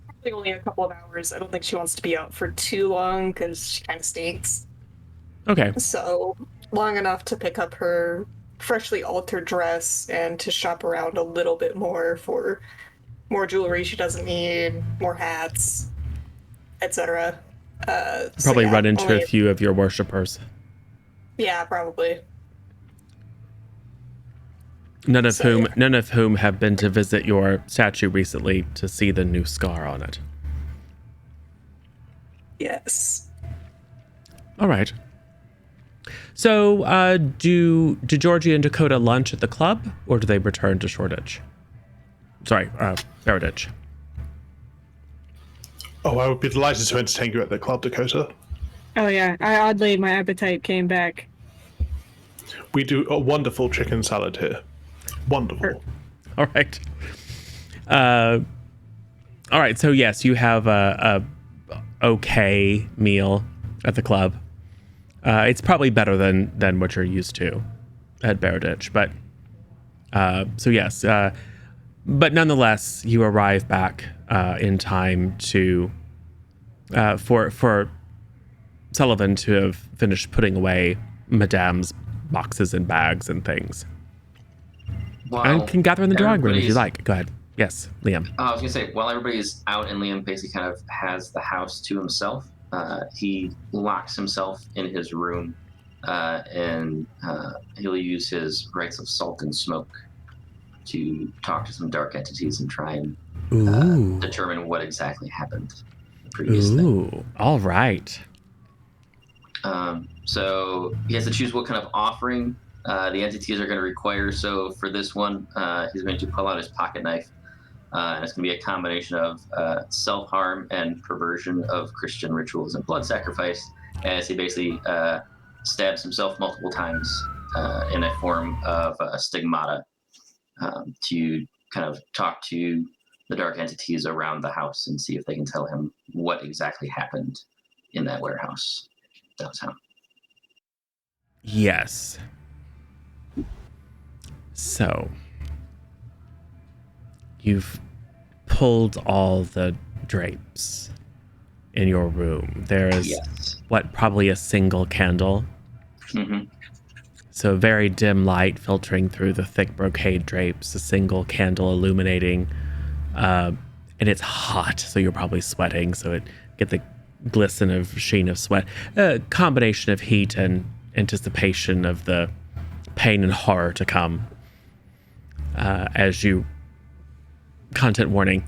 probably only a couple of hours. I don't think she wants to be out for too long because she kind of stinks. Okay. So long enough to pick up her freshly altered dress and to shop around a little bit more for more jewelry she doesn't need, more hats, etc. Probably run into a few of your worshippers. Yeah, probably. None of So, whom have been to visit your statue recently to see the new scar on it. Yes. All right. So, do Georgie and Dakota lunch at the club, or do they return to Shoreditch? Sorry, Baroditch. Oh, I would be delighted to entertain you at the club, Dakota. Oh yeah, oddly my appetite came back. We do a wonderful chicken salad here. Wonderful. All right. All right. So yes, you have a okay meal at the club. It's probably better than what you're used to at Baroditch, but so yes. But nonetheless, you arrive back in time to for Sullivan to have finished putting away Madame's boxes and bags and things. And can gather in the drawing room if you like. Go ahead. Yes, Liam. I was gonna say, while everybody's out and Liam basically kind of has the house to himself, he locks himself in his room, and he'll use his rites of salt and smoke to talk to some dark entities and try and determine what exactly happened previously. All right. So he has to choose what kind of offering the entities are going to require. So for this one, he's going to pull out his pocket knife. And it's going to be a combination of self-harm and perversion of Christian rituals and blood sacrifice, as he basically stabs himself multiple times in a form of stigmata to kind of talk to the dark entities around the house and see if they can tell him what exactly happened in that warehouse downtown. Yes. So, you've pulled all the drapes in your room. There is, probably a single candle. Mm-hmm. So very dim light filtering through the thick brocade drapes, a single candle illuminating, and it's hot, so you're probably sweating, so it get the glisten of sheen of sweat. A combination of heat and anticipation of the pain and horror to come as you content warning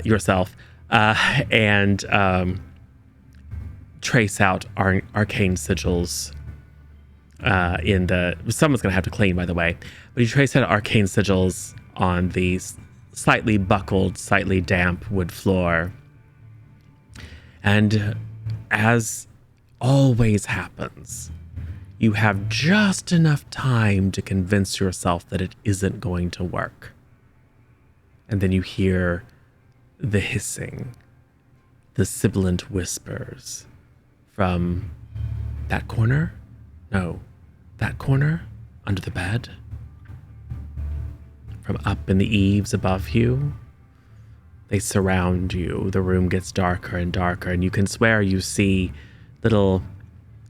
yourself and trace out arcane sigils in the... Someone's going to have to clean, by the way. But you trace out arcane sigils on the slightly buckled, slightly damp wood floor. And as always happens, you have just enough time to convince yourself that it isn't going to work. And then you hear the hissing, the sibilant whispers from that corner? No, that corner under the bed? From up in the eaves above you? They surround you. The room gets darker and darker, and you can swear you see little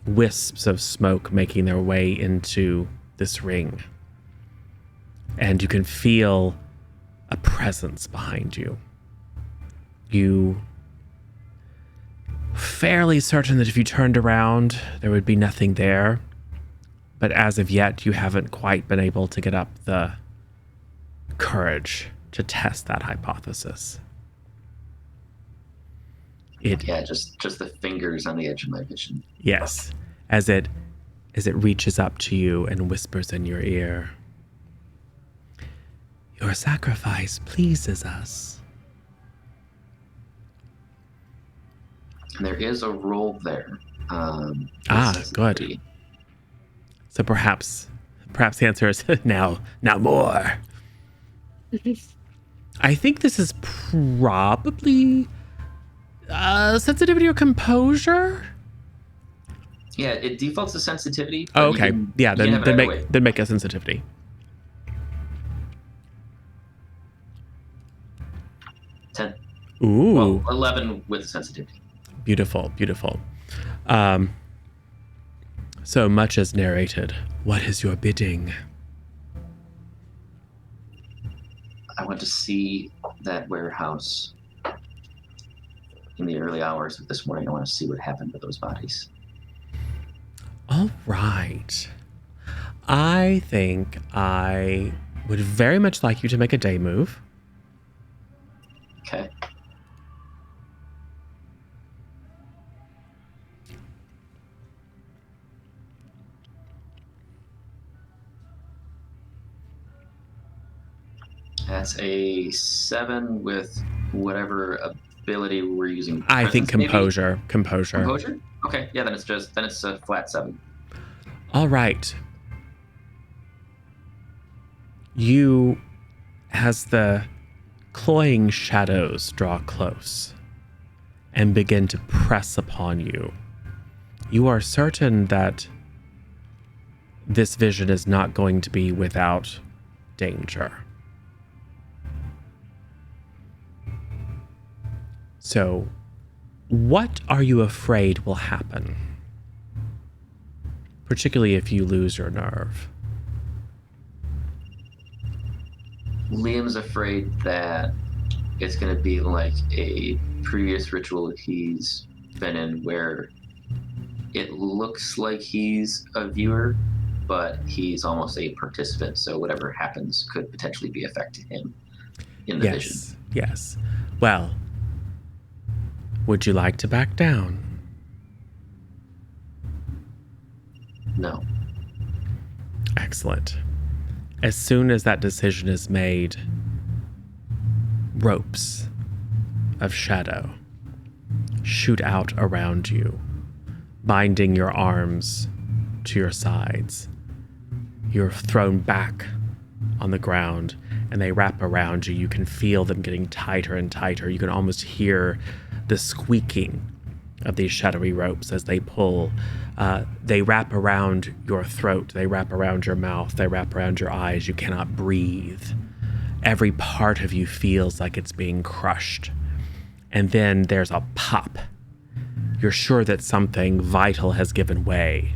wisps of smoke making their way into this ring. and you can feel a presence behind you. You fairly certain that if you turned around, there would be nothing there. But as of yet, you haven't quite been able to get up the courage to test that hypothesis. Yeah, just the fingers on the edge of my vision. Yes, as it reaches up to you and whispers in your ear, "Your sacrifice pleases us." And there is a roll there. Good. So perhaps the answer is now more. I think this is probably sensitivity or composure. Yeah, it defaults to sensitivity. Oh, okay. Yeah, then make a sensitivity. Ten. Ooh. Well, 11 with sensitivity. Beautiful. So much as narrated, what is your bidding? I went to see that warehouse in the early hours of this morning. I want to see what happened to those bodies. All right. I think I would very much like you to make a day move. Okay. That's a 7 with whatever ability we're using. I think composure. Maybe? Composure. Composure? Okay, yeah, then it's a flat 7. All right. You, as the cloying shadows draw close and begin to press upon you, you are certain that this vision is not going to be without danger. So, what are you afraid will happen? Particularly if you lose your nerve. Liam's afraid that it's going to be like a previous ritual he's been in where it looks like he's a viewer, but he's almost a participant. So whatever happens could potentially be affecting him in the vision. Yes. Well, would you like to back down? No. Excellent. As soon as that decision is made, ropes of shadow shoot out around you, binding your arms to your sides. You're thrown back on the ground, and they wrap around you. You can feel them getting tighter and tighter. You can almost hear the squeaking of these shadowy ropes as they pull. They wrap around your throat. They wrap around your mouth. They wrap around your eyes. You cannot breathe. Every part of you feels like it's being crushed. And then there's a pop. You're sure that something vital has given way,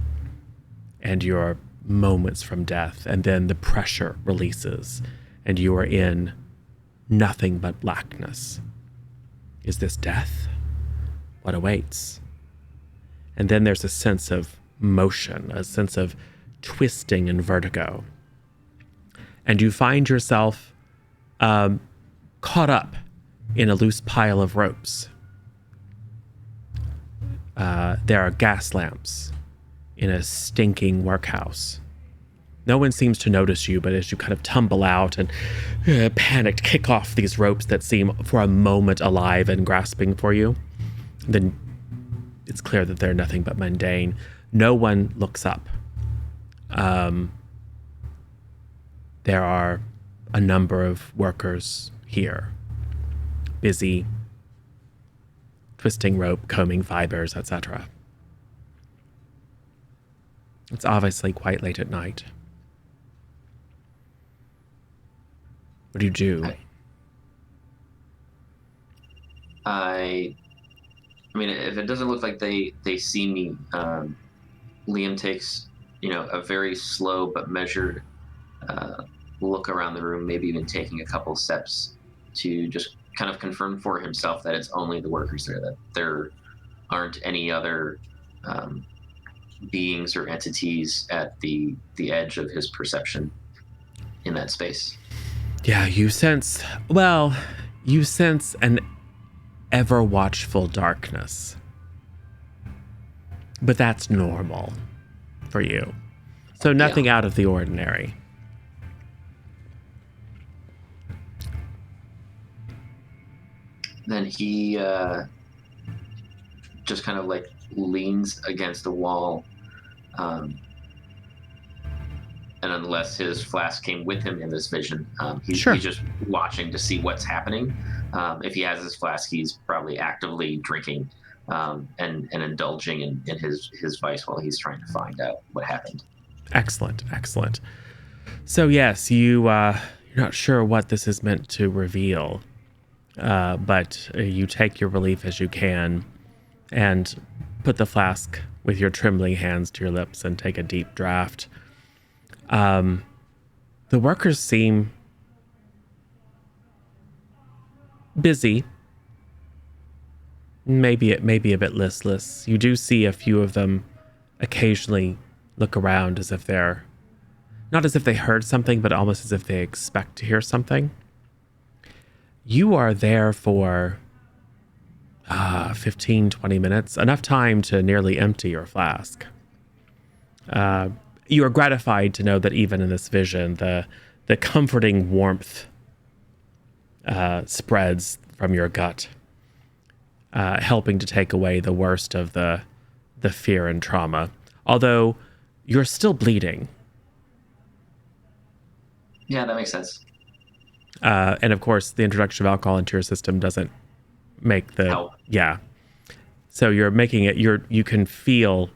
and you're moments from death. And then the pressure releases, and you are in nothing but blackness. Is this death? What awaits? And then there's a sense of motion, a sense of twisting and vertigo. And you find yourself caught up in a loose pile of ropes. There are gas lamps in a stinking workhouse. No one seems to notice you, but as you kind of tumble out and panicked kick off these ropes that seem for a moment alive and grasping for you, then it's clear that they're nothing but mundane. No one looks up. There are a number of workers here, busy twisting rope, combing fibers, etc. It's obviously quite late at night. What do you do? I mean, if it doesn't look like they see me, Liam takes, a very slow but measured look around the room, maybe even taking a couple steps to just kind of confirm for himself that it's only the workers there, that there aren't any other beings or entities at the edge of his perception in that space. Yeah, you sense an ever watchful darkness. But that's normal for you. So nothing out of the ordinary. Then he just kind of like leans against the wall. And unless his flask came with him in this vision, he's just watching to see what's happening. If he has his flask, he's probably actively drinking and indulging in his vice while he's trying to find out what happened. Excellent. So yes, you're not sure what this is meant to reveal, but you take your relief as you can and put the flask with your trembling hands to your lips and take a deep draught. The workers seem busy. Maybe a bit listless. You do see a few of them occasionally look around as if they're not as if they heard something, but almost as if they expect to hear something. You are there for 15, 20 minutes, enough time to nearly empty your flask. You are gratified to know that even in this vision, the comforting warmth spreads from your gut, helping to take away the worst of the fear and trauma. Although you're still bleeding. Yeah, that makes sense. And of course, the introduction of alcohol into your system doesn't make the help. Yeah. So you're making it. You can feel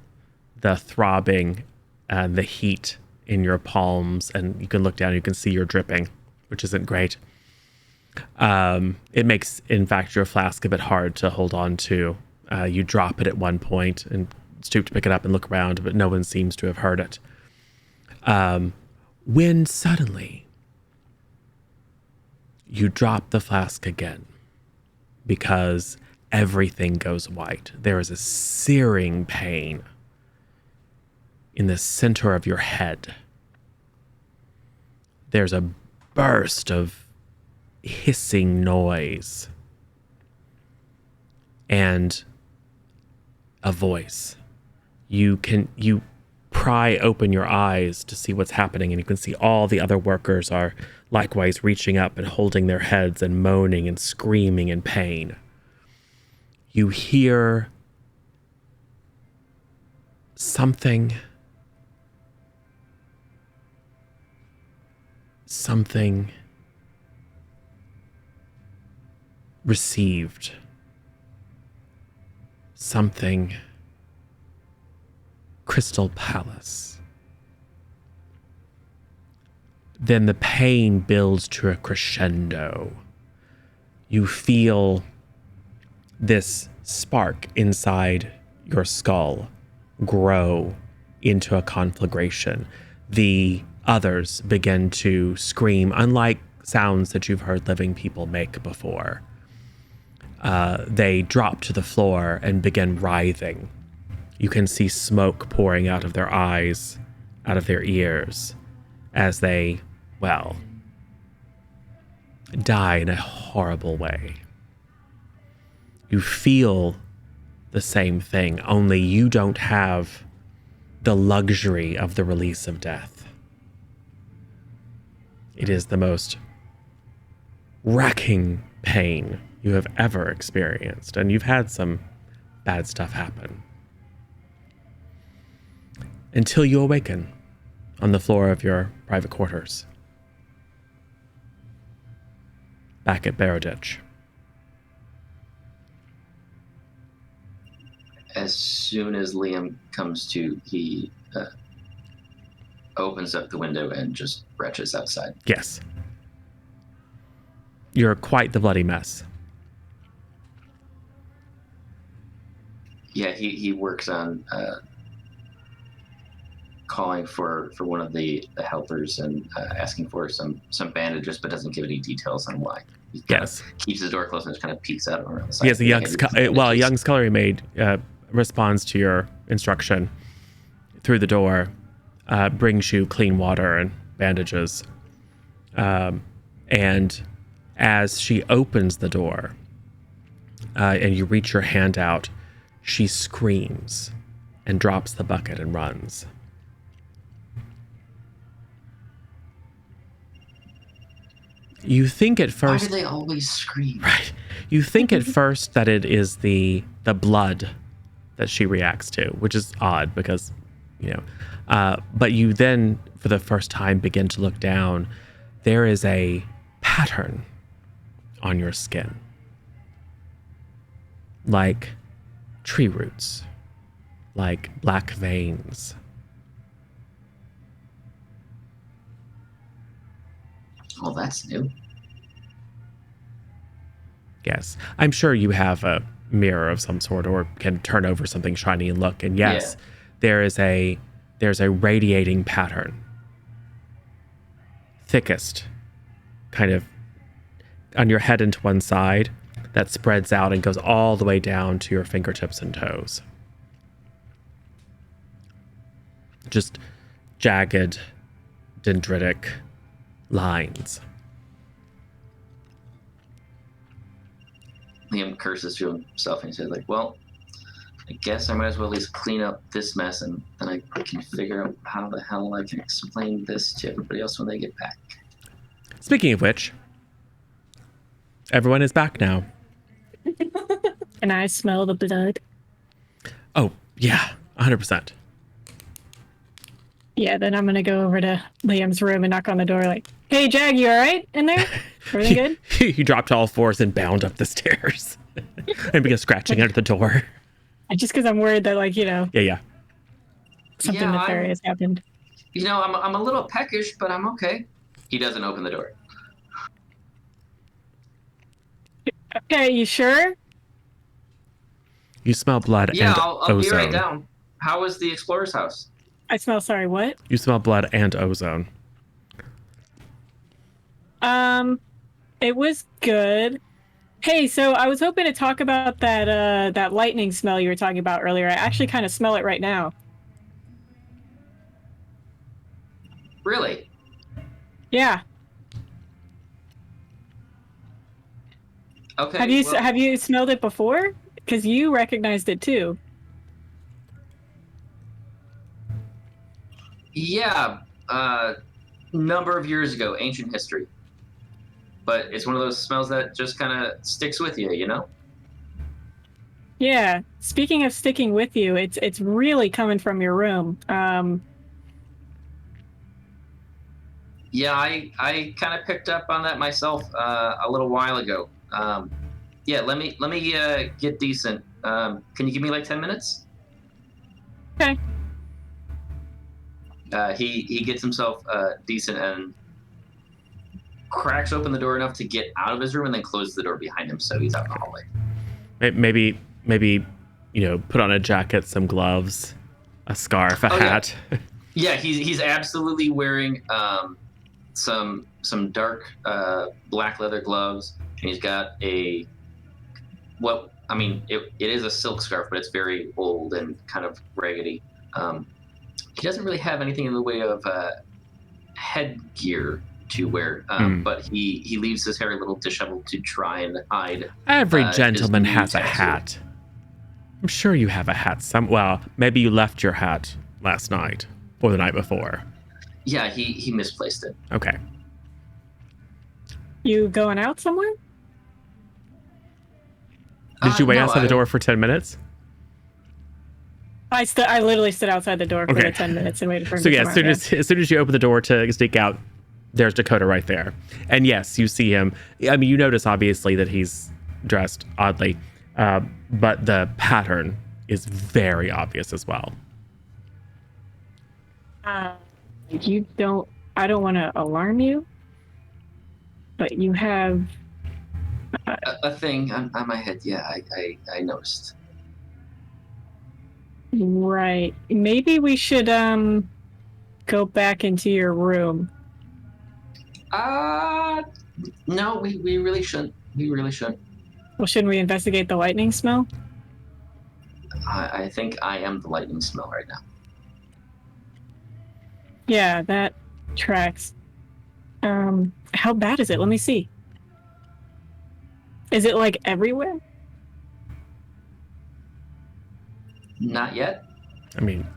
the throbbing and the heat in your palms, and you can look down and you can see you're dripping, which isn't great. It makes, in fact, your flask a bit hard to hold on to. You drop it at one point and stoop to pick it up and look around, but no one seems to have heard it. When suddenly you drop the flask again because everything goes white. There is a searing pain in the center of your head. There's a burst of hissing noise and a voice. You pry open your eyes to see what's happening, and you can see all the other workers are likewise reaching up and holding their heads and moaning and screaming in pain. You hear something received, something Crystal Palace. Then the pain builds to a crescendo. You feel this spark inside your skull grow into a conflagration. The others begin to scream, unlike sounds that you've heard living people make before. They drop to the floor and begin writhing. You can see smoke pouring out of their eyes, out of their ears, as they, die in a horrible way. You feel the same thing, only you don't have the luxury of the release of death. It is the most racking pain you have ever experienced, and you've had some bad stuff happen. Until you awaken on the floor of your private quarters, back at Boroditch. As soon as Liam comes to, he opens up the window and just retches outside. Yes. You're quite the bloody mess. Yeah, he works on calling for one of the helpers and asking for some bandages, but doesn't give any details on why. He kind of keeps the door closed and just kind of peeks out around the side. Yes, a young scullery maid responds to your instruction through the door, brings you clean water and bandages. And as she opens the door and you reach your hand out, she screams and drops the bucket and runs. You think at first... Why do they always scream? Right. You think at first that it is the blood that she reacts to, which is odd because, but you then, for the first time, begin to look down. There is a pattern on your skin. Like tree roots. Like black veins. Oh, that's new. Yes. I'm sure you have a mirror of some sort or can turn over something shiny and look. And yes, there's a radiating pattern. Thickest, kind of on your head and to one side, that spreads out and goes all the way down to your fingertips and toes. Just jagged, dendritic lines. Liam curses to himself and he says, well, I guess I might as well at least clean up this mess and then I can figure out how the hell I can explain this to everybody else when they get back. Speaking of which, everyone is back now. And I smell the blood. Oh, yeah, 100%. Yeah, then I'm going to go over to Liam's room and knock on the door like, hey, Jag, you all right in there? Everything good? He dropped to all fours and bound up the stairs and began scratching under the door. Just because I'm worried that, Yeah. something nefarious happened. I'm a little peckish, but I'm okay. He doesn't open the door. Okay, you sure? You smell blood and I'll ozone. be right down. How was the explorer's house? I smell, sorry, what? You smell blood and ozone. It was good. Hey, so I was hoping to talk about that lightning smell you were talking about earlier. I actually kind of smell it right now. Really? Yeah. Okay. Have you smelled it before? Because you recognized it too. Yeah, number of years ago, ancient history. But it's one of those smells that just kind of sticks with you, you know? Yeah. Speaking of sticking with you, it's really coming from your room. Yeah, I kind of picked up on that myself a little while ago. Yeah, let me get decent. Can you give me like 10 minutes? Okay. He gets himself decent and cracks open the door enough to get out of his room and then closes the door behind him, so he's out in the hallway. Maybe, put on a jacket, some gloves, a scarf, a hat. Yeah, he's absolutely wearing some dark black leather gloves, and he's got it is a silk scarf, but it's very old and kind of raggedy. He doesn't really have anything in the way of headgear to wear, but he leaves his hair a little disheveled to try and hide. Every gentleman has a hat. I'm sure you have a hat. Well, maybe you left your hat last night or the night before. Yeah, he misplaced it. Okay. You going out somewhere? Did you wait outside the door for 10 minutes? I literally stood outside the door for the 10 minutes and waited for him to come out. As soon as you open the door to sneak out, there's Dakota right there. And yes, you see him. I mean, you notice obviously that he's dressed oddly, but the pattern is very obvious as well. I don't want to alarm you, but you have a thing on my head. Yeah, I noticed. Right. Maybe we should go back into your room? No, we really shouldn't. We really shouldn't. Well, shouldn't we investigate the lightning smell? I think I am the lightning smell right now. Yeah, that tracks. How bad is it? Let me see. Is it like everywhere? Not yet. I mean,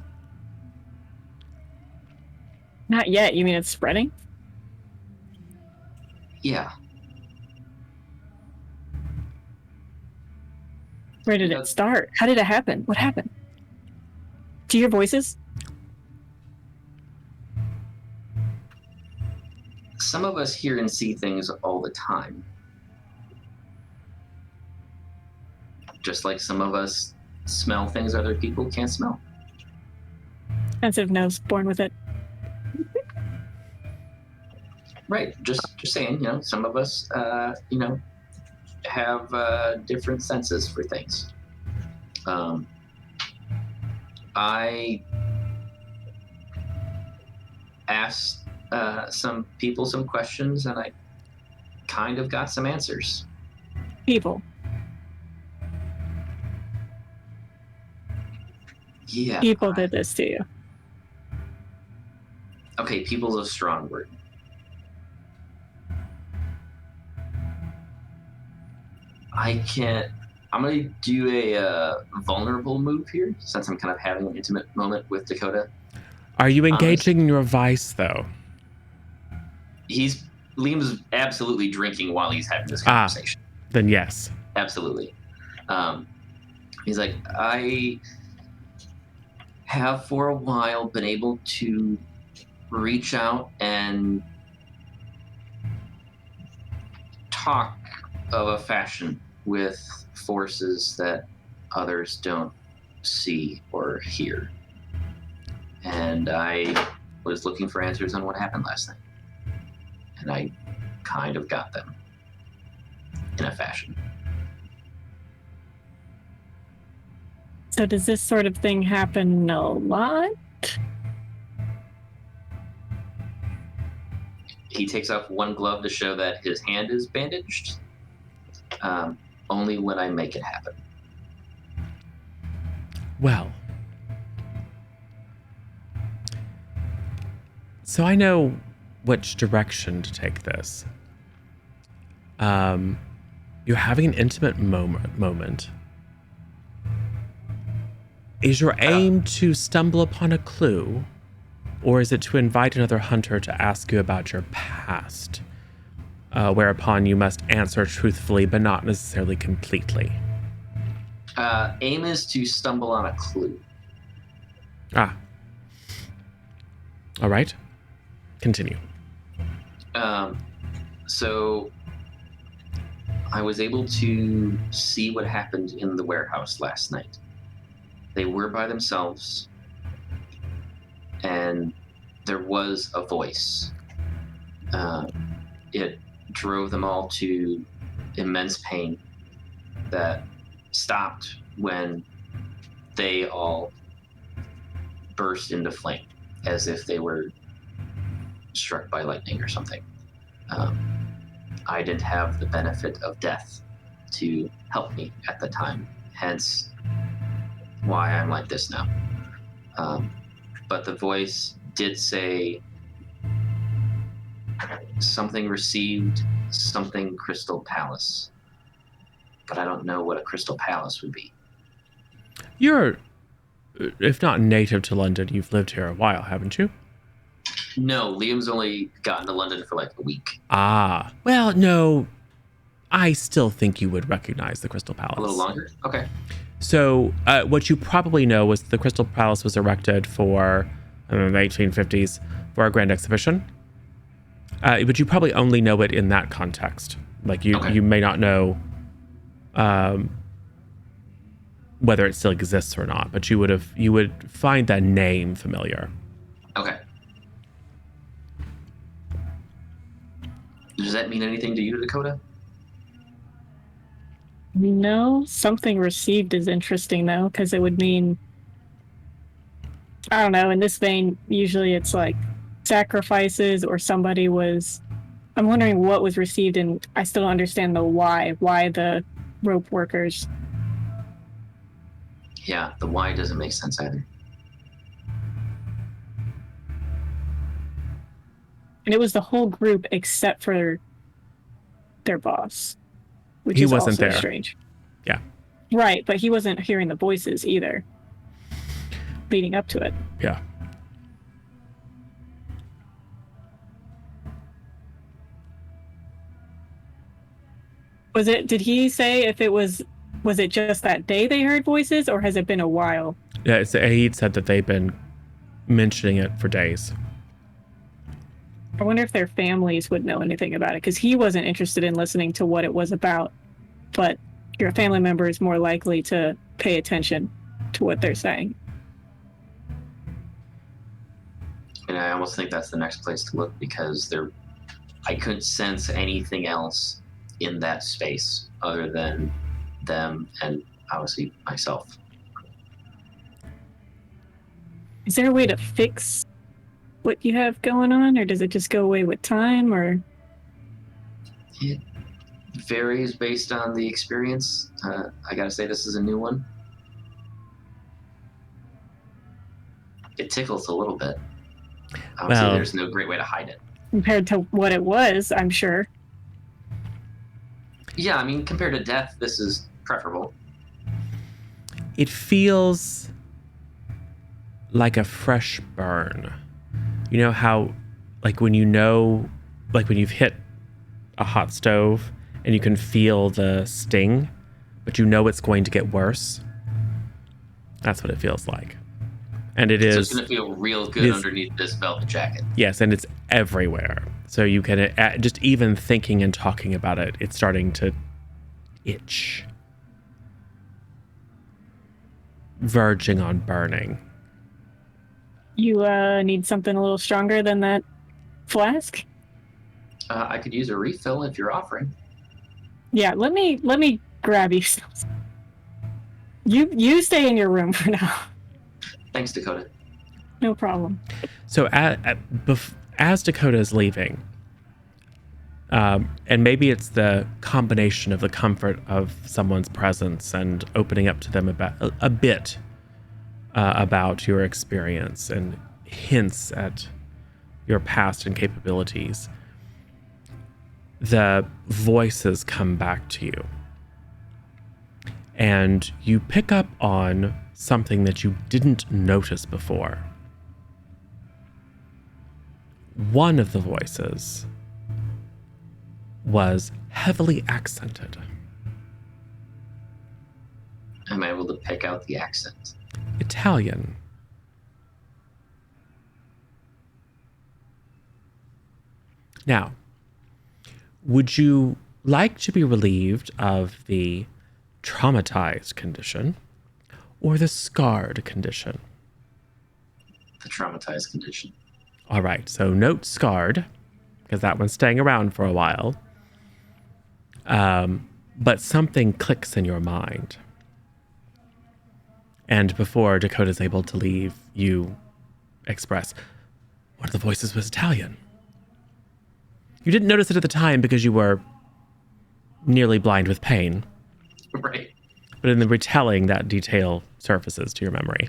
Not yet. You mean it's spreading? Yeah. Where did it start? How did it happen? What happened? Do you hear voices? Some of us hear and see things all the time. Just like some of us smell things other people can't smell. Sensitive nose, born with it. Right. Just saying, some of us, have different senses for things. I asked some people some questions, and I kind of got some answers. People. Yeah. People did this to you. Okay, people's a strong word. I'm going to do a vulnerable move here, since I'm kind of having an intimate moment with Dakota. are you engaging in your vice, though? Liam's absolutely drinking while he's having this conversation. Then yes. Absolutely. He's like, I have for a while been able to reach out and talk of a fashion with forces that others don't see or hear. And I was looking for answers on what happened last night. And I kind of got them in a fashion. So does this sort of thing happen a lot? He takes off one glove to show that his hand is bandaged. Only when I make it happen. Well, so I know which direction to take this. You're having an intimate moment. Is your aim to stumble upon a clue, or is it to invite another hunter to ask you about your past? Whereupon you must answer truthfully, but not necessarily completely. Aim is to stumble on a clue. All right. Continue. So I was able to see what happened in the warehouse last night. They were by themselves, and there was a voice. It drove them all to immense pain that stopped when they all burst into flame, as if they were struck by lightning or something. I didn't have the benefit of death to help me at the time, hence why I'm like this now. But the voice did say something received, something Crystal Palace. But I don't know what a Crystal Palace would be. You're, if not native to London, you've lived here a while, haven't you? No, Liam's only gotten to London for like a week. Well, no. I still think you would recognize the Crystal Palace. A little longer? Okay. So, what you probably know was the Crystal Palace was erected for, the 1850s, for a grand exhibition. But you probably only know it in that context. Like, you may not know whether it still exists or not, but you would find that name familiar. Okay. Does that mean anything to you, Dakota? No, something received is interesting though, because it would mean I don't know, in this vein, usually it's like sacrifices or somebody was. I'm wondering what was received, and I still don't understand the why. Why the rope workers? Yeah, the why doesn't make sense either. And it was the whole group except for their boss, which He is wasn't also there. strange. Yeah. Right, but he wasn't hearing the voices either leading up to it. Yeah. Did he say if it was it just that day they heard voices, or has it been a while? Yeah, he'd said that they've been mentioning it for days. I wonder if their families would know anything about it, because he wasn't interested in listening to what it was about, but your family member is more likely to pay attention to what they're saying. And I almost think that's the next place to look, because I couldn't sense anything else in that space other than them and obviously myself. Is there a way to fix what you have going on, or does it just go away with time, or? It varies based on the experience. I gotta say, this is a new one. It tickles a little bit. Obviously, there's no great way to hide it. Compared to what it was, I'm sure. Yeah, I mean, compared to death, this is preferable. It feels like a fresh burn. You know how, like when you've hit a hot stove and you can feel the sting, but you know it's going to get worse? That's what it feels like. And it is. So it's going to feel real good underneath this velvet jacket. Yes, and it's everywhere. So you can, just even thinking and talking about it, it's starting to itch. Verging on burning. You need something a little stronger than that flask? I could use a refill if you're offering. Yeah, let me grab you. You stay in your room for now. Thanks, Dakota. No problem. So as Dakota is leaving, and maybe it's the combination of the comfort of someone's presence and opening up to them about a bit about your experience and hints at your past and capabilities, the voices come back to you. And you pick up on something that you didn't notice before. One of the voices was heavily accented. I'm able to pick out the accent. Italian. Now, would you like to be relieved of the traumatized condition or the scarred condition? The traumatized condition. All right, so note scarred, because that one's staying around for a while. But something clicks in your mind. And before Dakota's able to leave, you express, one of the voices was Italian. You didn't notice it at the time because you were nearly blind with pain. Right. But in the retelling, that detail surfaces to your memory.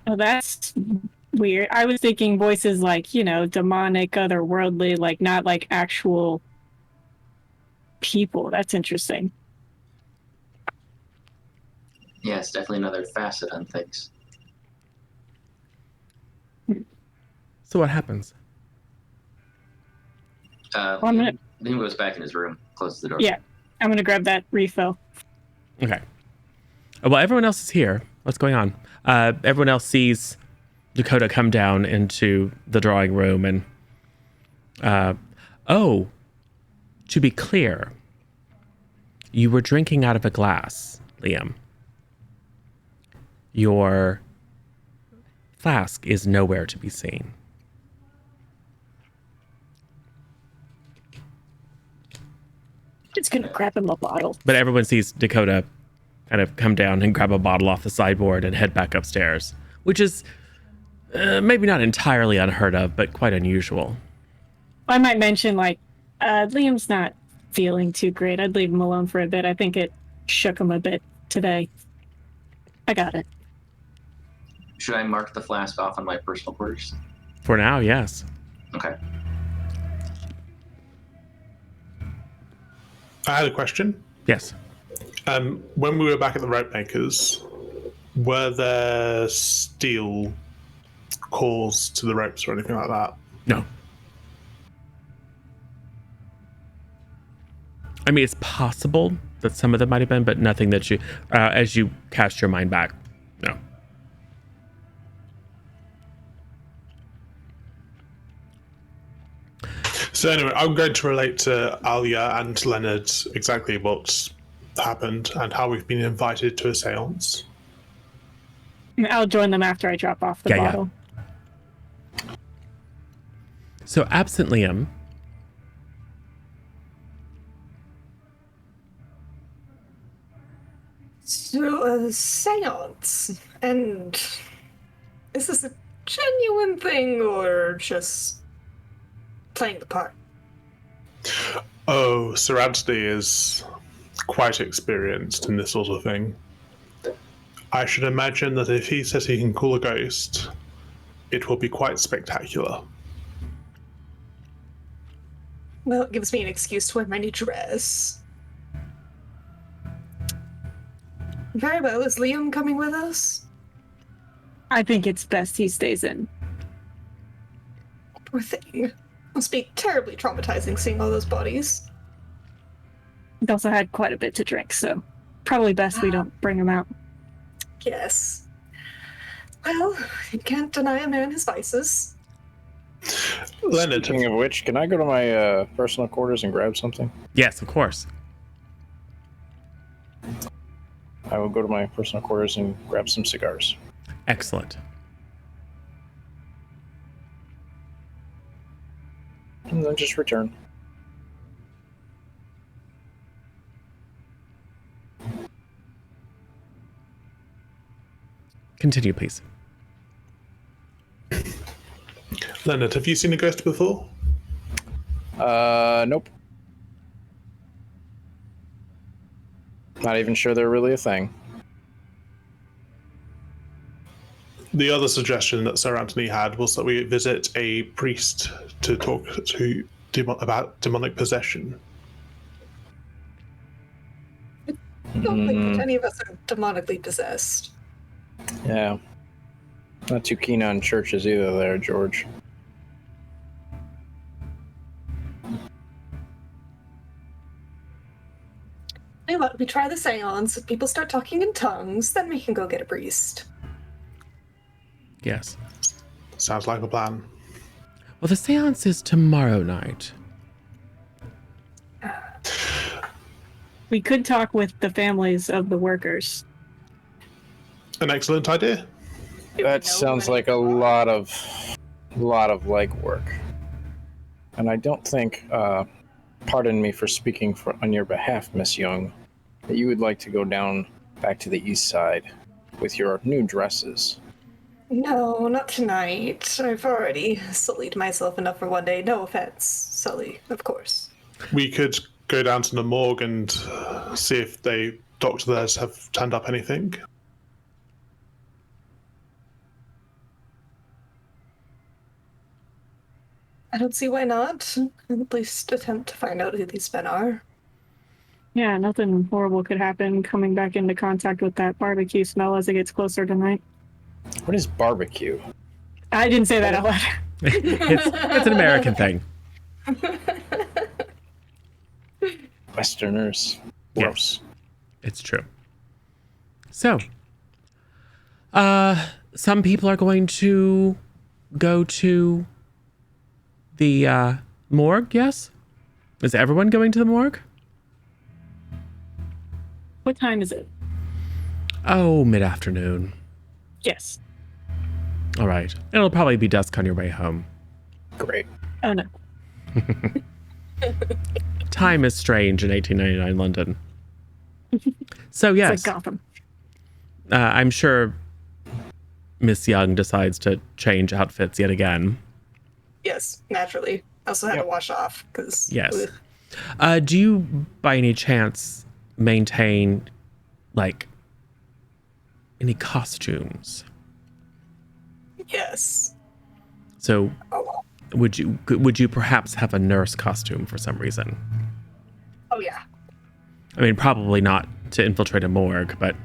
Oh, that's weird. I was thinking voices like, demonic, otherworldly, like not like actual people. That's interesting. Yeah, it's definitely another facet on things. So what happens? Then he goes back in his room, closes the door. Yeah, I'm going to grab that refill. Okay. Well, everyone else is here. What's going on? Everyone else sees Dakota come down into the drawing room and, to be clear, you were drinking out of a glass, Liam. Your flask is nowhere to be seen. Just going to grab him a bottle. But everyone sees Dakota kind of come down and grab a bottle off the sideboard and head back upstairs, which is maybe not entirely unheard of, but quite unusual. I might mention, like, Liam's not feeling too great. I'd leave him alone for a bit. I think it shook him a bit today. I got it. Should I mark the flask off on my personal quarters? For now, yes. Okay. I had a question. Yes. When we were back at the rope makers, were there steel cores to the ropes or anything like that? No. I mean, it's possible that some of them might have been, but nothing that you, as you cast your mind back, no. So anyway, I'm going to relate to Alia and Leonard exactly what's happened and how we've been invited to a seance. I'll join them after I drop off the bottle. So absent Liam, So, a seance. And is this a genuine thing or just playing the part? Oh, Sir Anthony is quite experienced in this sort of thing. I should imagine that if he says he can call a ghost, it will be quite spectacular. Well, it gives me an excuse to wear my new dress. Very well. Is Liam coming with us? I think it's best he stays in. Poor thing. Must be terribly traumatizing seeing all those bodies. He also had quite a bit to drink, so probably best we don't bring him out. Yes. Well, you can't deny a man his vices. Leonard, Speaking of which, can I go to my personal quarters and grab something? yes, of course. I will go to my personal quarters and grab some cigars. Excellent. And then just return. Continue, please. Leonard, have you seen a ghost before? Nope. Not even sure they're really a thing. The other suggestion that Sir Anthony had was that we visit a priest to talk to about demonic possession. I don't think that any of us are demonically possessed. Yeah. Not too keen on churches either there, George. Hey, what? We try the seance. If people start talking in tongues, then we can go get a priest. Yes. Sounds like a plan. Well, the seance is tomorrow night. We could talk with the families of the workers. An excellent idea. That sounds like a lot of legwork. And I don't think, pardon me for speaking on your behalf, Miss Young, that you would like to go down back to the east side with your new dresses. No, not tonight. I've already sullied myself enough for one day. No offense, Sully, of course. We could go down to the morgue and see if doctors have turned up anything. I don't see why not. At least attempt to find out who these men are. Yeah, nothing horrible could happen coming back into contact with that barbecue smell as it gets closer tonight. What is barbecue? I didn't say that out loud. It's an American thing. Westerners. Yes. Gross. It's true. So, some people are going to go to the morgue, yes? Is everyone going to the morgue? What time is it? Oh, mid-afternoon. Yes. All right. It'll probably be dusk on your way home. Great. Oh, no. Time is strange in 1899 London. So, yes. It's like Gotham. I'm sure Miss Young decides to change outfits yet again. Yes, naturally. I also had to wash off because. Yes. Do you, by any chance, maintain like any costumes? Yes. So, Oh, would you perhaps have a nurse costume for some reason? oh yeah. I mean, probably not to infiltrate a morgue, but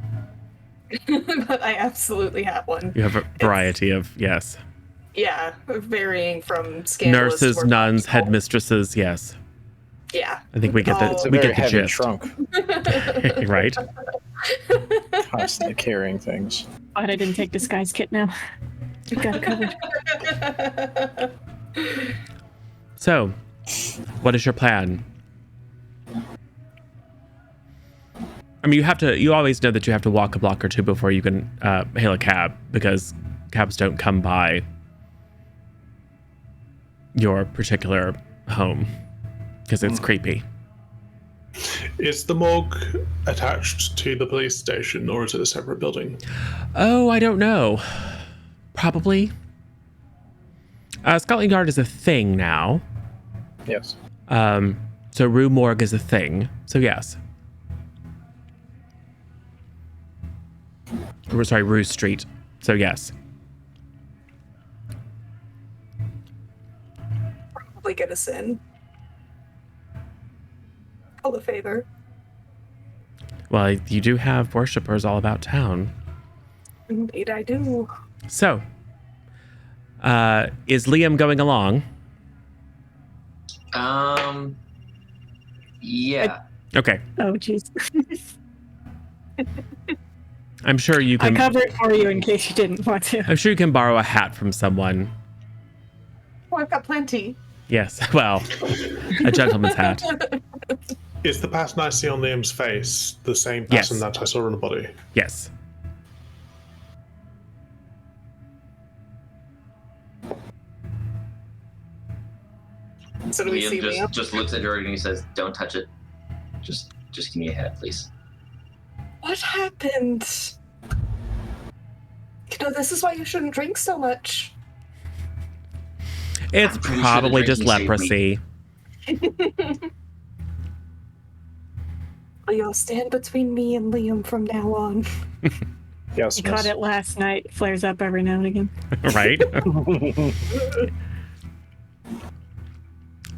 But I absolutely have one. you have a variety of yes. Yeah, varying from scandalous to Nurses, more nuns, practical. headmistresses. Yes, Yeah. I think we get the It's a we very get the heavy gist, trunk, right? constantly carrying things. Glad I didn't take disguise kit now. You got it covered. So, what is your plan? I mean, you always know that you have to walk a block or two before you can hail a cab, because cabs don't come by your particular home because it's creepy. Is the morgue attached to the police station, or is it a separate building? Oh, I don't know. Probably. Scotland Yard is a thing now. Yes. So Rue Morgue is a thing. So yes. Sorry, Rue Street. So yes. Probably get us in. Call a favor. Well, you do have worshippers all about town. Indeed, I do. So, is Liam going along? Yeah. Okay. Oh, jeez. I'm sure you I can. covered for you in case you didn't want to. I'm sure you can borrow a hat from someone. Oh, I've got plenty. Yes. Well, a gentleman's hat. Is the pattern I see on Liam's face the same pattern Yes. that I saw on the body? Yes. So do we see Liam Liam? just looks at Jordan and he says, "Don't touch it. Just give me a hat, please." What happened? You know, this is why you shouldn't drink so much. It's I'm pretty sure the probably just drinking saved leprosy. You'll stand between me and Liam from now on. Yes. You caught it last night. Flares up every now and again. Right?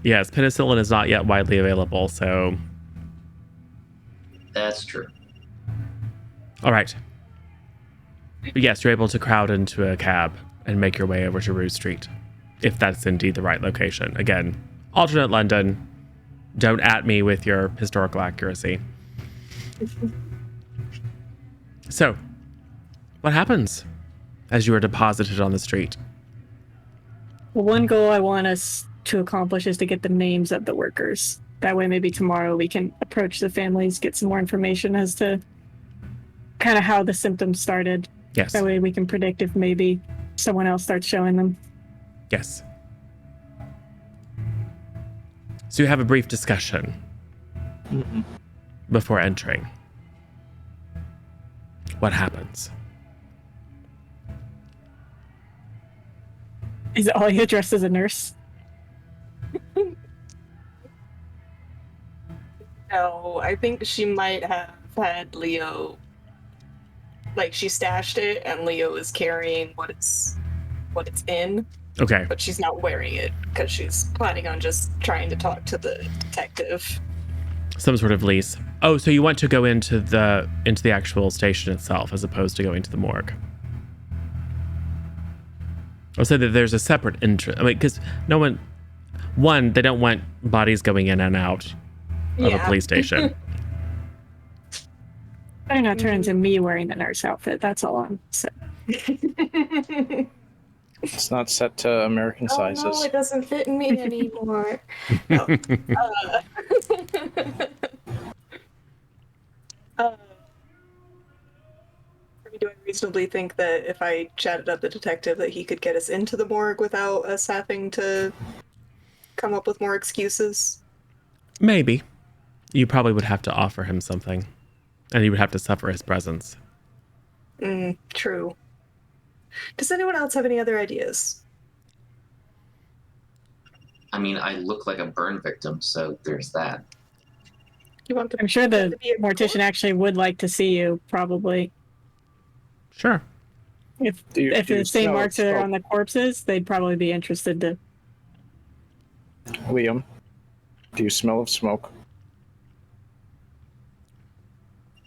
Yes, penicillin is not yet widely available, so. That's true. All right. But yes, you're able to crowd into a cab and make your way over to Rue Street, if that's indeed the right location. Again, alternate London. Don't at me with your historical accuracy. So, what happens as you are deposited on the street? Well, one goal I want us to accomplish is to get the names of the workers. That way, maybe tomorrow we can approach the families, get some more information as to kind of how the symptoms started. Yes. That way we can predict if maybe someone else starts showing them. Yes. So you have a brief discussion before entering. What happens? Is Alia dressed as a nurse? No, I think she might have had Leo. Like, she stashed it, and Leo is carrying what it's in, Okay. but she's not wearing it because she's planning on just trying to talk to the detective. Some sort of lease. Oh, so you want to go into the actual station itself as opposed to going to the morgue. I'll say that there's a separate interest. I mean, because no one, they don't want bodies going in and out of a police station. Better not turn into me wearing the nurse outfit. That's all I'm saying. It's not set to American Oh sizes. no, it doesn't fit me anymore. No. Do I reasonably think that if I chatted up the detective that he could get us into the morgue without us having to come up with more excuses? Maybe. You probably would have to offer him something. And you would have to suffer his presence. True. Does anyone else have any other ideas? I mean, I look like a burn victim, so there's that. You want to? I'm sure the to be a mortician corpse? actually would like to see you, probably. Sure. If Do you the same smell marks are smoke? on the corpses, they'd probably be interested to. Liam, do you smell of smoke?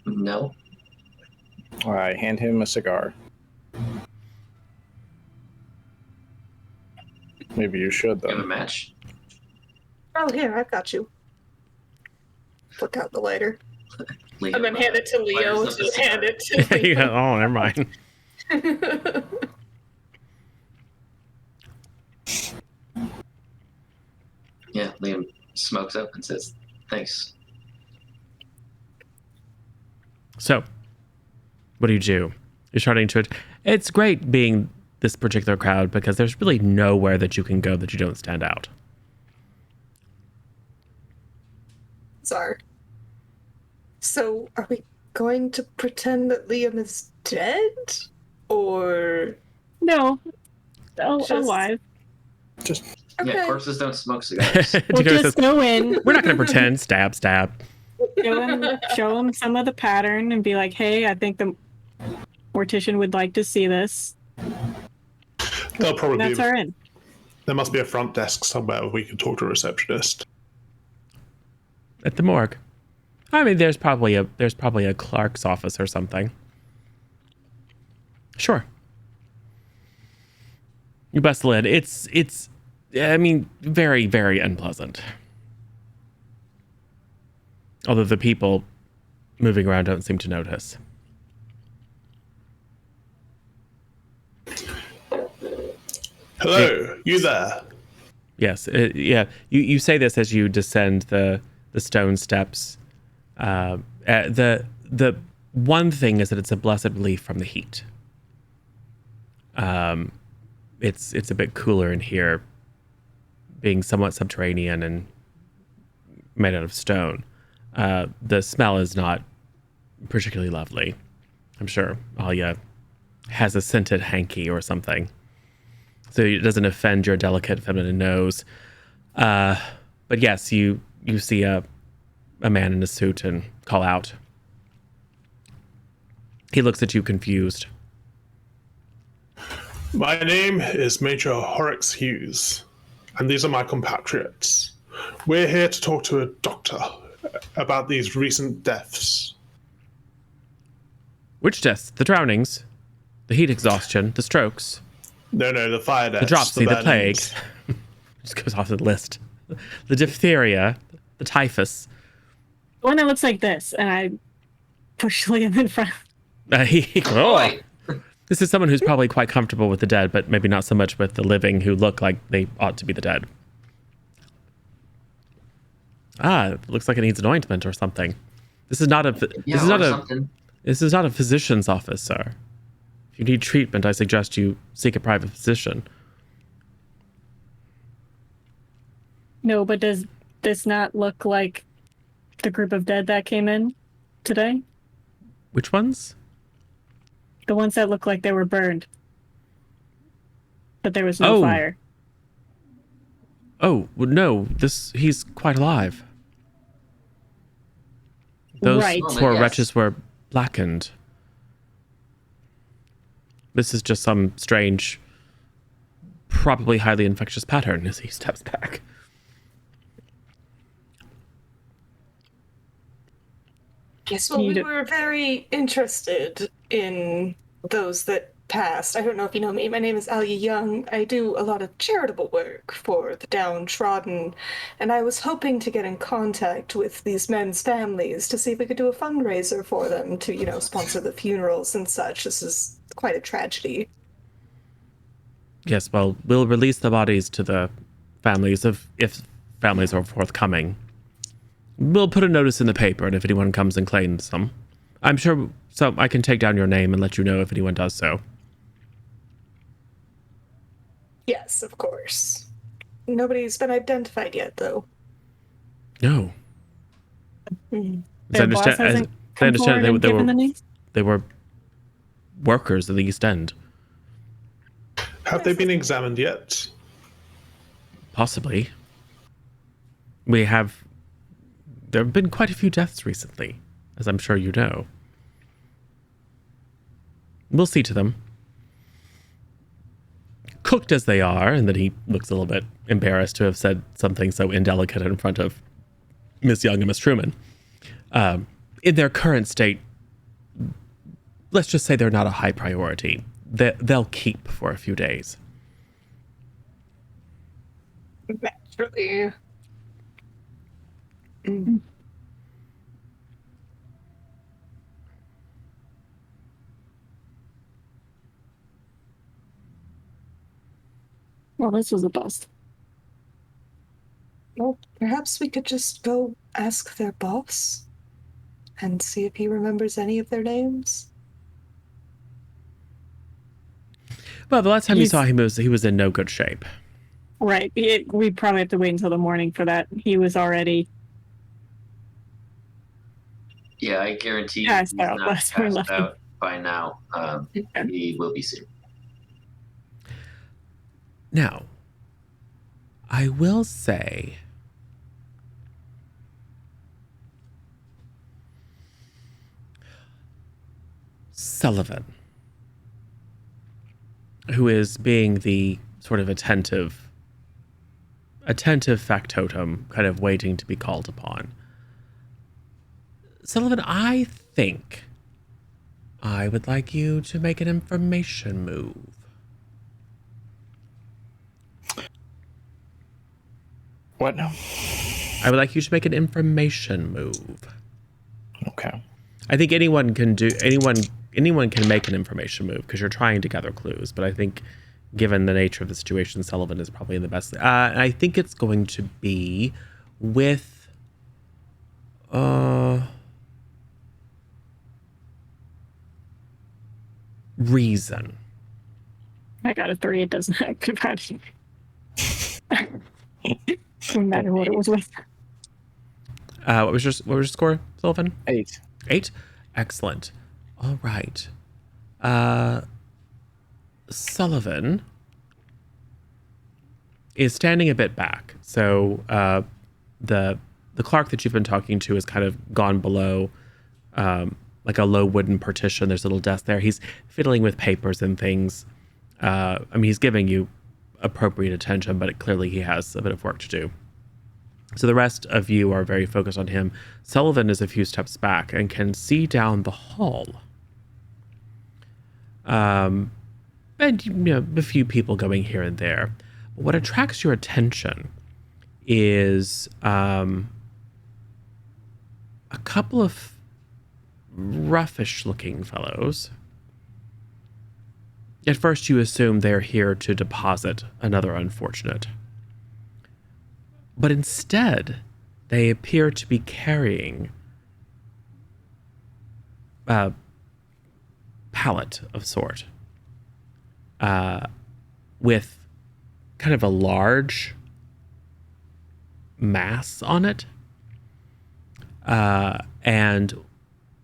No. I hand him a cigar. Maybe you should, You have a though. match? Oh, here, I've got you. Flick out the lighter. Liam, And then hand it to Leo fires up a to hand cigar. it to Yeah, Leo. oh, never mind. Yeah, Liam smokes up and says, "Thanks." So, what do you do? You're starting to. It's great being this particular crowd because there's really nowhere that you can go that you don't stand out. Czar. So, are we going to pretend that Liam is dead? Or No, Just- alive. Just okay. Yeah, corpses don't smoke cigars. We'll Dakota just says, go in, we're not going to pretend. Stab, stab. show him some of the pattern, and be like, "Hey, I think the mortician would like to see this." There'll probably That's be. our in. There must be a front desk somewhere where we can talk to a receptionist. At the morgue. I mean, there's probably a clerk's office or something. Sure. You bust the lid. It's I mean, very, very unpleasant. Although the people moving around don't seem to notice. Hello, you there? Yes, yeah. You say this as you descend the stone steps. The one thing is that it's a blessed relief from the heat. It's a bit cooler in here, being somewhat subterranean and made out of stone. The smell is not particularly lovely. I'm sure Alia has a scented hanky or something, so it doesn't offend your delicate feminine nose. But yes, you see a man in a suit and call out. He looks at you confused. My name is Major Horrocks Hughes, and these are my compatriots. We're here to talk to a doctor about these recent deaths. Which deaths? The drownings, the heat exhaustion, the strokes, No, the fire deaths. the dropsy, the plague. burnings. Just goes off the list. The diphtheria, the typhus. The one that looks like this, and I push Liam in front. Boy, This is someone who's probably quite comfortable with the dead, but maybe not so much with the living who look like they ought to be the dead. It looks like it needs an ointment or something. This is not a. yeah, This is not or a. something. This is not a physician's office, sir. If you need treatment, I suggest you seek a private physician. No, but does this not look like the group of dead that came in today? Which ones? The ones that look like they were burned, but there was no Oh. fire. Oh, well, no. He's quite alive. Those Right. poor Yes. wretches were blackened. This is just some strange, probably highly infectious pattern as he steps back. Yes, well, You we do- were very interested in those that passed. I don't know if you know me. My name is Alia Young. I do a lot of charitable work for the downtrodden, and I was hoping to get in contact with these men's families to see if we could do a fundraiser for them to, sponsor the funerals and such. This is quite a tragedy. Yes, well, we'll release the bodies to the families if families are forthcoming. We'll put a notice in the paper, and if anyone comes and claims them, I'm sure. So I can take down your name and let you know if anyone does so. Yes, of course. Nobody's been identified yet, though. No. Hmm. As I Their boss understand, hasn't I come understand forward and they given were the names? they were workers of the East End. Have they been examined yet? Possibly. There have been quite a few deaths recently, as I'm sure you know. We'll see to them. Cooked as they are, and then he looks a little bit embarrassed to have said something so indelicate in front of Miss Young and Miss Truman. In their current state, let's just say they're not a high priority. They'll keep for a few days. Naturally. Well, this was a bust. Well, perhaps we could just go ask their boss and see if he remembers any of their names. Well, the last time you saw him, he was in no good shape. Right. We probably have to wait until the morning for that. He was already Yeah, I guarantee passed he's out not last we passed left out by now. Okay. He will be soon. Now, I will say, Sullivan, who is being the sort of attentive factotum, kind of waiting to be called upon. Sullivan, I think I would like you to make an information move. What now? I would like you to make an information move. Okay. I think anyone can make an information move because you're trying to gather clues. But I think, given the nature of the situation, Sullivan is probably in the best. And I think it's going to be with reason. I got a 3. It doesn't matter. No matter what it was with. What was your score, Sullivan? 8. 8? Excellent. All right. Sullivan is standing a bit back. So the clerk that you've been talking to has kind of gone below like a low wooden partition. There's a little desk there. He's fiddling with papers and things. I mean, he's giving you appropriate attention, but clearly he has a bit of work to do. So the rest of you are very focused on him. Sullivan is a few steps back and can see down the hall. And a few people going here and there. But what attracts your attention is a couple of roughish-looking fellows. At first, you assume they're here to deposit another unfortunate. But instead, they appear to be carrying a pallet of sort, with kind of a large mass on it. And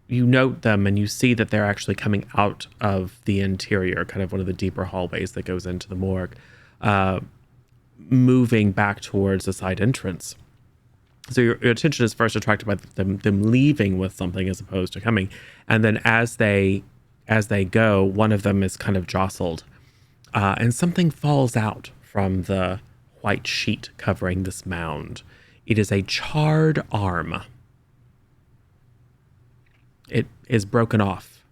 you note them and you see that they're actually coming out of the interior, kind of one of the deeper hallways that goes into the morgue, moving back towards the side entrance. So your attention is first attracted by them leaving with something as opposed to coming. And then as they go, one of them is kind of jostled, and something falls out from the white sheet covering this mound. It is a charred arm. It is broken off,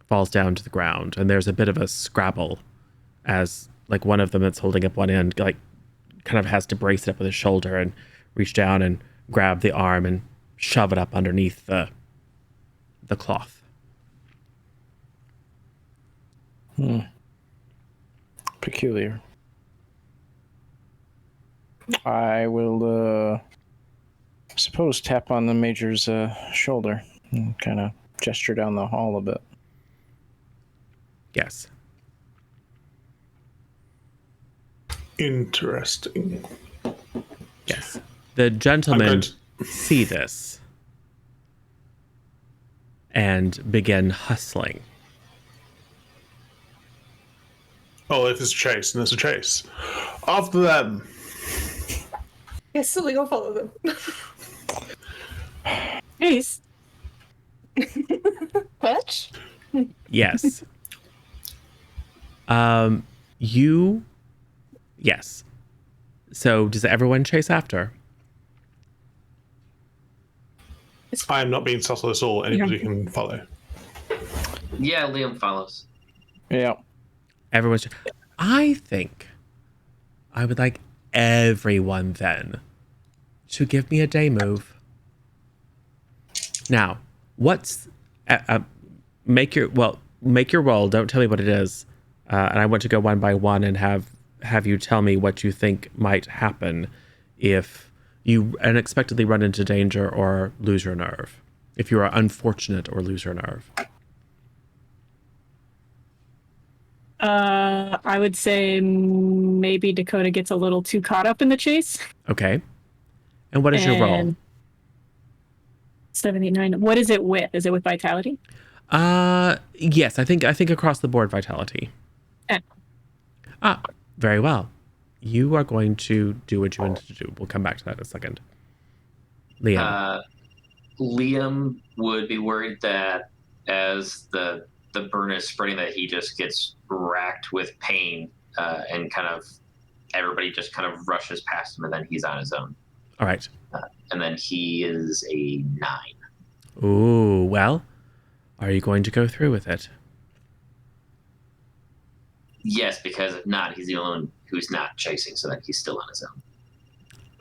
falls down to the ground, and there's a bit of a scrabble as like one of them that's holding up one end like kind of has to brace it up with his shoulder and reach down and grab the arm and shove it up underneath the cloth. Peculiar. I will suppose tap on the major's shoulder and kind of gesture down the hall a bit. Yes. Interesting. Yes. The gentlemen see this and begin hustling Oh, if it's a chase, then it's a chase. After them. Yes, silly, go follow them. Ace. Fetch? Yes. Yes. So does everyone chase after? I am not being subtle at all. Anybody can follow. Yeah, Liam follows. Yeah. Everyone's. I think I would like everyone then to give me a day move. Now, what's make your roll. Don't tell me what it is, and I want to go one by one and have you tell me what you think might happen if you unexpectedly run into danger or lose your nerve. If you are unfortunate or lose your nerve. I would say maybe Dakota gets a little too caught up in the chase. Okay. And what is your roll? 79. What is it with? Is it with vitality? Yes, I think across the board vitality. Very well. You are going to do what you wanted to do. We'll come back to that in a second. Liam. Liam would be worried that as the burn is spreading, that he just gets racked with pain, and kind of everybody just kind of rushes past him, and then he's on his own. All right. And then he is a 9. Ooh, well, are you going to go through with it? Yes, because if not, he's the only one who's not chasing, so that he's still on his own.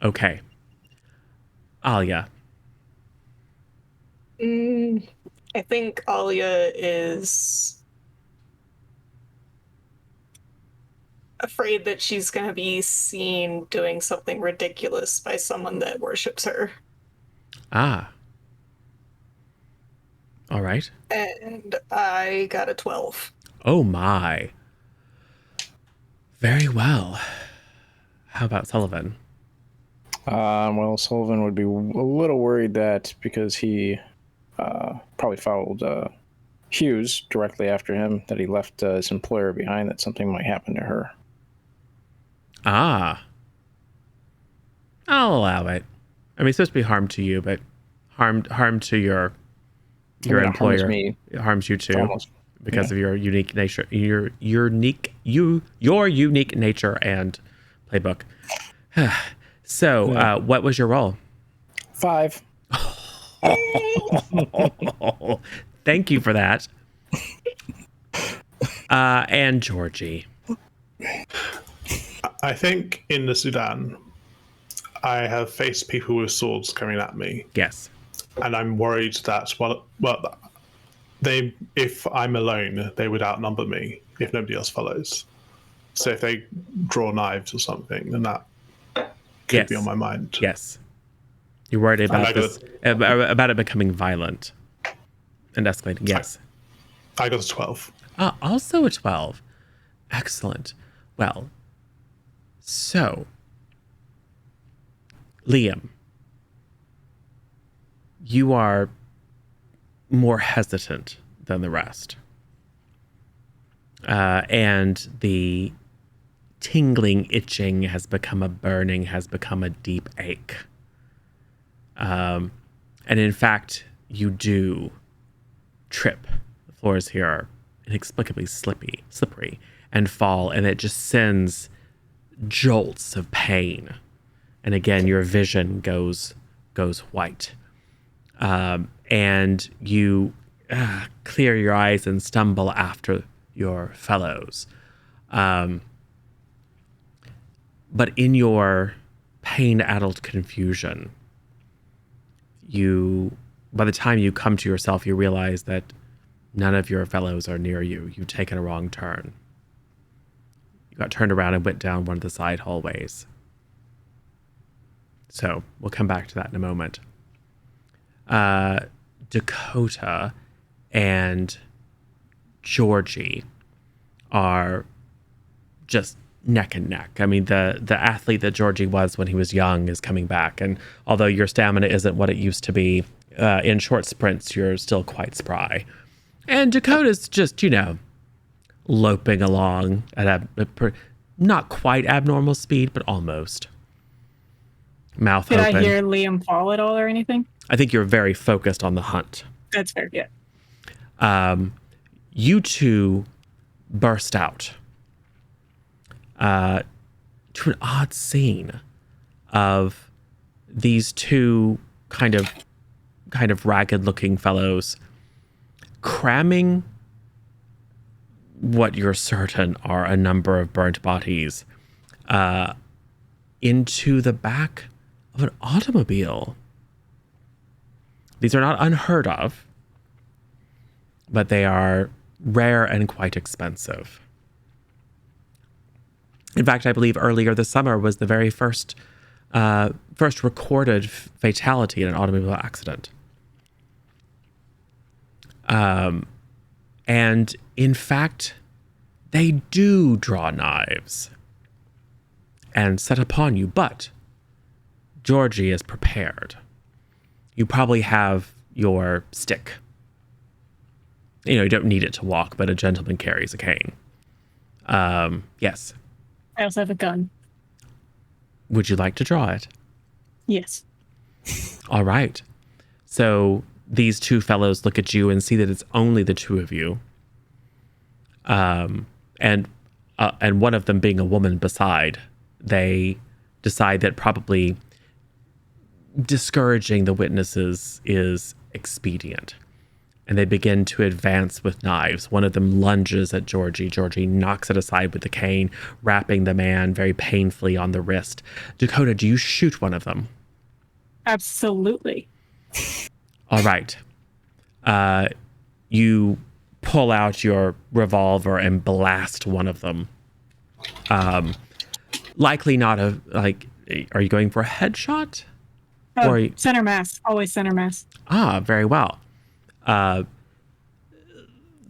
Okay. Alia. I think Alia is afraid that she's going to be seen doing something ridiculous by someone that worships her. Ah. All right. And I got a 12. Oh my. Very well. How about Sullivan? Well, Sullivan would be a little worried that because he probably followed Hughes directly after him, that he left his employer behind, that something might happen to her. Ah. I'll allow it. I mean, it's supposed to be harm to you, but harm to your employer. Harms me. It harms you too. Almost. Because of your unique nature, your unique nature and playbook. So, what was your role? 5. Thank you for that. And Georgie. I think in the Sudan, I have faced people with swords coming at me. Yes. And I'm worried that, if I'm alone, they would outnumber me if nobody else follows. So if they draw knives or something, then that could be on my mind. Yes. You're worried about this, about it becoming violent and escalating. Yes. I got a 12. Also a 12. Excellent. Well, so, Liam, you are more hesitant than the rest. And the tingling, itching has become a burning, has become a deep ache. And in fact, you do trip. The floors here are inexplicably slippery, and fall, and it just sends jolts of pain. And again, your vision goes white. And you clear your eyes and stumble after your fellows. But in your pain-addled confusion, by the time you come to yourself, you realize that none of your fellows are near you. You've taken a wrong turn. You got turned around and went down one of the side hallways. So we'll come back to that in a moment. Dakota and Georgie are just neck and neck. I mean, the athlete that Georgie was when he was young is coming back. And although your stamina isn't what it used to be, in short sprints, you're still quite spry. And Dakota's just, loping along at not quite abnormal speed, but almost. Mouth Did open. I hear Liam fall at all or anything? I think you're very focused on the hunt. That's fair, yeah. You two burst out to an odd scene of these two kind of ragged-looking fellows cramming what you're certain are a number of burnt bodies into the back of an automobile. These are not unheard of, but they are rare and quite expensive. In fact, I believe earlier this summer was the very first recorded fatality in an automobile accident. And in fact, they do draw knives and set upon you, but Georgie is prepared. You probably have your stick. You don't need it to walk, but a gentleman carries a cane. Yes. I also have a gun. Would you like to draw it? Yes. All right. So these two fellows look at you and see that it's only the two of you. And one of them being a woman beside, they decide that probably discouraging the witnesses is expedient. And they begin to advance with knives. One of them lunges at Georgie. Georgie knocks it aside with the cane, wrapping the man very painfully on the wrist. Dakota, do you shoot one of them? Absolutely. All right. You pull out your revolver and blast one of them. Likely not are you going for a headshot? Oh, center mass. Always center mass. Ah, very well.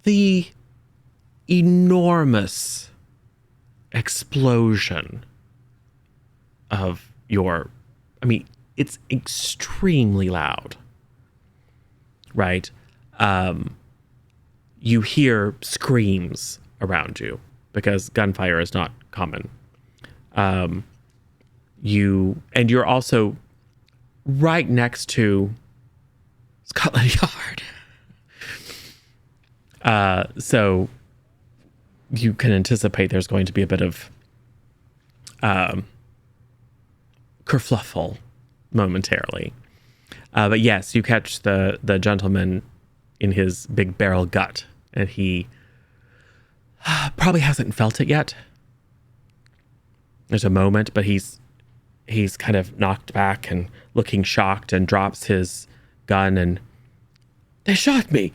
The enormous explosion of it's extremely loud, right? You hear screams around you because gunfire is not common. You're also right next to Scotland Yard. So you can anticipate there's going to be a bit of kerfluffle momentarily. But yes, you catch the gentleman in his big barrel gut, and he probably hasn't felt it yet. There's a moment, but he's kind of knocked back and looking shocked and drops his gun and, they shot me.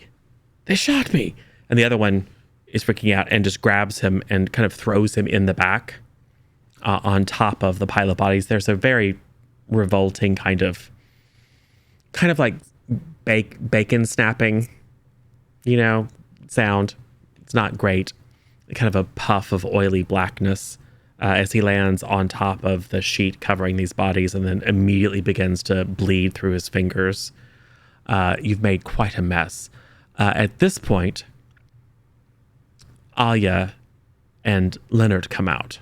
And the other one is freaking out and just grabs him and kind of throws him in the back on top of the pile of bodies. There's a very revolting kind of like bacon snapping, sound. It's not great. Kind of a puff of oily blackness as he lands on top of the sheet covering these bodies and then immediately begins to bleed through his fingers. You've made quite a mess. At this point, Alia and Leonard come out.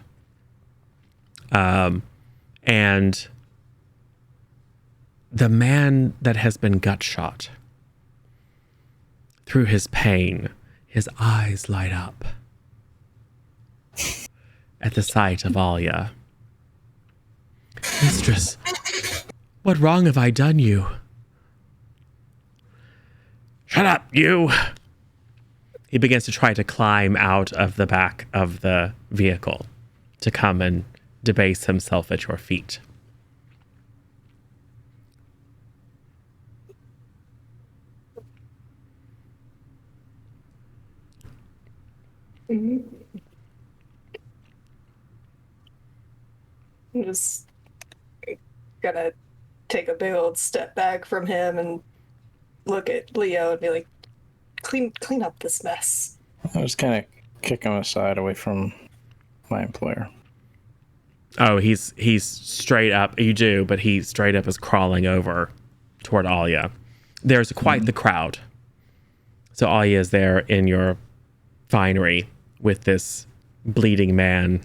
And the man that has been gut shot, through his pain, his eyes light up at the sight of Alia. Mistress, what wrong have I done you? Shut up, you! He begins to try to climb out of the back of the vehicle to come and debase himself at your feet. Mm-hmm. I'm just gonna take a big old step back from him and look at Leo and be like, clean up this mess. I just kind of kick him aside away from my employer. Oh, he's straight up. You do, but he straight up is crawling over toward Alia. There's quite the crowd. So Alia is there in your finery, with this bleeding man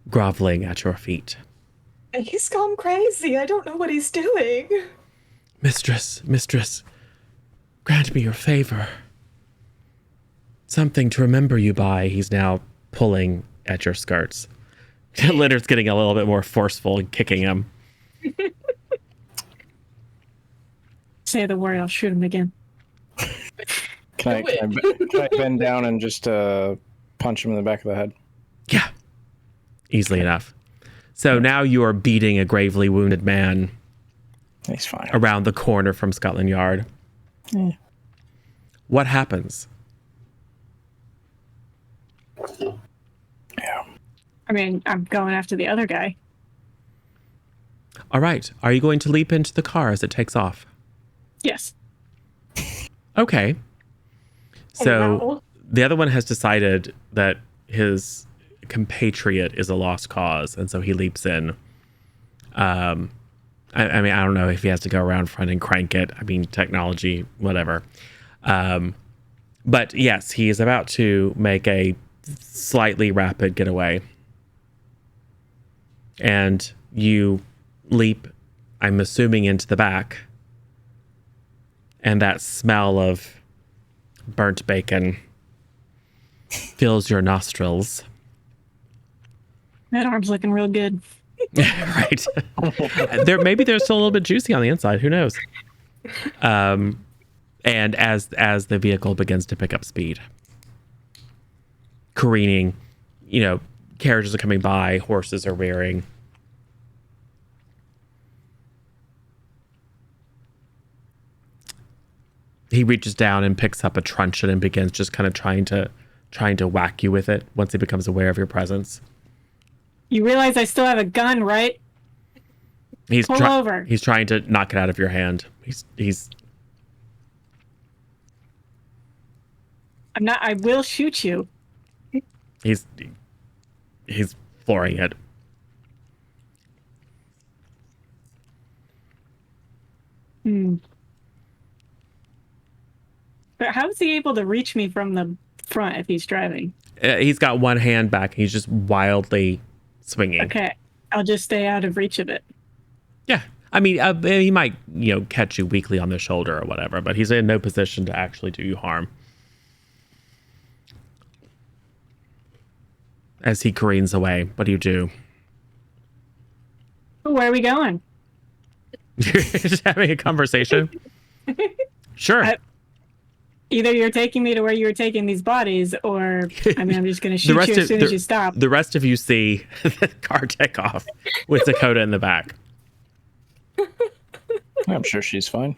groveling at your feet. He's gone crazy. I don't know what he's doing. Mistress, grant me your favor. Something to remember you by. He's now pulling at your skirts. Leonard's getting a little bit more forceful and kicking him. Say the word, I'll shoot him again. Can I bend down and just punch him in the back of the head? Yeah. Easily enough. So now you are beating a gravely wounded man. He's fine. Around the corner from Scotland Yard. Yeah. What happens? Yeah. I mean, I'm going after the other guy. All right. Are you going to leap into the car as it takes off? Yes. Okay. So wow. the other one has decided that his compatriot is a lost cause, and so he leaps in. I mean, I don't know if he has to go around front and crank it. I mean, technology, whatever. But yes, he is about to make a slightly rapid getaway. And you leap, I'm assuming, into the back. And that smell of burnt bacon fills your nostrils. That arm's looking real good. Right. Maybe they're still a little bit juicy on the inside. Who knows? And as the vehicle begins to pick up speed, careening, carriages are coming by, horses are rearing. He reaches down and picks up a truncheon and begins just kind of trying to whack you with it once he becomes aware of your presence. You realize I still have a gun, right? Pull over. He's trying to knock it out of your hand. I'm not. I will shoot you. He's flooring it. But how is he able to reach me from the front if he's driving? He's got one hand back. He's just wildly swinging. Okay, I'll just stay out of reach of it. Yeah. I mean, he might, catch you weakly on the shoulder or whatever, but he's in no position to actually do you harm. As he careens away, what do? Where are we going? You're just having a conversation? Sure. Either you're taking me to where you were taking these bodies, or I'm just going to shoot you as soon as you stop. The rest of you see the car take off with Dakota in the back. I'm sure she's fine.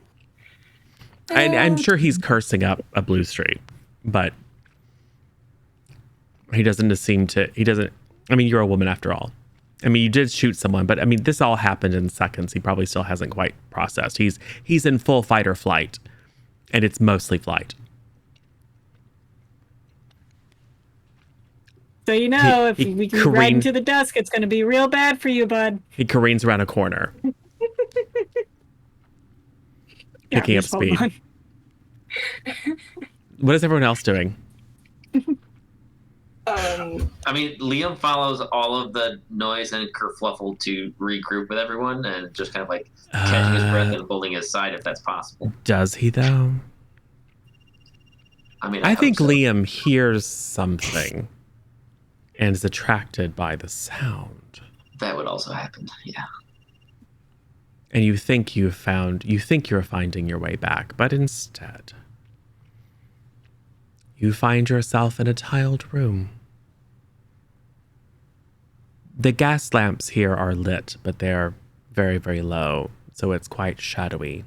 I'm sure he's cursing up a blue streak, but he doesn't seem to. He doesn't. I mean, you're a woman after all. I mean, you did shoot someone, but I mean, this all happened in seconds. He probably still hasn't quite processed. He's in full fight or flight, and it's mostly flight. So if we keep riding to the dusk, it's going to be real bad for you, bud. He careens around a corner, picking up speed. What is everyone else doing? I mean, Liam follows all of the noise and kerfluffle to regroup with everyone and just kind of like catching his breath and holding his side if that's possible. Does he though? I mean, I think so. Liam hears something and is attracted by the sound. That would also happen, yeah. And you think you're finding your way back, but instead, you find yourself in a tiled room. The gas lamps here are lit, but they're very, very low, so it's quite shadowy.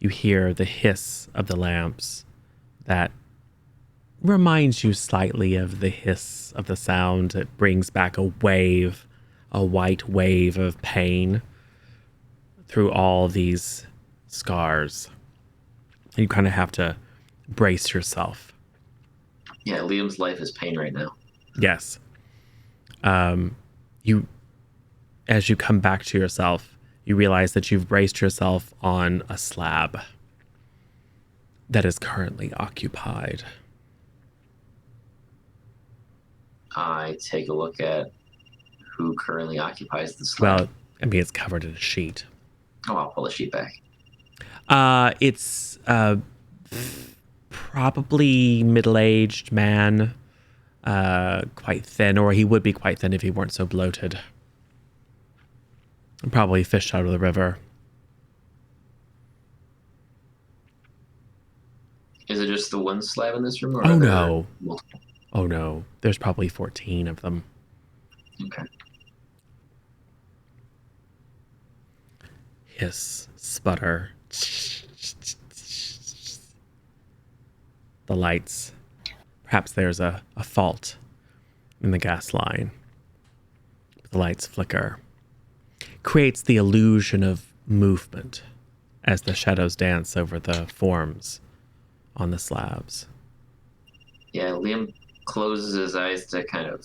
You hear the hiss of the lamps that reminds you slightly of the hiss of the sound. It brings back a white wave of pain through all these scars. You kind of have to brace yourself. Yeah, Liam's life is pain right now. Yes. As you come back to yourself, you realize that you've braced yourself on a slab that is currently occupied. I take a look at who currently occupies the slab. Well, I mean, it's covered in a sheet. Oh, I'll pull the sheet back. It's probably middle-aged man, quite thin, or he would be quite thin if he weren't so bloated. Probably fished out of the river. Is it just the one slab in this room? Or Oh, are there no. multiple? Oh no, there's probably 14 of them. Okay. Hiss, sputter. The lights. Perhaps there's a fault in the gas line. The lights flicker. Creates the illusion of movement as the shadows dance over the forms on the slabs. Yeah, Liam closes his eyes to kind of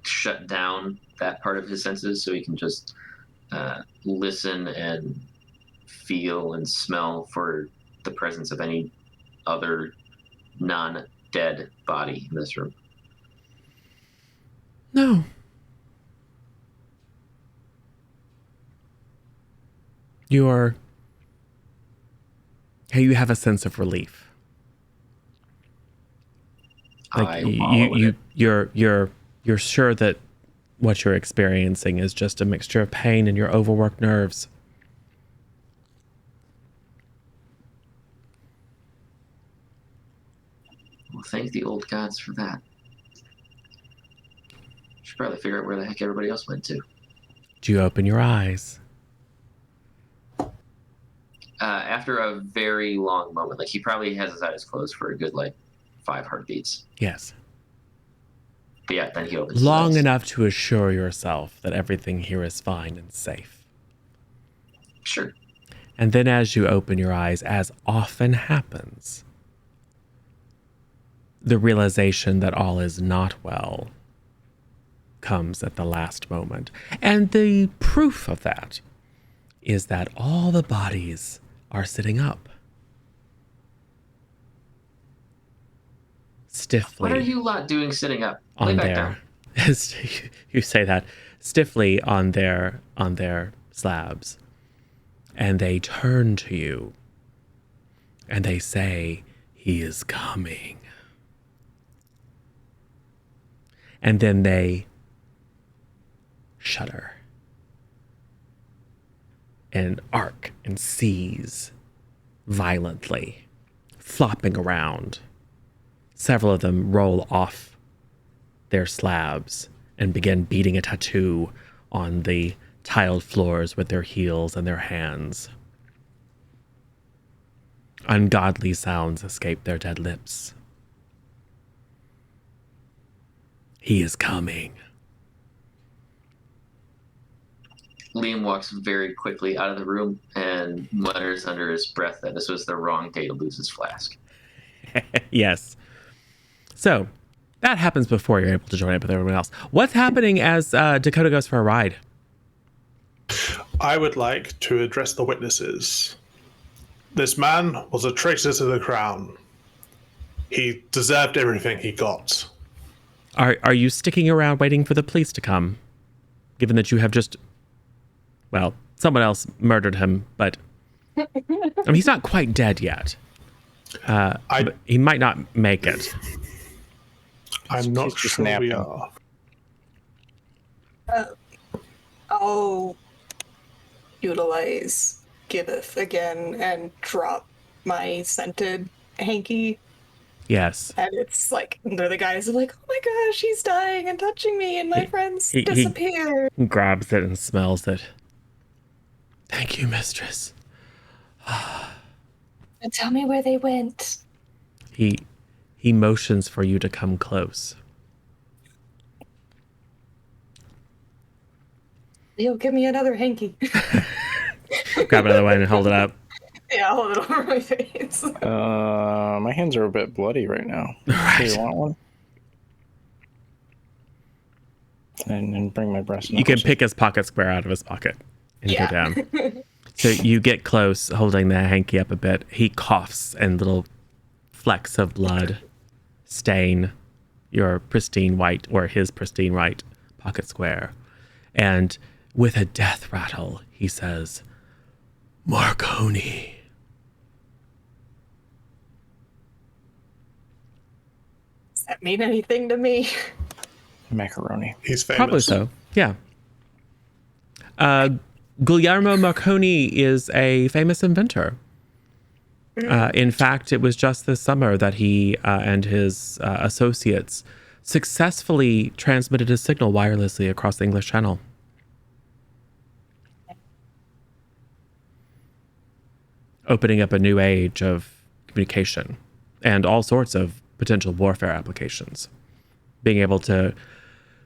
shut down that part of his senses so he can just listen and feel and smell for the presence of any other non-dead body in this room. No. You have a sense of relief. Like you're sure that what you're experiencing is just a mixture of pain and your overworked nerves. Well, thank the old gods for that. Should probably figure out where the heck everybody else went to. Do you open your eyes? After a very long moment, like he probably has his eyes closed for a good 5 heartbeats. Yes. But yeah, then he opens Long his eyes. enough to assure yourself that everything here is fine and safe. Sure. And then as you open your eyes, as often happens, the realization that all is not well comes at the last moment. And the proof of that is that all the bodies are sitting up. Stiffly. What are you lot doing sitting up? Lay On back their, down. you say that, stiffly on their slabs. And they turn to you and they say, "He is coming." And then they shudder and arc and seize violently, flopping around. Several of them roll off their slabs and begin beating a tattoo on the tiled floors with their heels and their hands. Ungodly sounds escape their dead lips. He is coming. Liam walks very quickly out of the room and mutters under his breath that this was the wrong day to lose his flask. Yes. So, that happens before you're able to join up with everyone else. What's happening as Dakota goes for a ride? I would like to address the witnesses. This man was a traitor to the crown. He deserved everything he got. Are you sticking around waiting for the police to come? Given that you have just, well, someone else murdered him, but I mean, he's not quite dead yet. But he might not make it. I'm not He's just sure we napping. are. I'll utilize Giveth again and drop my scented hanky. Yes. And it's like, they're the guys who are like, "Oh my gosh, he's dying and touching me, and my friends he- disappeared." He grabs it and smells it. Thank you, mistress. And tell me where they went. He motions for you to come close. Yo, give me another hanky. Grab another one and hold it up. Yeah, I'll hold it over my face. My hands are a bit bloody right now. Do Right. you want one? And bring my breast. You can knuckles. pick his pocket square out of his pocket and Yeah. go down. So you get close, holding the hanky up a bit. He coughs and little flecks of blood stain your pristine white, or his pristine white pocket square. And with a death rattle, he says, Marconi. Does that mean anything to me? Macaroni. He's famous. Probably so, yeah. Guglielmo Marconi is a famous inventor. In fact, it was just this summer that he and his associates successfully transmitted a signal wirelessly across the English Channel. Opening up a new age of communication and all sorts of potential warfare applications. Being able to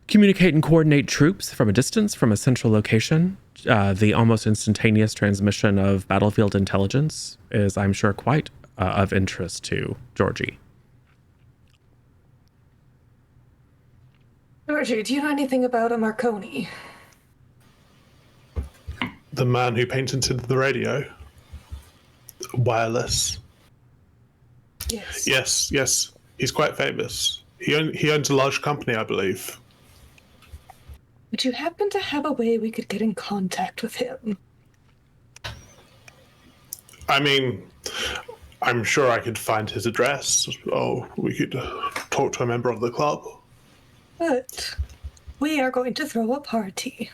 communicate and coordinate troops from a distance, from a central location. The almost instantaneous transmission of battlefield intelligence is, I'm sure, quite of interest to Georgie. Georgie, do you know anything about a Marconi? The man who patented the radio. Wireless. Yes. Yes. He's quite famous. He owns a large company, I believe. Would you happen to have a way we could get in contact with him? I mean, I'm sure I could find his address, or we could talk to a member of the club. But we are going to throw a party.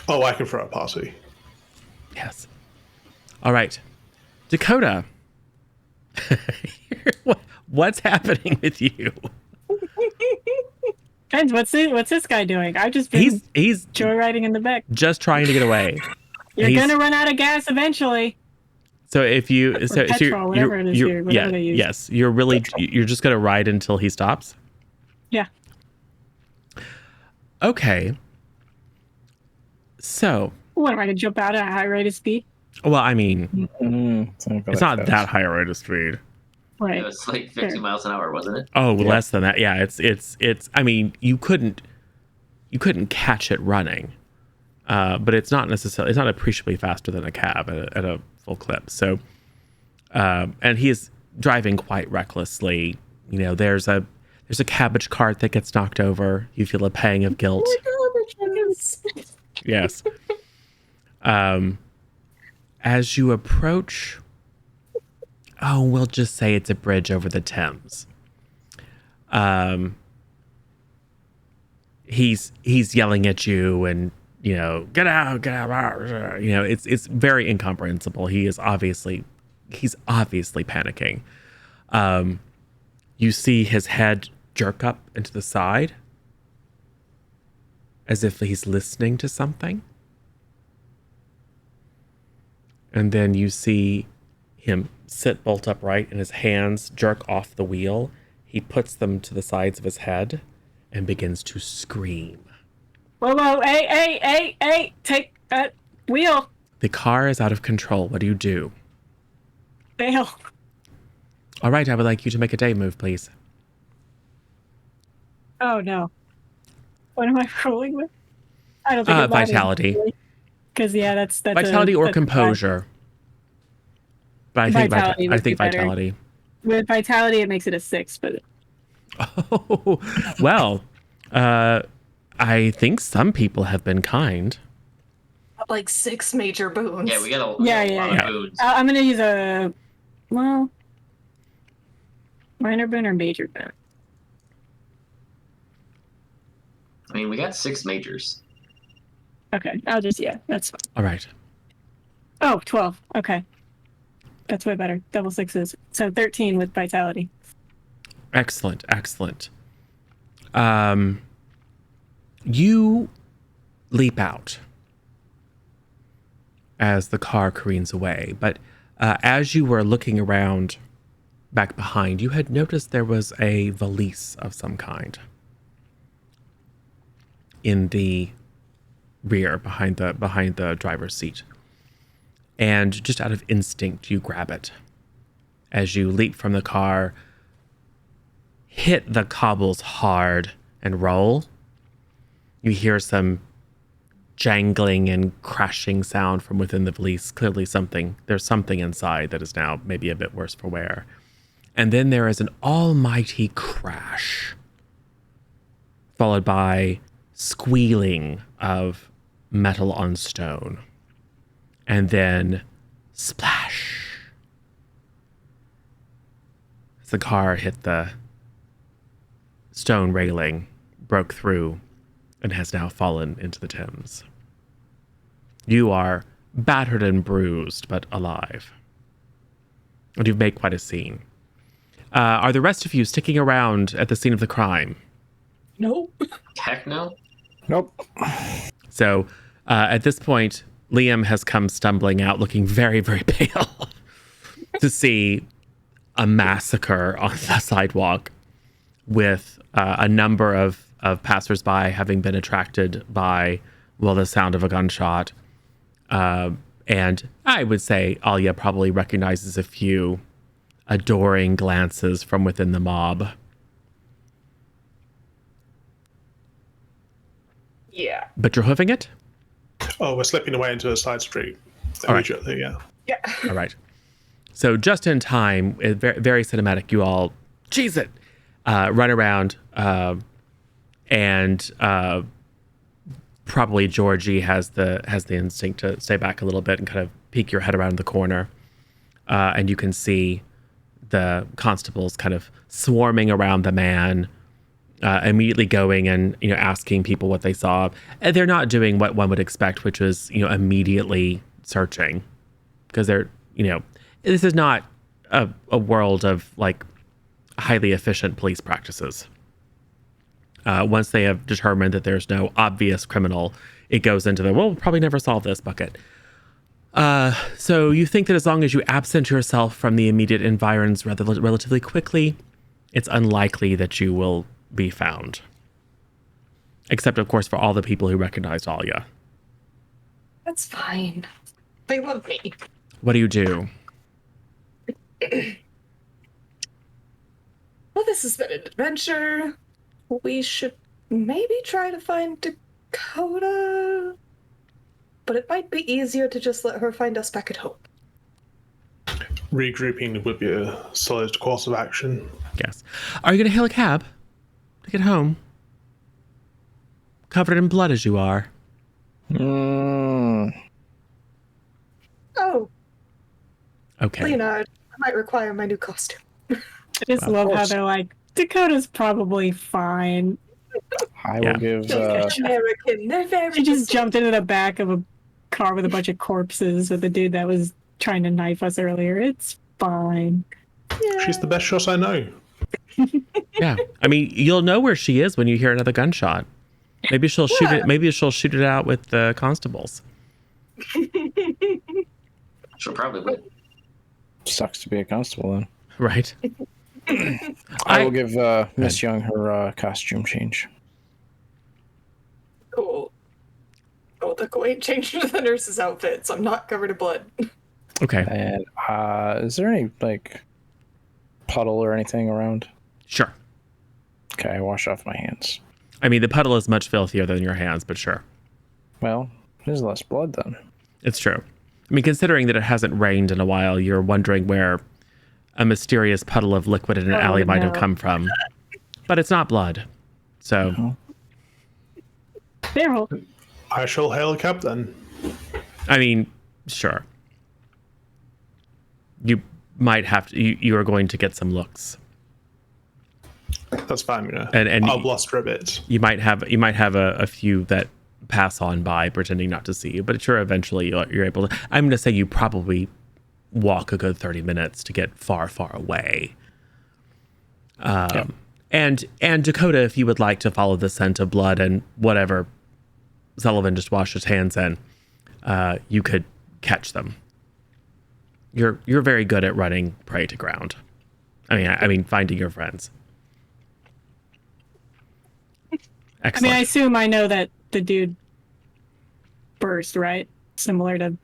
Oh, I can throw a party. Yes. All right. Dakota. What's happening with you? Guys, what's this guy doing? I've just been He's joyriding in the back. just trying to get away. You're He's- gonna run out of gas eventually. So if you so petrol, whatever it is here, whatever they use. yes, you're just gonna ride until he stops. Yeah. Okay. So, What am I gonna jump out at a high rate of speed? well, I mean, It's it's not that high a rate of speed. Right. It was like 50 miles an hour, wasn't it? Oh, less than that. Yeah, it's. I mean, you couldn't catch it running, but it's not appreciably faster than a cab at a full clip. So, and he is driving quite recklessly. You know, there's a cabbage cart that gets knocked over. You feel a pang of guilt. Yes. As you approach, we'll just say it's a bridge over the Thames. He's yelling at you and, you know, get out. You know, it's very incomprehensible. He's obviously panicking. You see his head jerk up into the side as if he's listening to something. And then you see him sit bolt upright and his hands jerk off the wheel. He puts them to the sides of his head and begins to scream. Whoa, hey, take that wheel. The car is out of control. What do you do? Bail. All right, I would like you to make a day move, please. Oh no. What am I rolling with? I don't think it matters. Vitality. Because that's Vitality or composure. But I think Vitality would be better. vitality. With vitality, it makes it a 6, but Oh, well, I think some people have been kind. Like 6 major boons. Yeah, we got a lot Yeah. of boons. I'm gonna use a minor boon or major boon. I mean, we got 6 majors. Okay, that's fine. All right. Oh, 12. Okay. That's way better. Double 6s. So 13 with vitality. Excellent. You leap out as the car careens away, but as you were looking around back behind, you had noticed there was a valise of some kind in the rear behind the driver's seat. And just out of instinct, you grab it. As you leap from the car, hit the cobbles hard and roll, you hear some jangling and crashing sound from within the valise. Clearly there's something inside that is now maybe a bit worse for wear. And then there is an almighty crash, followed by squealing of metal on stone. And then splash. As the car hit the stone railing, broke through, and has now fallen into the Thames. You are battered and bruised, but alive. And you've made quite a scene. Are the rest of you sticking around at the scene of the crime? Nope. Heck no. Nope. So at this point, Liam has come stumbling out looking very, very pale to see a massacre on the sidewalk with a number of passersby having been attracted by, well, the sound of a gunshot. And I would say Alia probably recognizes a few adoring glances from within the mob. Yeah. But you're hoofing it? Oh, we're slipping away into a side street. All right. Immediately, yeah. Yeah. All right. So just in time, very, very cinematic, you all cheese it, run around, and probably Georgie has the instinct to stay back a little bit and kind of peek your head around the corner, and you can see the constables kind of swarming around the man, immediately going and asking people what they saw. And they're not doing what one would expect, which was immediately searching, because they're this is not a world of like highly efficient police practices. Once they have determined that there's no obvious criminal, it goes into the, we'll probably never solve this bucket. So you think that as long as you absent yourself from the immediate environs relatively quickly, it's unlikely that you will be found. Except, of course, for all the people who recognized Alia. That's fine. They love me. What do you do? Well, this has been an adventure. We should maybe try to find Dakota. But it might be easier to just let her find us back at home. Regrouping would be a solid course of action. Yes. Are you going to hail a cab to get home? Covered in blood as you are. Mm. Oh, Okay. Leonard, I might require my new costume. I just Of love how course. they're like, Dakota's probably fine. I Yeah. will give. American, they're very. She just jumped into the back of a car with a bunch of corpses with the dude that was trying to knife us earlier. It's fine. Yeah. She's the best shot I know. Yeah. I mean, you'll know where she is when you hear another gunshot. Maybe she'll shoot it. Maybe she'll shoot it out with the constables. She'll probably win. Sucks to be a constable then. Right. I will give Miss Young her costume change. Cool. Oh, the Kuwait changed to the nurse's outfit, so I'm not covered in blood. Okay. And is there any like puddle or anything around? Sure. Okay, I wash off my hands. I mean, the puddle is much filthier than your hands, but sure. Well, there's less blood then. It's true. I mean, considering that it hasn't rained in a while, you're wondering where a mysterious puddle of liquid in an alley might have come from. But it's not blood. So, Barrel. I shall hail a cab then. I mean, sure. You might have to, you are going to get some looks. That's fine, yeah. And I'll bluster a bit. You might have a few that pass on by pretending not to see you, but sure, eventually you're able to. I'm going to say you probably walk a good 30 minutes to get far, far away. Yeah. And Dakota, if you would like to follow the scent of blood and whatever Sullivan just washed his hands in, you could catch them. You're very good at running prey to ground. I mean finding your friends. Excellent. I mean, I assume I know that the dude burst, right? Similar to.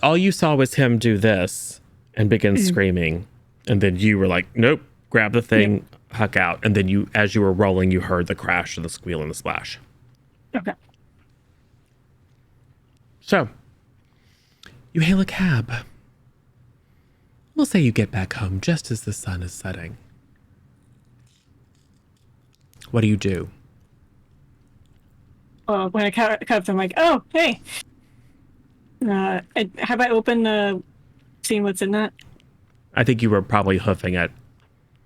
All you saw was him do this and begin screaming, and then you were like, "Nope!" Grab the thing, huck out, and then as you were rolling, you heard the crash and the squeal and the splash. Okay. So, you hail a cab. We'll say you get back home just as the sun is setting. What do you do? When I cut up, I'm like, oh, hey. Have I opened the seen what's in that? I think you were probably hoofing it.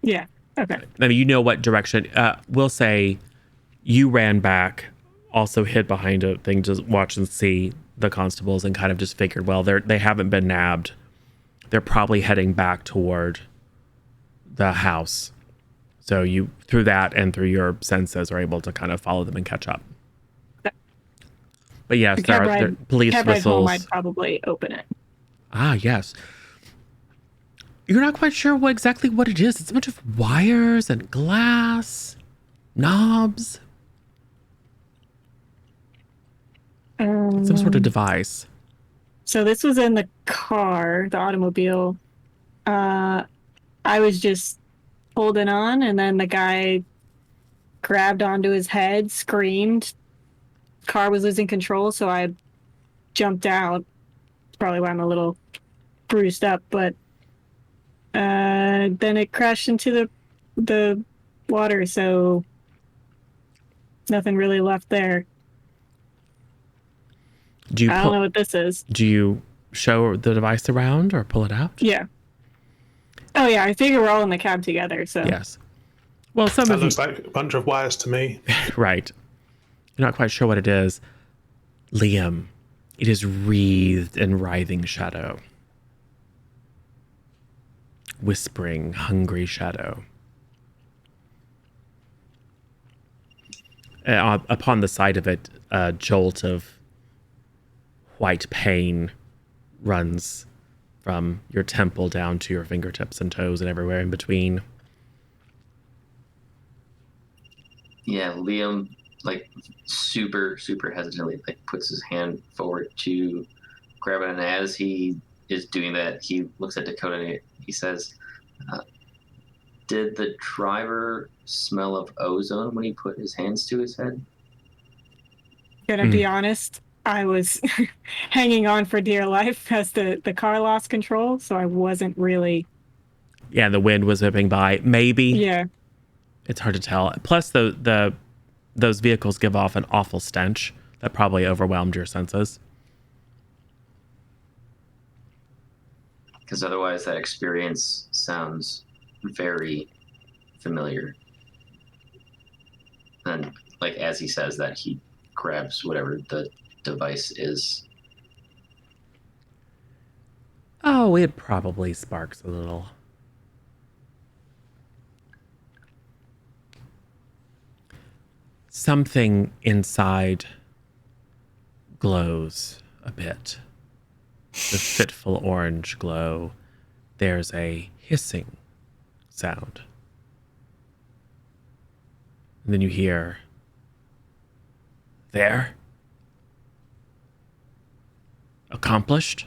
Yeah. Okay. I mean, you know what direction. We'll say you ran back, also hid behind a thing to watch and see the constables, and kind of just figured, well, they haven't been nabbed. They're probably heading back toward the house. So you, through that and through your senses, are able to kind of follow them and catch up. But yes, there are police whistles. Home, whistles. I'd probably open it. Ah, yes. You're not quite sure exactly what it is. It's a bunch of wires and glass, knobs. Some sort of device. So this was in the car, the automobile. I was just holding on, and then the guy grabbed onto his head, screamed. Car was losing control, so I jumped out. Probably why I'm a little bruised up, but then it crashed into the water, so nothing really left there. I don't know what this is. Do you show the device around or pull it out? Yeah. Oh yeah, I figure we're all in the cab together, so. Yes. Well, that looks like a bunch of wires to me. Right. You're not quite sure what it is. Liam, it is wreathed in writhing shadow. Whispering, hungry shadow. Upon the sight of it, a jolt of white pain runs from your temple down to your fingertips and toes and everywhere in between. Yeah, Liam, like, super hesitantly, like, puts his hand forward to grab it, and as he is doing that, he looks at Dakota and he says, did the driver smell of ozone when he put his hands to his head? Gonna be honest, I was hanging on for dear life as the car lost control, so I wasn't really... Yeah, the wind was whipping by. Maybe. Yeah. It's hard to tell. Plus, those vehicles give off an awful stench that probably overwhelmed your senses. Because otherwise that experience sounds very familiar. And like as he says that, he grabs whatever the device is. Oh, it probably sparks a little. Something inside glows a bit. The fitful orange glow. There's a hissing sound. And then you hear, there? Accomplished?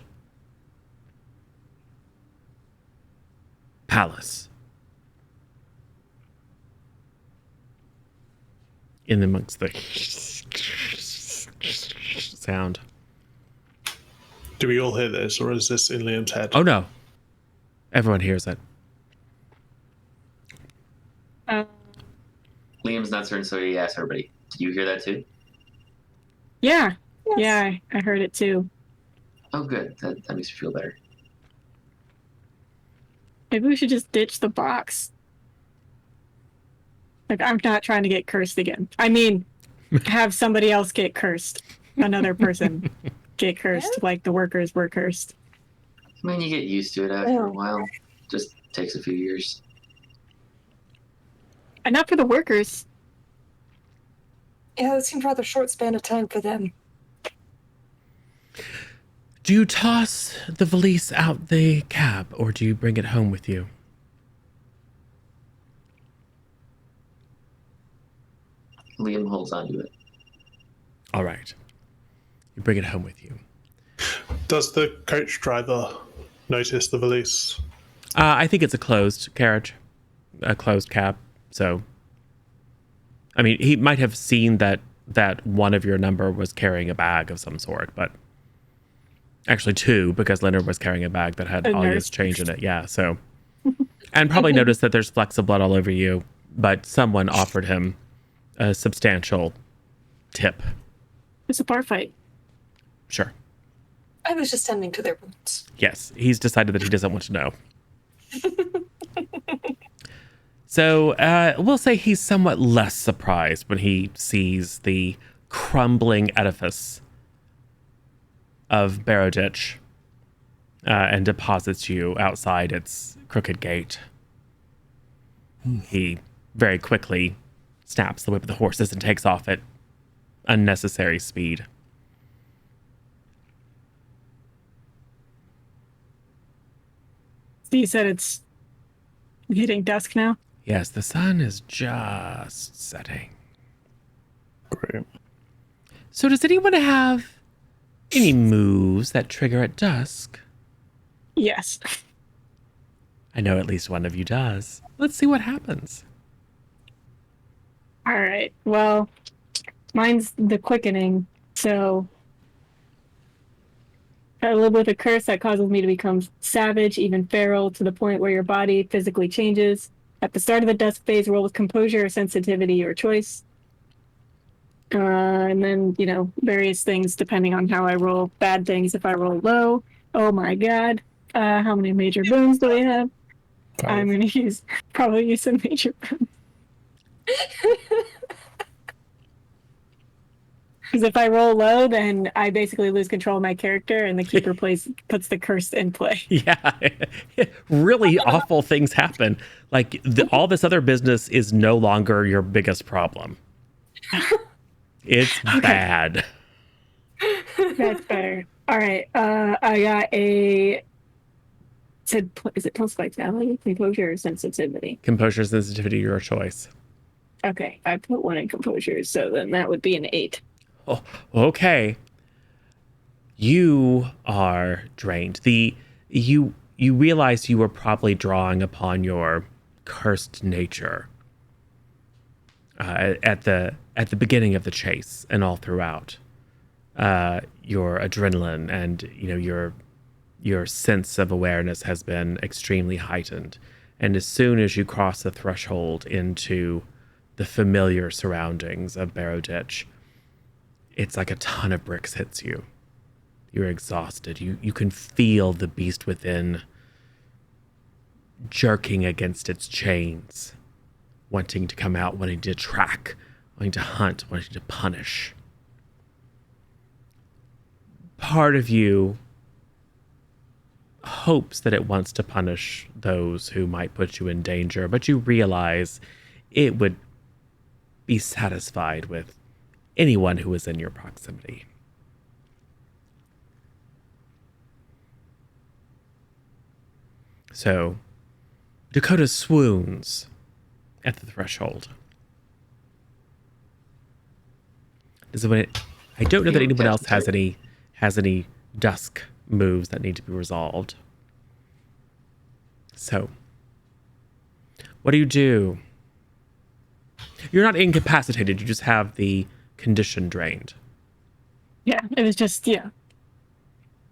Palace. In amongst the sound. Do we all hear this, or is this in Liam's head? Oh no. Everyone hears it. Liam's not certain, so he asks everybody, did you hear that too? Yeah. Yes. Yeah, I heard it too. Oh, good. That makes me feel better. Maybe we should just ditch the box. Like, I'm not trying to get cursed again. I mean, have somebody else get cursed. Another person get cursed, like the workers were cursed. I mean, you get used to it after a while. Just takes a few years. And not for the workers. Yeah, that seemed rather short span of time for them. Do you toss the valise out the cab, or do you bring it home with you? Liam holds on to it. All right. You bring it home with you. Does the coach driver notice the valise? I think it's a closed carriage, a closed cab. So, I mean, he might have seen that one of your number was carrying a bag of some sort, but Actually, 2, because Leonard was carrying a bag that had A Alia's nurse. change in it. Yeah, so. And probably noticed that there's flecks of blood all over you, but someone offered him a substantial tip. It's a bar fight. Sure. I was just tending to their wounds. Yes, he's decided that he doesn't want to know. So we'll say he's somewhat less surprised when he sees the crumbling edifice of Barrowditch and deposits you outside its crooked gate. He very quickly snaps the whip of the horses and takes off at unnecessary speed. So you said it's hitting dusk now? Yes, the sun is just setting. Great. So does anyone have any moves that trigger at dusk? Yes. I know at least one of you does. Let's see what happens. All right. Well, mine's the quickening. So a little bit of a curse that causes me to become savage, even feral, to the point where your body physically changes. At the start of the dusk phase, roll with composure or sensitivity, your choice. And then, various things depending on how I roll. Bad things if I roll low. Oh my god. How many major boons do we have? 5. I'm going to probably use some major boons. Because if I roll low, then I basically lose control of my character, and the keeper puts the curse in play. Yeah, really awful things happen. Like all this other business is no longer your biggest problem. It's bad. That's better. All right. I got a. Is it plus vitality, composure, or sensitivity? Composure, sensitivity, your choice. Okay, I put 1 in composure, so then that would be an 8. Oh, okay. You are drained. You realize you were probably drawing upon your cursed nature at the beginning of the chase and all throughout. Your adrenaline and your sense of awareness has been extremely heightened. And as soon as you cross the threshold into the familiar surroundings of Barrowditch, it's like a ton of bricks hits you. You're exhausted. You can feel the beast within jerking against its chains, wanting to come out, wanting to track, wanting to hunt, wanting to punish. Part of you hopes that it wants to punish those who might put you in danger, but you realize it would be satisfied with anyone who is in your proximity. So, Dakota swoons at the threshold. I don't know that anyone else has any dusk moves that need to be resolved. So, what do? You're not incapacitated, you just have the condition drained. Yeah, it was just, yeah.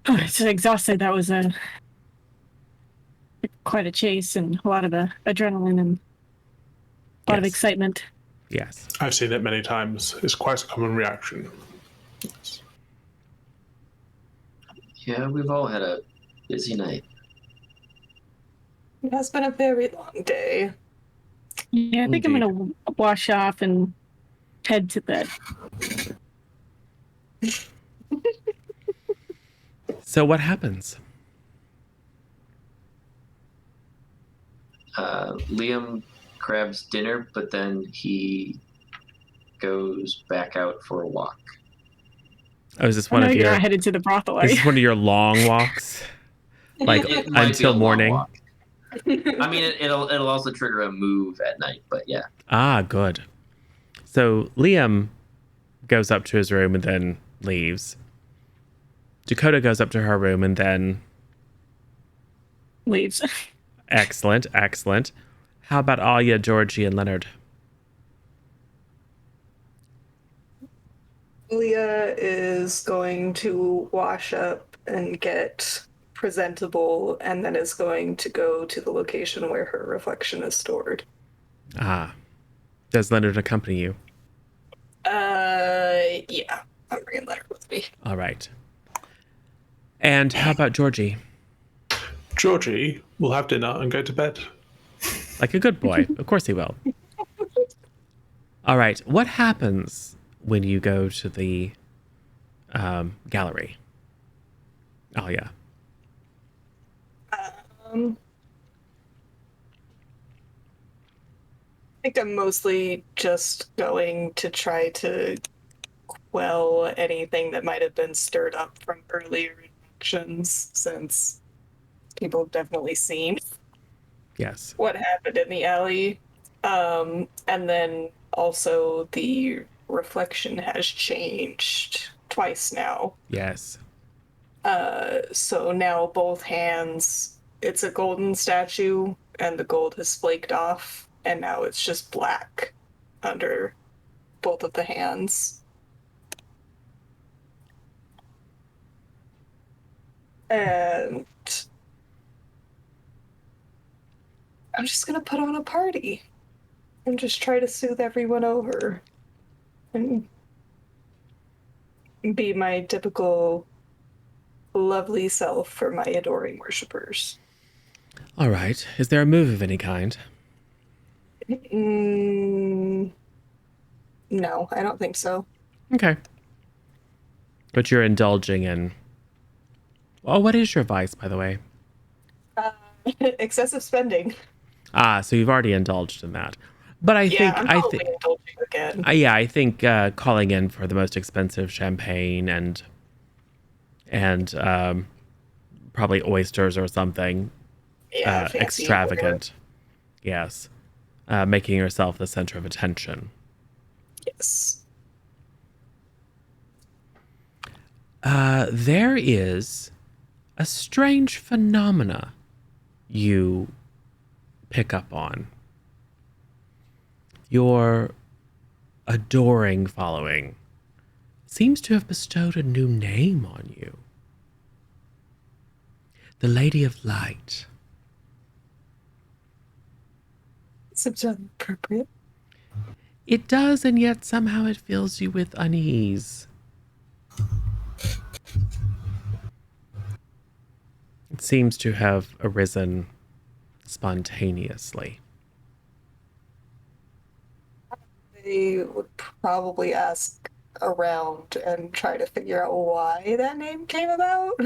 Oh, it's exhausted. That was quite a chase and a lot of adrenaline and a lot of excitement. Yes. I've seen it many times. It's quite a common reaction. Yes. Yeah, we've all had a busy night. It has been a very long day. Yeah, I think I'm going to wash off and head to bed. So what happens? Liam grabs dinner, but then he goes back out for a walk. Oh, is this one of you're your not headed to the brothel, are Is you? this one of your long walks? Like It might be a until long morning? walk. I mean, it'll also trigger a move at night, but yeah. Ah, good. So Liam goes up to his room and then leaves. Dakota goes up to her room and then Leaves. excellent. How about Alia, Georgie, and Leonard? Leah is going to wash up and get presentable, and then is going to go to the location where her reflection is stored. Ah. Does Leonard accompany you? Yeah. I'm bringing Leonard with me. All right. And how about Georgie? Georgie will have dinner and go to bed. Like a good boy. Of course he will. All right. What happens when you go to the gallery? Oh, yeah. I think I'm mostly just going to try to quell anything that might have been stirred up from earlier actions, since people have definitely seen Yes. what happened in the alley. And then also the reflection has changed twice now. Yes. So now both hands, it's a golden statue, and the gold has flaked off, and now it's just black under both of the hands. And I'm just gonna put on a party and just try to soothe everyone over and be my typical lovely self for my adoring worshippers. All right. Is there a move of any kind? No, I don't think so. Okay. But you're indulging in. Oh, what is your vice, by the way? Excessive spending. Ah, so you've already indulged in that. But I Yeah, think I'm probably indulging again. I think calling in for the most expensive champagne and probably oysters or something Yeah, fancy extravagant. Yes. Making yourself the center of attention. Yes. There is a strange phenomena you pick up on. Your adoring following seems to have bestowed a new name on you. The Lady of Light. Seems appropriate. It does, and yet somehow it fills you with unease. It seems to have arisen spontaneously. I would probably ask around and try to figure out why that name came about.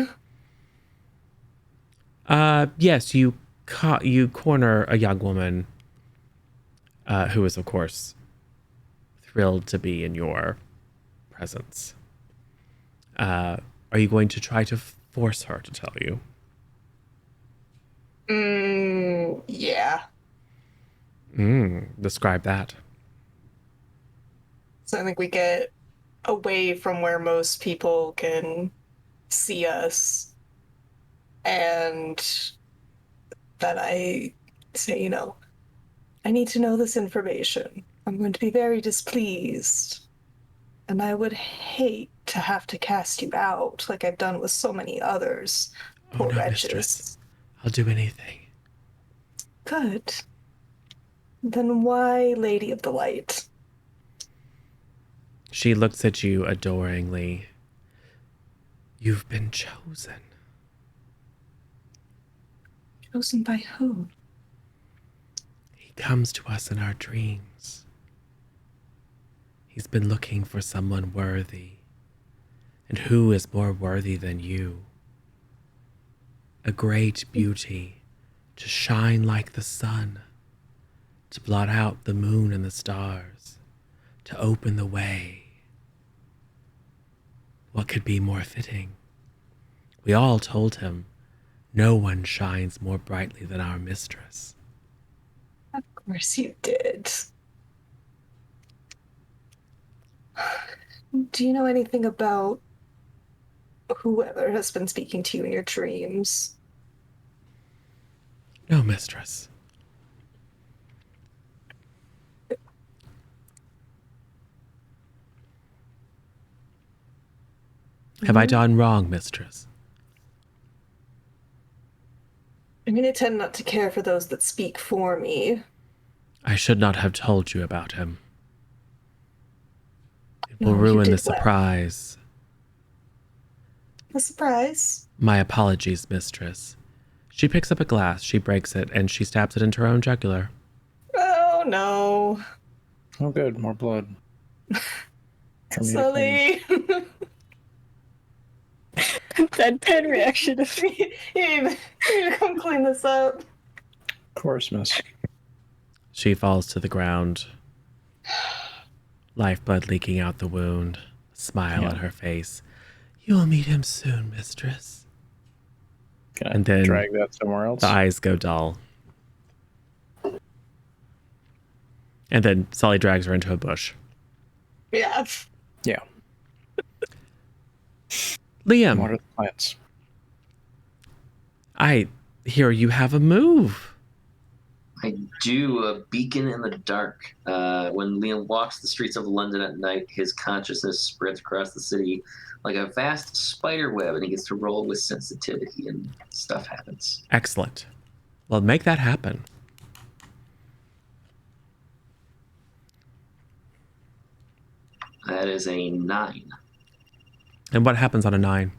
Yes, you corner a young woman who is, of course, thrilled to be in your presence. Are you going to try to force her to tell you? Yeah. Describe that. So I think we get away from where most people can see us, and that I say, I need to know this information. I'm going to be very displeased, and I would hate to have to cast you out like I've done with so many others. Oh Poor no, wretches. mistress. I'll do anything. Good. Then why Lady of the Light? She looks at you adoringly. You've been chosen. Chosen by who? He comes to us in our dreams. He's been looking for someone worthy. And who is more worthy than you? A great beauty to shine like the sun, to blot out the moon and the stars, to open the way. What could be more fitting? We all told him, no one shines more brightly than our mistress. Of course you did. Do you know anything about whoever has been speaking to you in your dreams? No, mistress. Have I done wrong, mistress? I mean, I tend not to care for those that speak for me. I should not have told you about him. It will No, you ruin did the well. surprise. A surprise. My apologies, mistress. She picks up a glass, she breaks it, and she stabs it into her own jugular. Oh no. Oh, good. More blood. For me to Sully. Deadpan reaction. You need to come clean this up. Of course, miss. She falls to the ground. Lifeblood leaking out the wound. Smile on her face. You will meet him soon, mistress. Can I And then drag that somewhere else? The eyes go dull. And then Sully drags her into a bush. Yeah. Yeah. Liam, What are the plants? I hear you have a move. I do a beacon in the dark. When Liam walks the streets of London at night, his consciousness spreads across the city like a vast spider web, and he gets to roll with sensitivity, and stuff happens. Excellent. Well, make that happen. That is a 9. And what happens on a 9?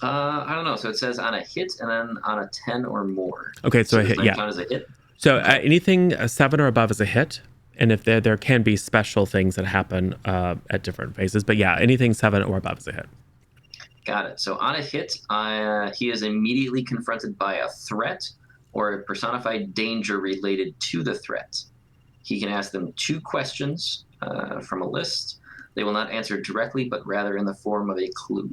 I don't know. So it says on a hit and then on a 10 or more. Okay, so a does hit, that yeah. count as a hit? So anything 7 or above is a hit. And if there can be special things that happen at different phases. But yeah, anything 7 or above is a hit. Got it. So on a hit, he is immediately confronted by a threat or a personified danger related to the threat. He can ask them 2 questions from a list. They will not answer directly, but rather in the form of a clue.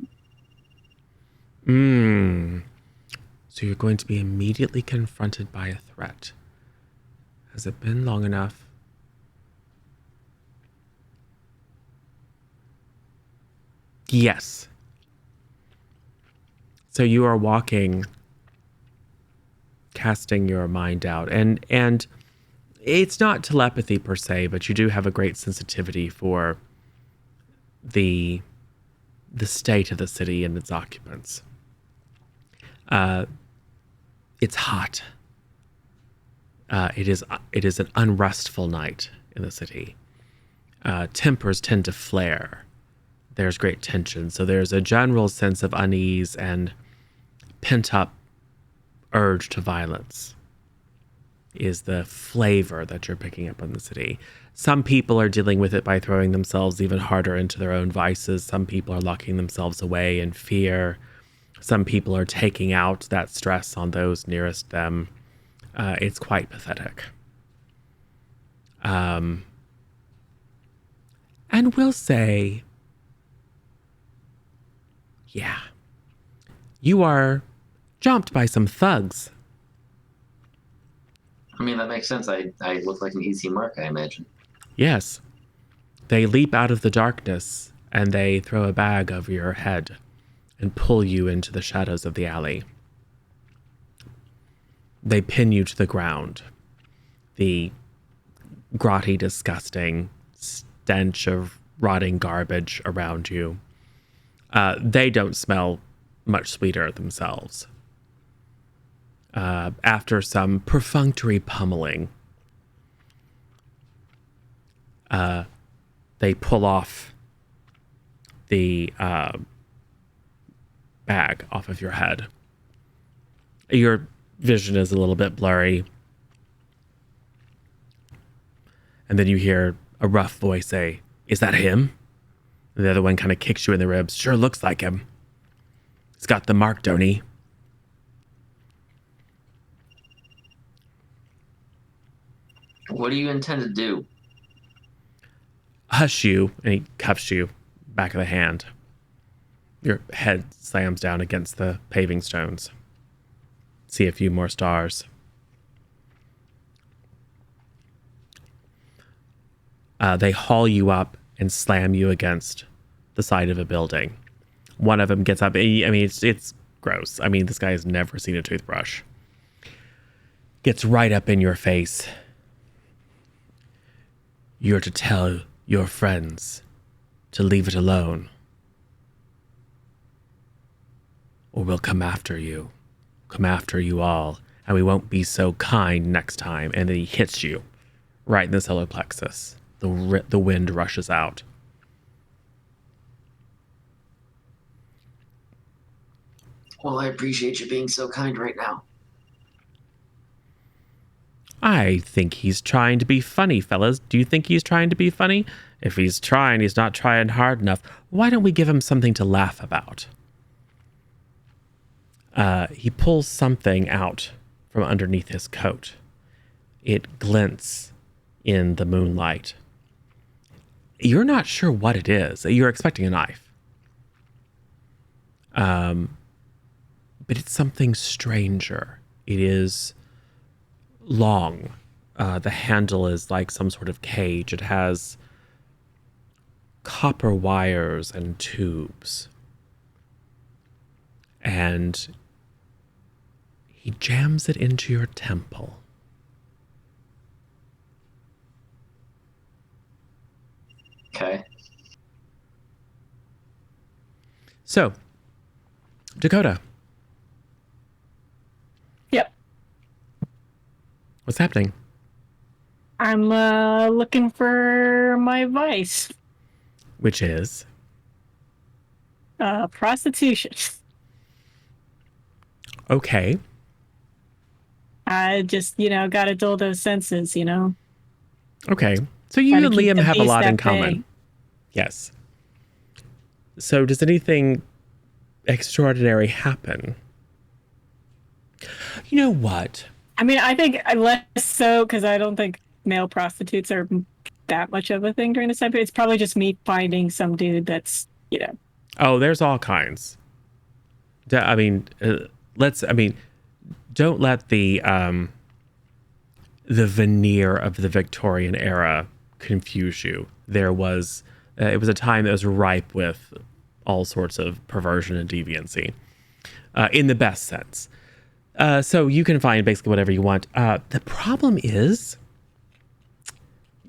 So you're going to be immediately confronted by a threat. Has it been long enough? Yes. So you are walking, casting your mind out, and it's not telepathy per se, but you do have a great sensitivity for the state of the city and its occupants. It's hot. It is an unrestful night in the city. Tempers tend to flare. There's great tension. So there's a general sense of unease and pent-up urge to violence is the flavor that you're picking up in the city. Some people are dealing with it by throwing themselves even harder into their own vices. Some people are locking themselves away in fear. Some people are taking out that stress on those nearest them. It's quite pathetic. And we'll say, yeah, you are jumped by some thugs. I mean, that makes sense. I look like an easy mark, I imagine. Yes. They leap out of the darkness and they throw a bag over your head and pull you into the shadows of the alley. They pin you to the ground. The grotty, disgusting stench of rotting garbage around you. They don't smell much sweeter themselves. After some perfunctory pummeling, they pull off the bag off of your head. Your vision is a little bit blurry. And then you hear a rough voice say, "Is that him?" And the other one kind of kicks you in the ribs. "Sure looks like him. He's got the mark, don't he?" What do you intend to do? "Hush you," and he cuffs you back of the hand. Your head slams down against the paving stones. See a few more stars. They haul you up and slam you against the side of a building. One of them gets up. I mean, it's gross. I mean, this guy has never seen a toothbrush. Gets right up in your face. "You're to tell your friends to leave it alone, or we'll come after you. Come after you all, and we won't be so kind next time. And then he hits you right in the solar plexus. The wind rushes out. Well, I appreciate you being so kind right now. I think he's trying to be funny, fellas. Do you think he's trying to be funny? If he's trying, he's not trying hard enough. Why don't we give him something to laugh about? He pulls something out from underneath his coat. It glints in the moonlight. You're not sure what it is. You're expecting a knife. But it's something stranger. It is long. The handle is like some sort of cage. It has copper wires and tubes. And he jams it into your temple. Okay. So, Dakota. Yep. What's happening? I'm looking for my vice. Which is? Prostitution. Okay. I just, gotta dull those senses, Okay. So you Gotta and keep Liam the have a beast lot in at bay. common. Yes. So does anything extraordinary happen? You know what? I mean, I think less so because I don't think male prostitutes are that much of a thing during this time period. It's probably just me finding some dude that's, Oh, there's all kinds. Don't let the veneer of the Victorian era confuse you. It was a time that was ripe with all sorts of perversion and deviancy, in the best sense. So you can find basically whatever you want. The problem is,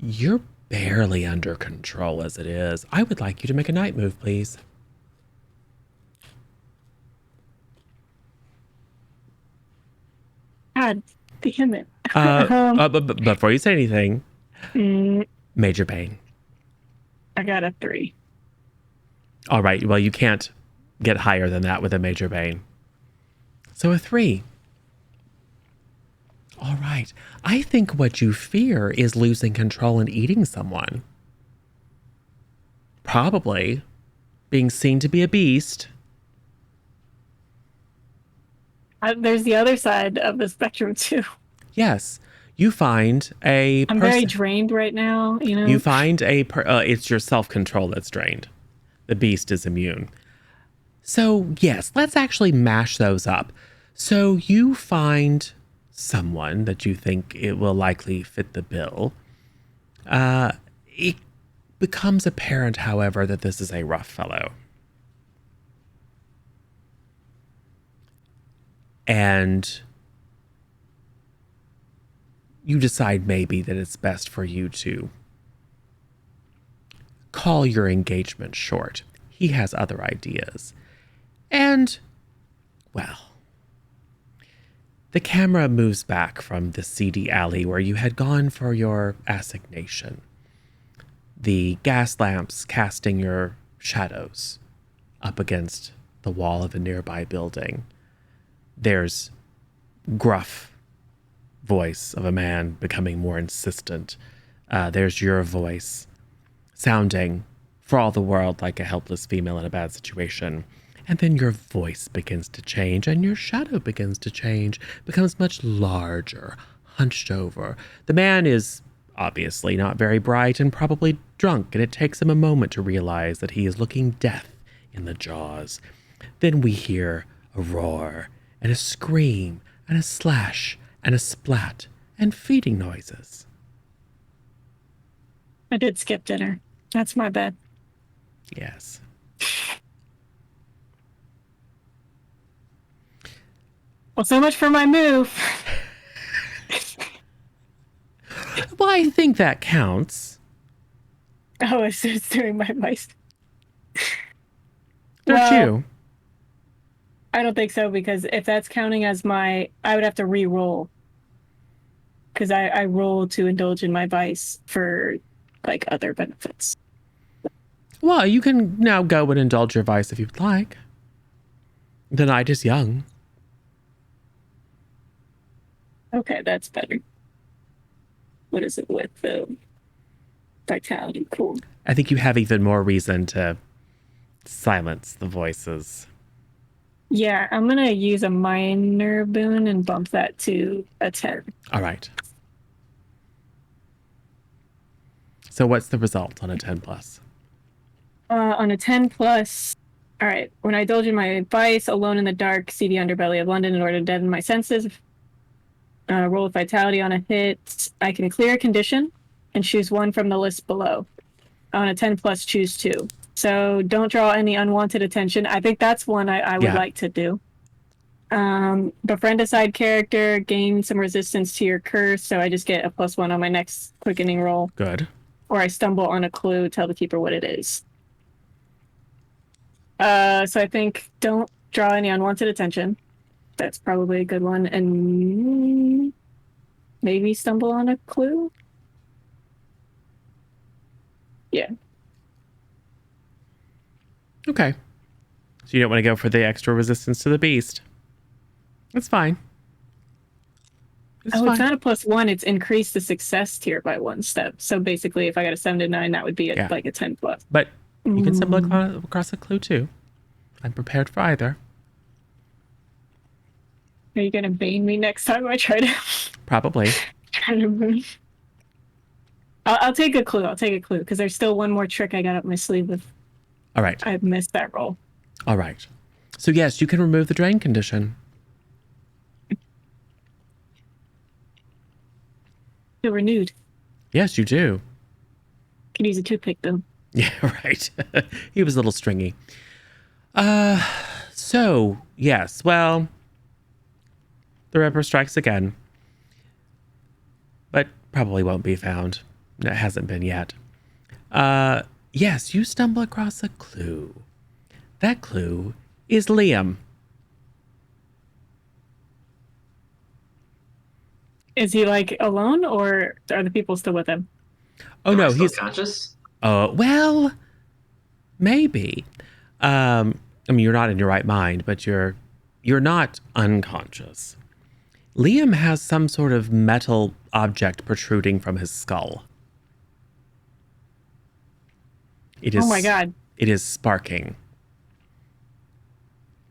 you're barely under control as it is. I would like you to make a night move, please. God damn it. But before you say anything, Mm, Major Bane. I got a 3. All right. Well, you can't get higher than that with a Major Bane. So a 3. All right. I think what you fear is losing control and eating someone. Probably being seen to be a beast. There's the other side of the spectrum, too. Yes. You find a I'm very drained right now, You find it's your self-control that's drained. The beast is immune. So, yes, let's actually mash those up. So you find someone that you think it will likely fit the bill. It becomes apparent, however, that this is a rough fellow. And you decide maybe that it's best for you to call your engagement short. He has other ideas. And, well, the camera moves back from the seedy alley where you had gone for your assignation. The gas lamps casting your shadows up against the wall of a nearby building. There's gruff voice of a man becoming more insistent. There's your voice sounding for all the world like a helpless female in a bad situation. And then your voice begins to change and your shadow begins to change, becomes much larger, hunched over. The man is obviously not very bright and probably drunk, and it takes him a moment to realize that he is looking death in the jaws. Then we hear a roar and a scream and a slash and a splat and feeding noises. I did skip dinner. That's my bad. Yes. Well, so much for my move. Well, I think that counts. Oh, it's doing my vice. Don't Well, you? I don't think so, because if that's counting as I would have to re-roll. Because I roll to indulge in my vice for like other benefits. Well, you can now go and indulge your vice if you'd like. The night is young. Okay, that's better. What is it with the vitality? Cool. I think you have even more reason to silence the voices. Yeah, I'm gonna use a minor boon and bump that to a 10. All right. So what's the result on a 10 plus? On a 10 plus, all right, when I indulge in my vice, alone in the dark, see the underbelly of London in order to deaden my senses, roll with vitality on a hit, I can clear a condition and choose one from the list below. On a 10 plus, choose 2. So don't draw any unwanted attention. I think that's one I would like to do. Befriend a side character, gain some resistance to your curse, so I just get a +1 on my next quickening roll. Good. Or I stumble on a clue, tell the keeper what it is. So I think don't draw any unwanted attention. That's probably a good one. And maybe stumble on a clue? Yeah. Okay. So you don't want to go for the extra resistance to the beast. That's fine. It's not a +1. It's increased the success tier by 1 step. So basically, if I got a 7 to 9, that would be like a 10 plus. But you can stumble across a clue too. I'm prepared for either. Are you gonna bane me next time I try to? Probably. I'll take a clue. I'll take a clue because there's still one more trick I got up my sleeve with. All right. I've missed that roll. All right. So yes, you can remove the drain condition. Feel renewed. Yes, you do. Could use a toothpick though. Yeah, right. He was a little stringy. So yes, well, the Ripper strikes again, but probably won't be found. It hasn't been yet. Yes, you stumble across a clue. That clue is Liam. Is he like alone, or are the people still with him? Oh no, he's conscious. Oh well, maybe. I mean, you're not in your right mind, but you're not unconscious. Liam has some sort of metal object protruding from his skull. It is. Oh my god! It is sparking.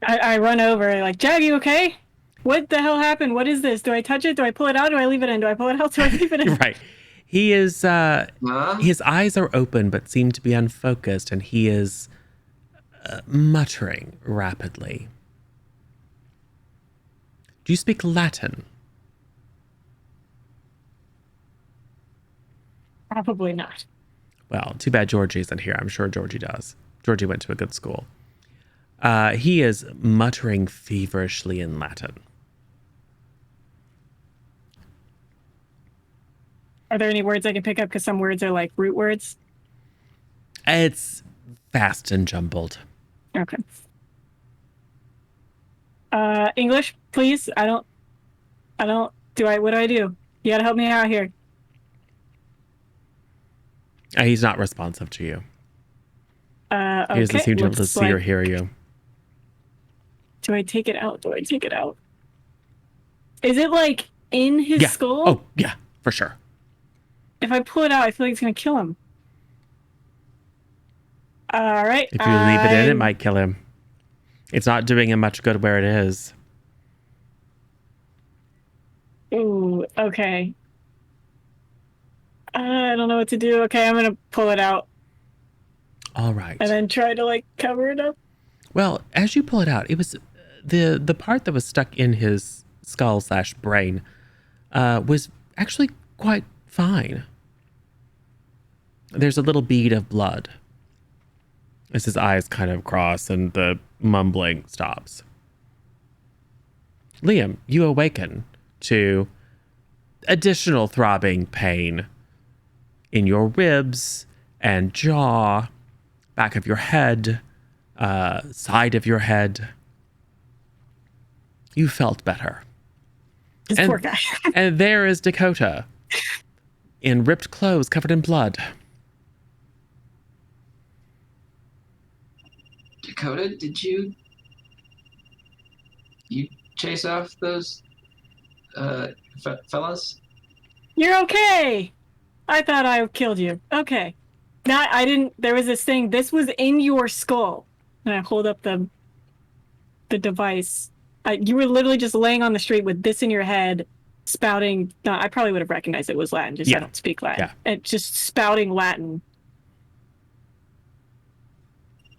I run over like, Jag, you okay? What the hell happened? What is this? Do I touch it? Do I pull it out? Do I leave it in? Do I pull it out? Do I leave it in? Right. He is, his eyes are open but seem to be unfocused, and he is muttering rapidly. Do you speak Latin? Probably not. Well, too bad Georgie isn't here. I'm sure Georgie does. Georgie went to a good school. He is muttering feverishly in Latin. Are there any words I can pick up? Because some words are like root words. It's fast and jumbled. Okay. English, please. What do I do? You gotta help me out here. He's not responsive to you. Okay. He doesn't seem to be able to see or hear you. Do I take it out? Is it like in his skull? Oh, yeah, for sure. If I pull it out, I feel like it's gonna kill him. All right. If you leave it in, it might kill him. It's not doing him much good where it is. Ooh, okay. I don't know what to do. Okay, I'm gonna pull it out. All right. And then try to like cover it up. Well, as you pull it out, it was the part that was stuck in his skull/brain was actually quite fine. There's a little bead of blood as his eyes kind of cross and the mumbling stops. Liam, you awaken to additional throbbing pain in your ribs and jaw, back of your head, side of your head. you felt better. This And- poor guy. And there is Dakota in ripped clothes covered in blood. Dakota, did you chase off those fellas? You're okay. I thought I killed you. Okay. No, I didn't. There was this thing. This was in your skull. And I hold up the device. You were literally just laying on the street with this in your head, spouting. No, I probably would have recognized it was Latin. Just Yeah. I don't speak Latin. Yeah. And just spouting Latin.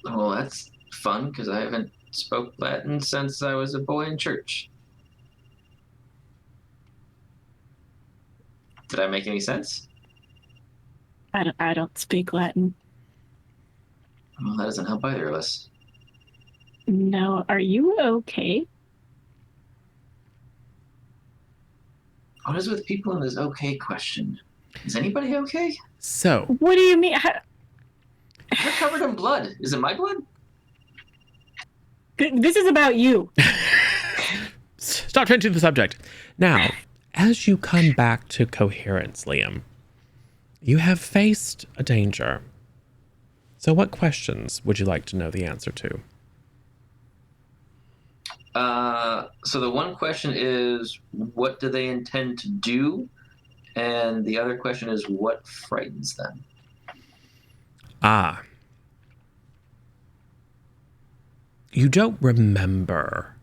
Well, that's fun because I haven't spoke Latin since I was a boy in church. Did I make any sense? I don't speak Latin. Well, that doesn't help either of us. No, are you okay? What is with people in this okay question? Is anybody okay? So, What do you mean? You're covered in blood. Is it my blood? This is about you. stop changing the subject. Now, as you come back to coherence, Liam, you have faced a danger. So what questions would you like to know the answer to? So the one question is, what do they intend to do? And the other question is, what frightens them? Ah. You don't remember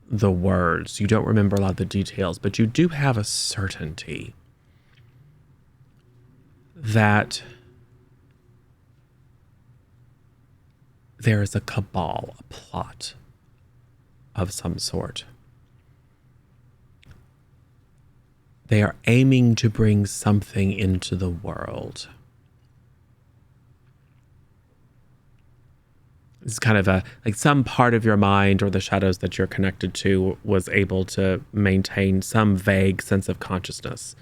the words. You don't remember a lot of the details, but you do have a certainty that there is a cabal, a plot of some sort. They are aiming to bring something into the world. It's kind of like some part of your mind or the shadows that you're connected to was able to maintain some vague sense of consciousness.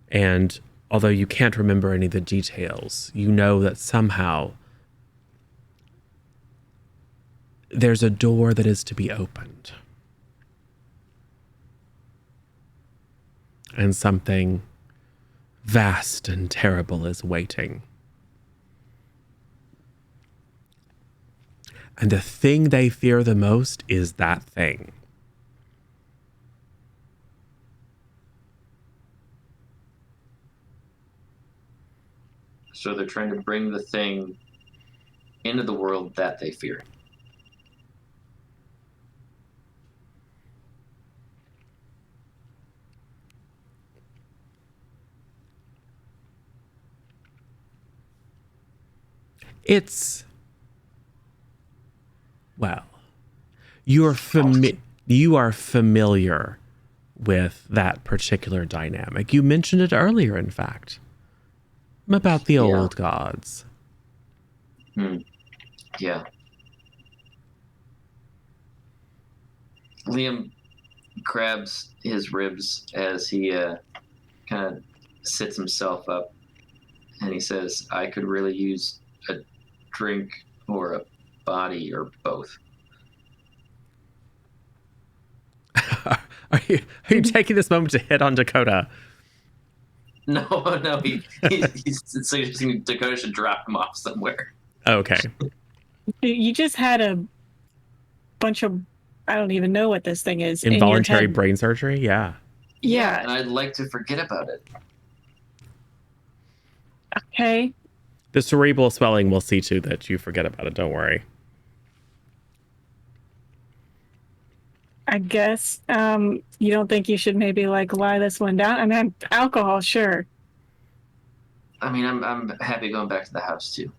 And although you can't remember any of the details, you know that somehow there's a door that is to be opened. And something vast and terrible is waiting. And the thing they fear the most is that thing. So they're trying to bring the thing into the world that they fear. It's, well, you are familiar with that particular dynamic. You mentioned it earlier, in fact, about the old gods. Yeah. Liam grabs his ribs as he kind of sits himself up, and he says, I could really use a drink or a body or both. Are you taking this moment to hit on Dakota? No, he's suggesting Dakota should drop him off somewhere. Okay. You just had a bunch of, I don't even know what this thing is. Involuntary in your head. brain surgery? Yeah. Yeah. And I'd like to forget about it. Okay. The cerebral swelling will see to that you forget about it. Don't worry. I guess you don't think you should maybe like lie this one down? I mean, alcohol, sure. I mean, I'm happy going back to the house too.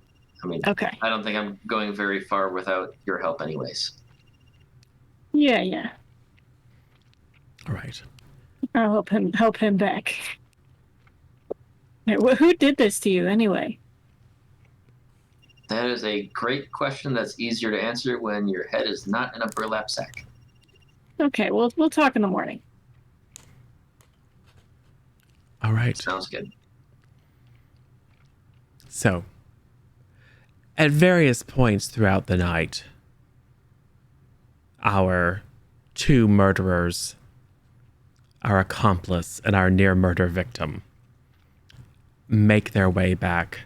I mean, Okay. I don't think I'm going very far without your help anyways. Yeah. All right. I'll help him back. Who did this to you anyway? That is a great question that's easier to answer when your head is not in a burlap sack. Okay, we'll talk in the morning. All right. Sounds good. So, at various points throughout the night, our two murderers, our accomplice and our near murder victim, make their way back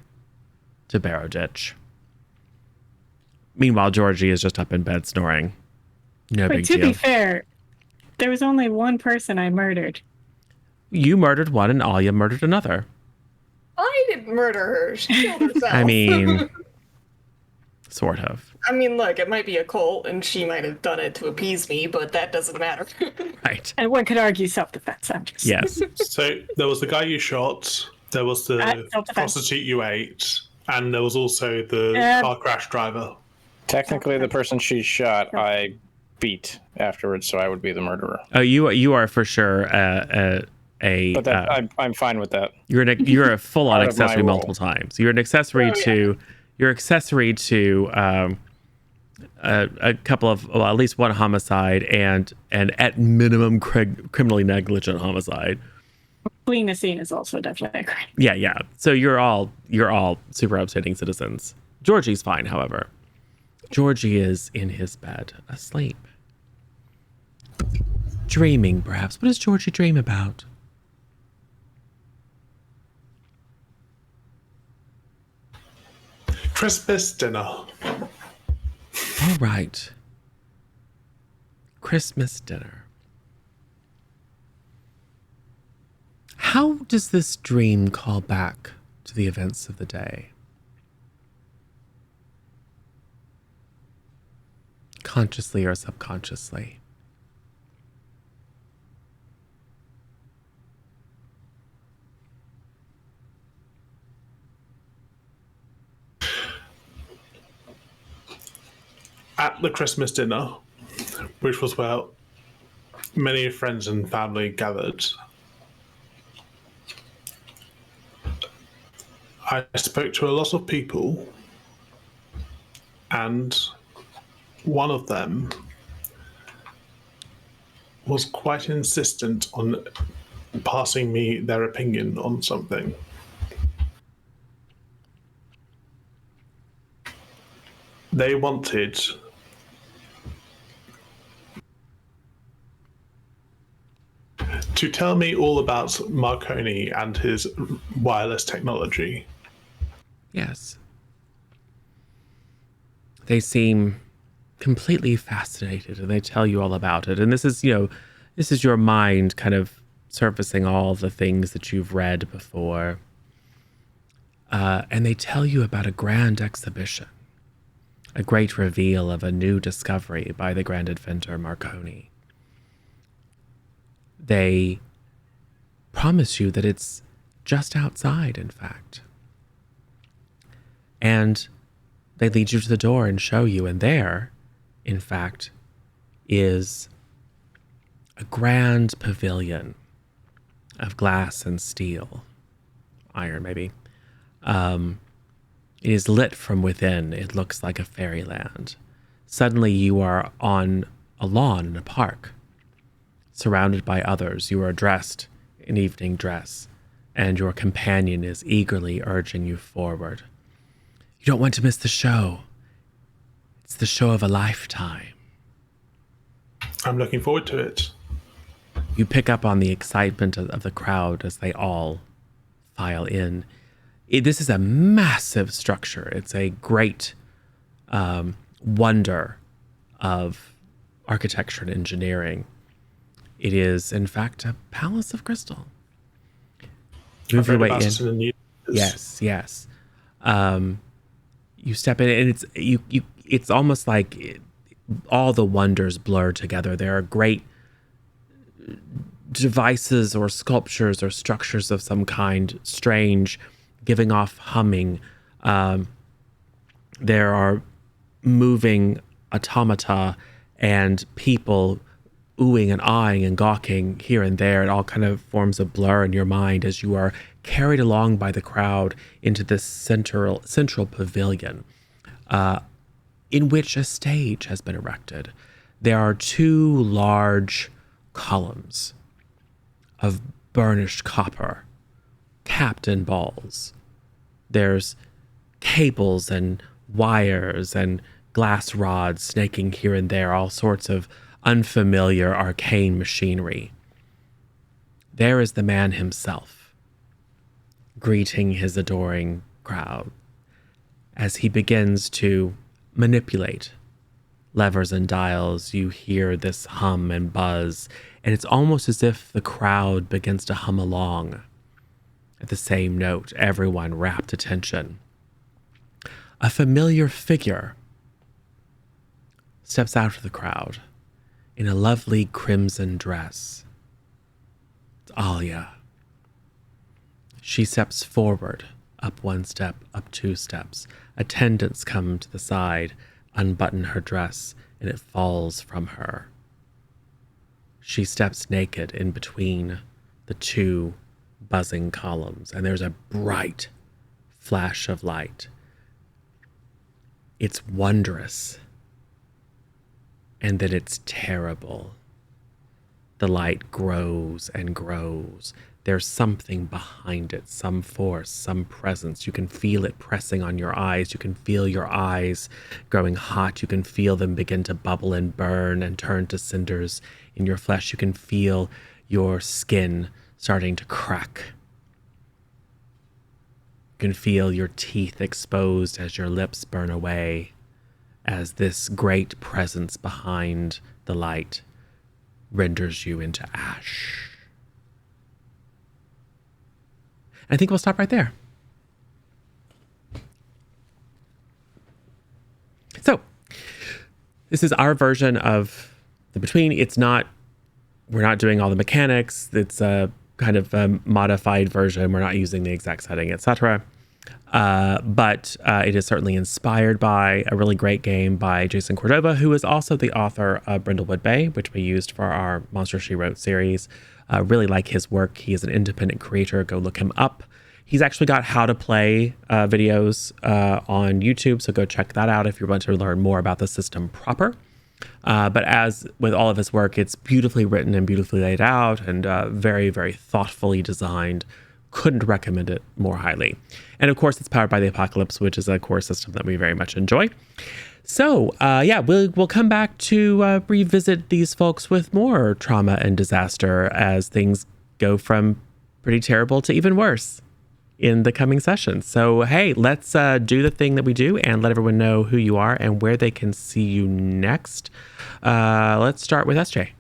to Barrow Ditch. Meanwhile, Georgie is just up in bed snoring. No But big to deal. be fair, there was only one person I murdered. You murdered one and Alia murdered another. I didn't murder her. She killed herself. I mean, sort of. I mean, look, it might be a cult, and she might have done it to appease me, but that doesn't matter. Right. And one could argue self-defense. I'm just Yes. So there was the guy you shot, there was the self-defense. prostitute you ate, and there was also the car crash driver. Technically, the person she shot, I beat afterwards, so I would be the murderer. Oh, you are for sure But that, I'm fine with that. you're a full on Part of my accessory role. multiple times. You're an accessory to a couple of, well, at least one homicide and at minimum criminally negligent homicide. fleeing the scene is also definitely a crime. Yeah. So you're all super upstanding citizens. Georgie's fine, however. Georgie is in his bed, asleep. Dreaming, perhaps. What does Georgie dream about? Christmas dinner. All right. Christmas dinner. How does this dream call back to the events of the day? Consciously or subconsciously? At the Christmas dinner, which was where many friends and family gathered, I spoke to a lot of people, and one of them was quite insistent on passing me their opinion on something. They wanted to tell me all about Marconi and his wireless technology. Yes. They seem completely fascinated and they tell you all about it. And this is your mind kind of surfacing all the things that you've read before. And they tell you about a grand exhibition, a great reveal of a new discovery by the grand inventor Marconi. They promise you that it's just outside, in fact. And they lead you to the door and show you, and there, in fact, is a grand pavilion of glass and steel, iron maybe. It is lit from within. It looks like a fairyland. Suddenly you are on a lawn in a park, surrounded by others. You are dressed in evening dress, and your companion is eagerly urging you forward. You don't want to miss the show. It's the show of a lifetime. I'm looking forward to it. You pick up on the excitement of the crowd as they all file in. This is a massive structure. It's a great wonder of architecture and engineering. It is, in fact, a palace of crystal. Move your way in. Yes. You step in, and it's almost like all the wonders blur together. There are great devices or sculptures or structures of some kind, strange, giving off humming. There are moving automata and people oohing and eyeing and gawking here and there. It all kind of forms a blur in your mind as you are carried along by the crowd into this central pavilion, in which a stage has been erected. There are two large columns of burnished copper, capped in balls. There's cables and wires and glass rods snaking here and there, all sorts of unfamiliar arcane machinery. There is the man himself, greeting his adoring crowd as he begins to manipulate levers and dials. You hear this hum and buzz, and it's almost as if the crowd begins to hum along at the same note, everyone rapt attention. A familiar figure steps out of the crowd in a lovely crimson dress. It's Alia. She steps forward, up one step, up two steps. Attendants come to the side, unbutton her dress, and it falls from her. She steps naked in between the two buzzing columns, and there's a bright flash of light. It's wondrous, and then it's terrible. The light grows and grows. There's something behind it, some force, some presence. You can feel it pressing on your eyes. You can feel your eyes growing hot. You can feel them begin to bubble and burn and turn to cinders in your flesh. You can feel your skin starting to crack. You can feel your teeth exposed as your lips burn away, as this great presence behind the light renders you into ash. I think we'll stop right there. So, this is our version of the Between. We're not doing all the mechanics. It's a kind of a modified version. We're not using the exact setting, etc. But it is certainly inspired by a really great game by Jason Cordova, who is also the author of Brindlewood Bay, which we used for our Monster She Wrote series. Really like his work. He is an independent creator. Go look him up. He's actually got how to play videos on YouTube, so go check that out if you want to learn more about the system proper. But as with all of his work, it's beautifully written and beautifully laid out and very, very thoughtfully designed. Couldn't recommend it more highly. And of course, it's powered by the Apocalypse, which is a core system that we very much enjoy. So, we'll come back to revisit these folks with more trauma and disaster as things go from pretty terrible to even worse in the coming sessions. So, hey, let's do the thing that we do and let everyone know who you are and where they can see you next. Let's start with SJ.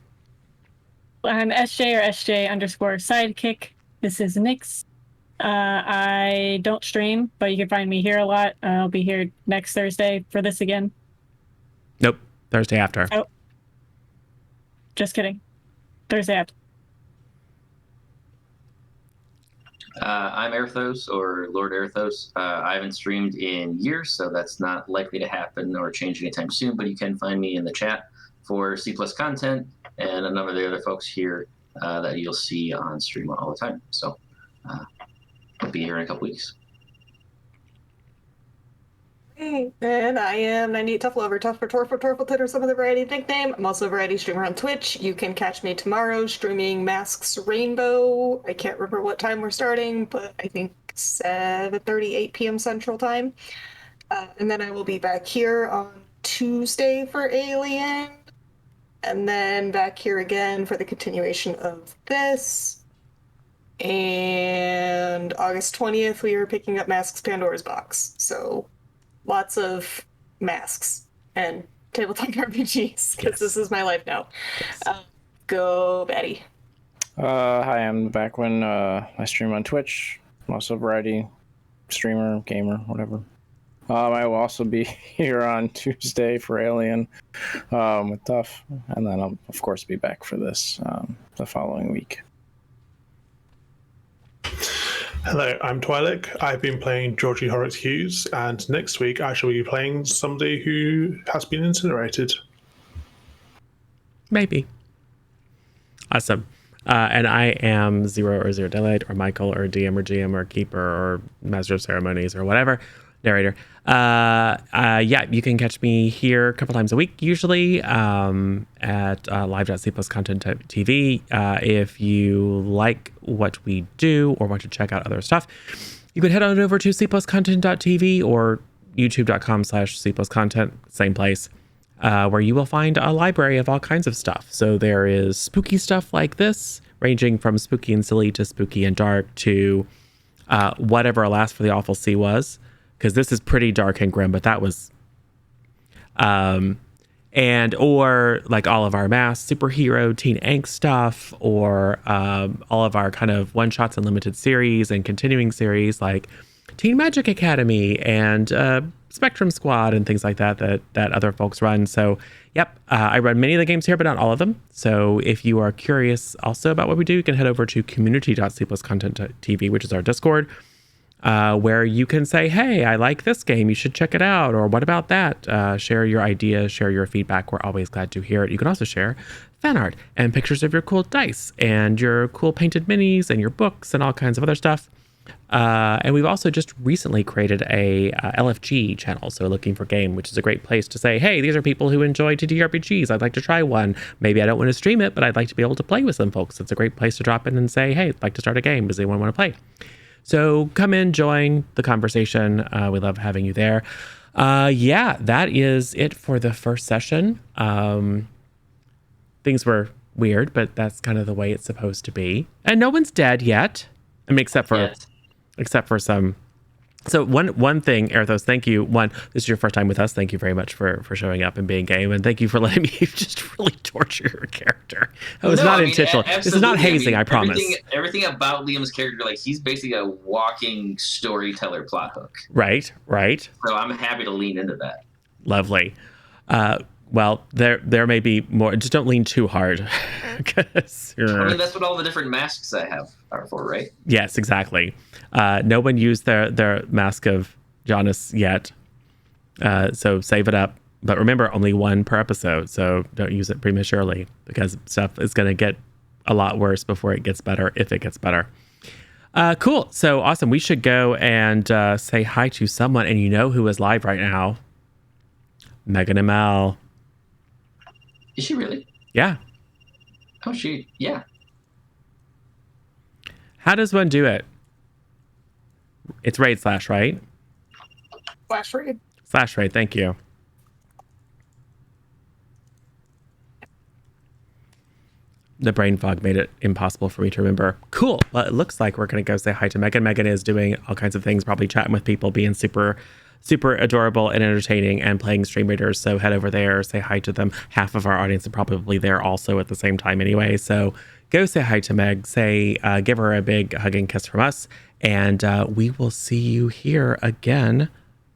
I'm SJ or SJ_sidekick. This is Nyx. I don't stream, but you can find me here a lot. I'll be here next Thursday for this again. Nope, Thursday after. Oh, just kidding. Thursday after. I'm Erthos, or Lord Erthos. I haven't streamed in years, so that's not likely to happen or change anytime soon, but you can find me in the chat for C+ content and a number of the other folks here that you'll see on stream all the time. So I'll be here in a couple weeks. Hey, and I am 98 Tough Lover, Tough for Torfilton, or some of the variety nickname. I'm also a variety streamer on Twitch. You can catch me tomorrow streaming Masks Rainbow. I can't remember what time we're starting, but I think 7:30, 8 p.m. Central Time. And then I will be back here on Tuesday for Alien. And then back here again for the continuation of this. And August 20th, we are picking up Masks Pandora's Box. So lots of masks and tabletop RPGs, because this is my life now. Yes. Go, Betty. Hi, I'm the back when I stream on Twitch. I'm also a variety streamer, gamer, whatever. I will also be here on Tuesday for Alien with Tuff, and then I'll, of course, be back for this the following week. Hello, I'm Twi'lek. I've been playing Georgie Horrocks Hughes, and next week I shall be playing somebody who has been incinerated. Maybe. Awesome. And I am Zero or Zero Daylight, or Michael, or DM, or GM, or Keeper, or Master of Ceremonies, or whatever. Narrator. You can catch me here a couple times a week, usually at live.c+content.tv. If you like what we do or want to check out other stuff, you can head on over to c+content.tv or youtube.com/c+content, same place. where you will find a library of all kinds of stuff. So there is spooky stuff like this, ranging from spooky and silly to spooky and dark to whatever Alas for the Awful Sea was, because this is pretty dark and grim, but that was or like all of our mass superhero teen angst stuff, or all of our kind of one shots and limited series and continuing series like Teen Magic Academy and Spectrum Squad and things like that other folks run. So yep, I run many of the games here, but not all of them. So if you are curious also about what we do, you can head over to community.c+content.tv, which is our Discord, where you can say, hey, I like this game, you should check it out, or what about that? Share your ideas, share your feedback. We're always glad to hear it. You can also share fan art and pictures of your cool dice and your cool painted minis and your books and all kinds of other stuff. And we've also just recently created a LFG channel, so Looking for Game, which is a great place to say, hey, these are people who enjoy TTRPGs. I'd like to try one. Maybe I don't want to stream it, but I'd like to be able to play with some folks. It's a great place to drop in and say, hey, I'd like to start a game. Does anyone want to play? So come in, join the conversation. We love having you there. Yeah, that is it for the first session. Things were weird, but that's kind of the way it's supposed to be. And no one's dead yet. I mean, except for some. So one thing, Erthos, thank you. One, this is your first time with us. Thank you very much for showing up and being game, and thank you for letting me just really torture your character. It was not intentional. This is not hazing, I promise. Everything about Liam's character, like he's basically a walking storyteller plot hook. Right. So I'm happy to lean into that. Lovely. Well, there may be more. Just don't lean too hard. I mean, that's what all the different masks I have are for, right? Yes, exactly. No one used their mask of Jonas yet, so save it up. But remember, only one per episode, so don't use it prematurely because stuff is going to get a lot worse before it gets better, if it gets better. Cool. So awesome. We should go and say hi to someone, and you know who is live right now? Megan and Mel. Is she really? Yeah. Oh, yeah. How does one do it? It's raid /, right? /raid. /raid, thank you. The brain fog made it impossible for me to remember. Cool. Well, it looks like we're going to go say hi to Megan. Megan is doing all kinds of things, probably chatting with people, being super adorable and entertaining and playing Stream Raiders. So head over there, say hi to them. Half of our audience are probably there also at the same time anyway. So go say hi to Meg, give her a big hug and kiss from us. And we will see you here again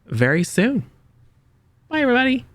very soon. Bye, everybody.